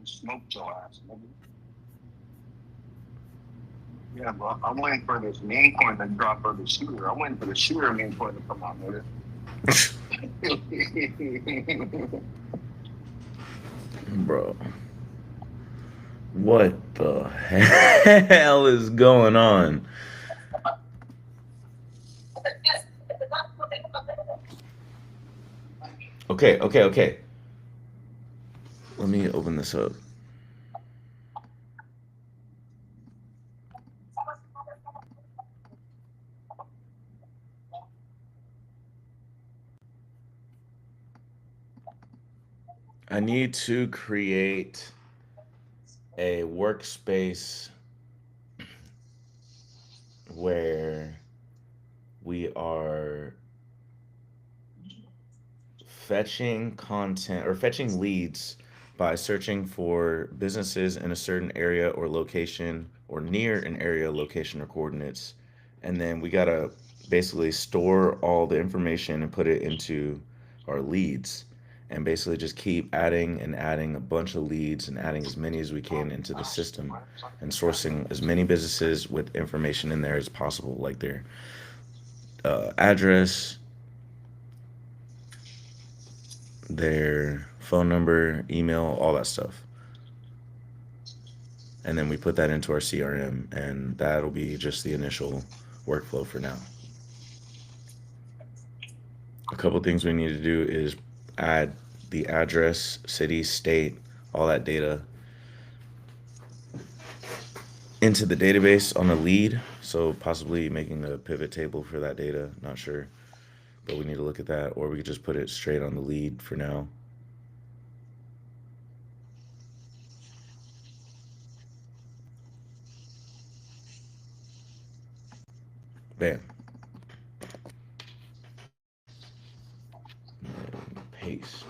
Smoke your ass, nigga. Yeah, bro. I'm waiting for this main point to drop for the shooter. I'm waiting for the shooter main point to come out, nigga. Bro. What the hell is going on? Okay. Let me open this up. I need to create a workspace where we are fetching content or fetching leads by searching for businesses in a certain area or location or near an area, location, or coordinates. And then we got to basically store all the information and put it into our leads and basically just keep adding and adding a bunch of leads and adding as many as we can into the system and sourcing as many businesses with information in there as possible, like their address, their phone number, email, all that stuff. And then we put that into our CRM, and that'll be just the initial workflow for now. A couple things we need to do is add the address, city, state, all that data into the database on a lead. So possibly making a pivot table for that data, not sure. But we need to look at that, or we could just put it straight on the lead for now. Bam. And paste.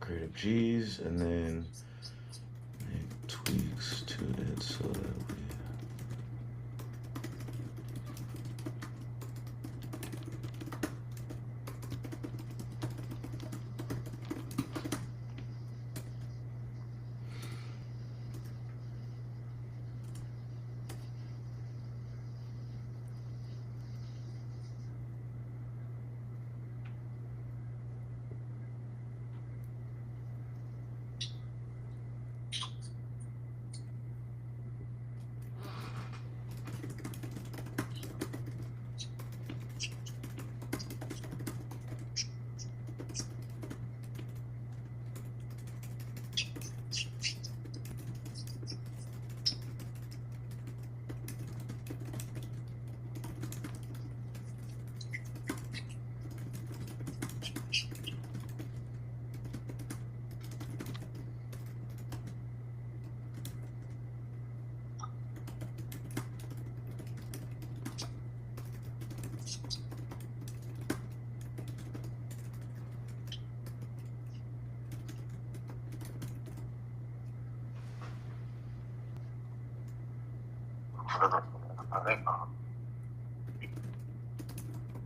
Creative G's, and then make tweaks to it so that we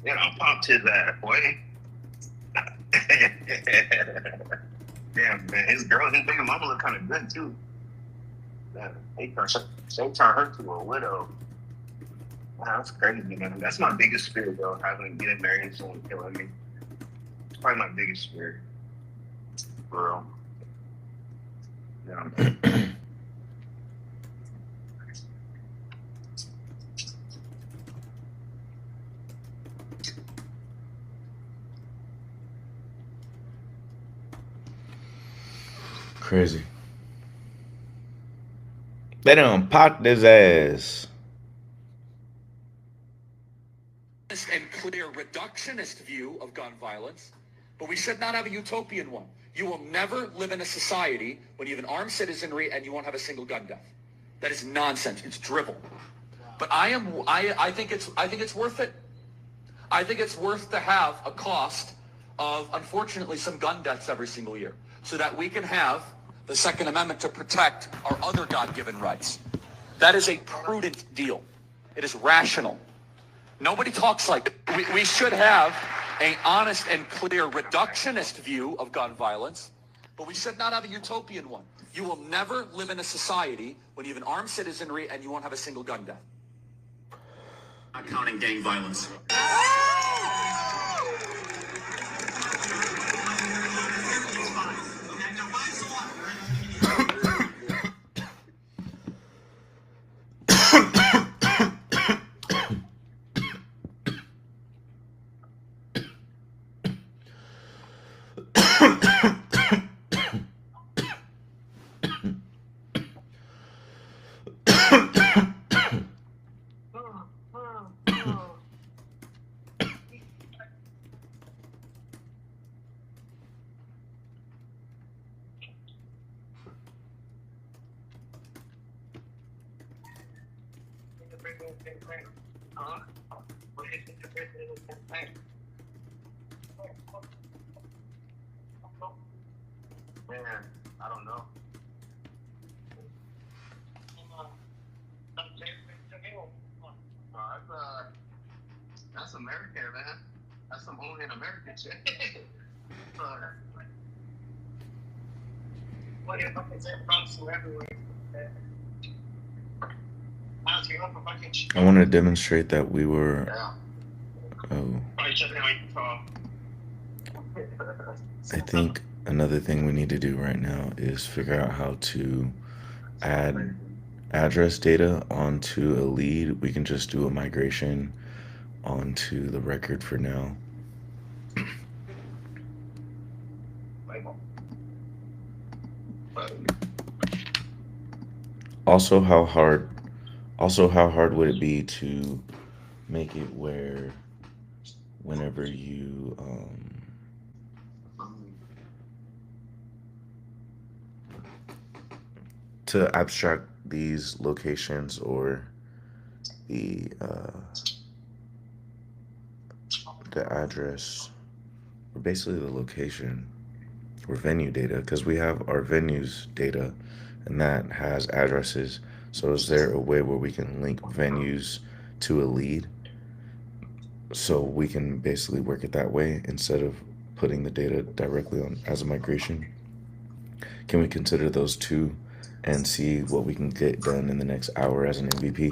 Yeah, I popped his ass, boy. Damn, man, his girl, his baby mama look kind of good too. Man, they turned her to a widow. Wow, that's crazy, man. That's my biggest fear, though, getting married and someone killing me. It's probably my biggest fear. For real. Yeah. Crazy. They done popped his ass. And clear reductionist view of gun violence, but we should not have a utopian one. You will never live in a society when you have an armed citizenry and you won't have a single gun death. That is nonsense. It's drivel. But I think it's worth it. I think it's worth to have a cost of, unfortunately, some gun deaths every single year, so that we can have the Second Amendment to protect our other God-given rights. That is a prudent deal. It is rational. Nobody talks like it. We should have an honest and clear reductionist view of gun violence, but we should not have a utopian one. You will never live in a society when you have an armed citizenry and you won't have a single gun death. Not counting gang violence. Man, I don't know. That's American, man. That's some only an American shit. What if I can say props to everywhere? I want to demonstrate that we were. Oh. I think another thing we need to do right now is figure out how to add address data onto a lead. We can just do a migration onto the record for now. Also, how hard would it be to make it where whenever you to abstract these locations or the address, or basically the location or venue data, because we have our venues data and that has addresses. So is there a way where we can link venues to a lead so we can basically work it that way instead of putting the data directly on as a migration? Can we consider those two and see what we can get done in the next hour as an MVP?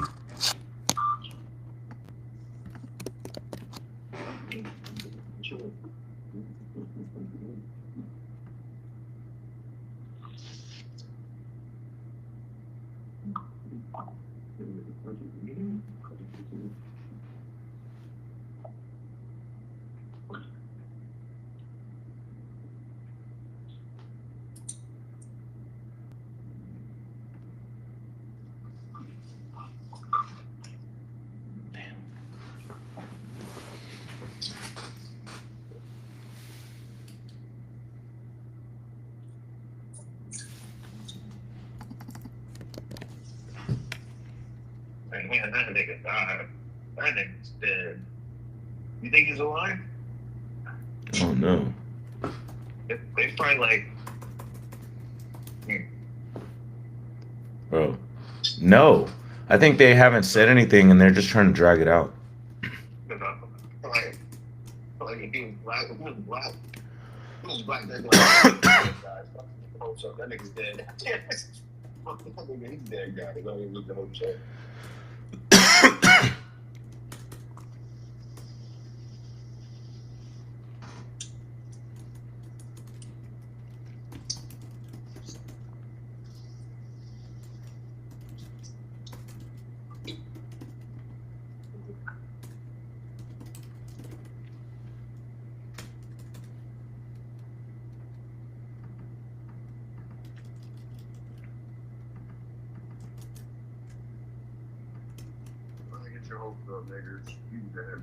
Man, that nigga died. That nigga's dead. You think he's alive? Oh no. They probably like. Bro, no. I think they haven't said anything and they're just trying to drag it out. Like if he was black, if he was black, they'd be like, guys, whole show. That nigga's dead. He's dead, guy. They don't even look the whole show. Get your hopes up, niggas. You dead.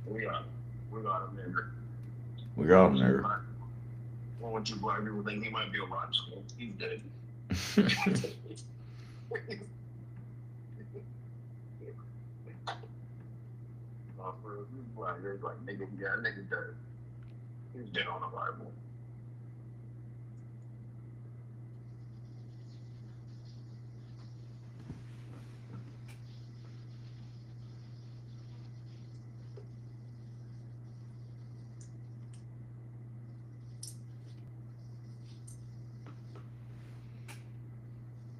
We got him, nigga. We got him, nigga. I want you black people think he might be a rock school. He's dead. For black, there's like nigga, yeah, nigga dead. He's dead on arrival.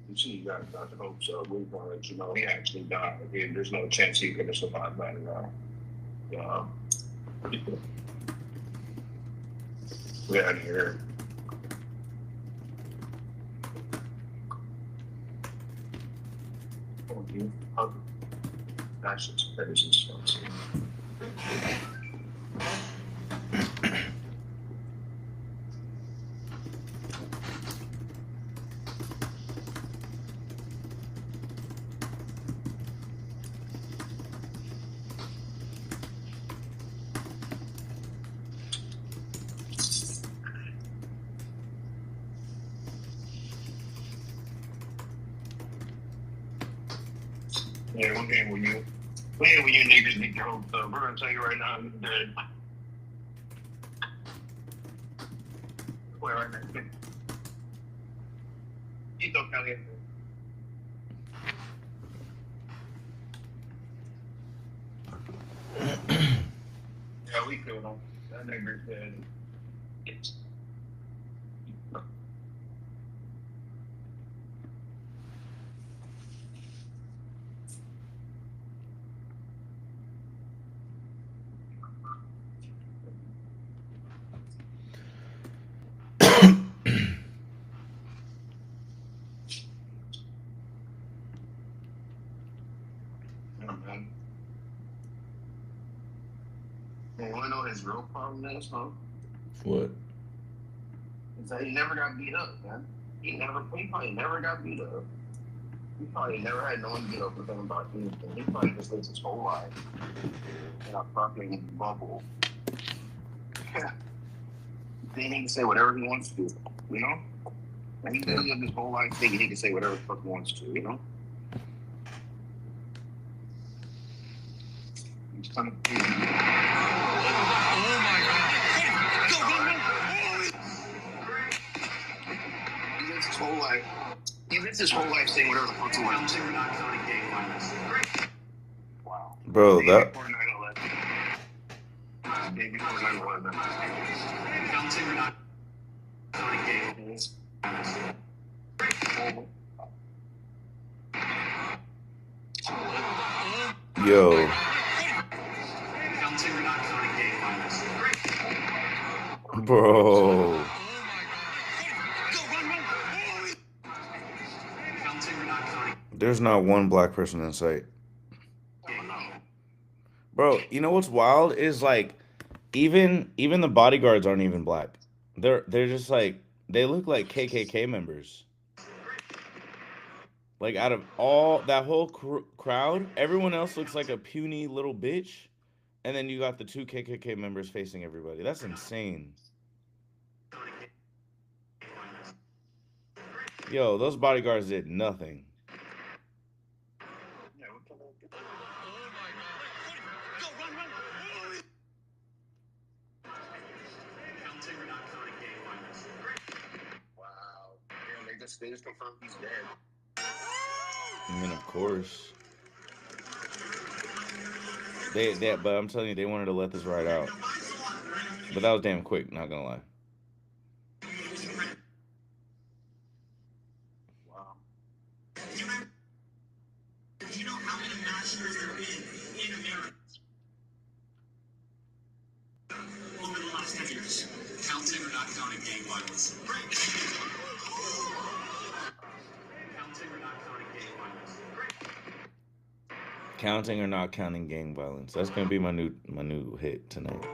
You see, you got Dr. Hope, so we're going to let you know he actually died. Again, there's no chance he could have survived that around. We're out of here. That's just crazy stuff. Yeah, we're here with you. We're here with you niggas, get your hopes up. We're gonna tell you right now, he's dead. Where right now? Tito Caliente. Yeah, we killed him. That nigga's dead. You wanna know what his real problem is, huh? What? Is that he never got beat up, man. He probably never got beat up. He probably never had no one beat up with him about anything. He probably just lived his whole life in a fucking bubble. Then he can say whatever he wants to, you know? And he lived his whole life thinking he can say whatever the fuck he wants to, you know? He's kind of crazy. He lives his whole life saying whatever the fuck he wants. Wow. Bro, that. Day before 9/11. Yo. Bro. There's not one black person in sight. Bro, you know what's wild is like even the bodyguards aren't even black. They're just like they look like KKK members. Like out of all that whole crowd, everyone else looks like a puny little bitch, and then you got the two KKK members facing everybody. That's insane. Yo, those bodyguards did nothing. Wow. Damn, they just confirmed he's dead. I mean, of course. But I'm telling you, they wanted to let this ride out. But that was damn quick, not gonna lie. Wow. Do you know how many mass shooters there have been in America over the last 10 years? Counting or not counting gang violence? Great. Counting or not counting gang violence? Great. Counting or not counting gang violence. That's gonna be my new hit tonight.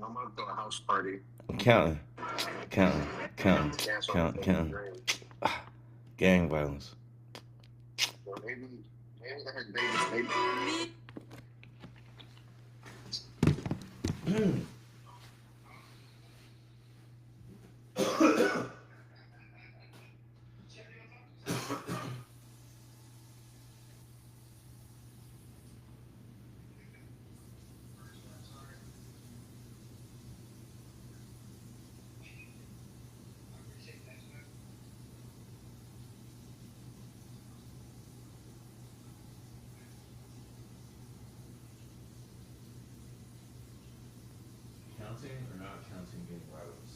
I'm gonna throw a house party. I'm counting. Gang violence. Well, maybe I heard Vegas. Counting or not counting gang violence?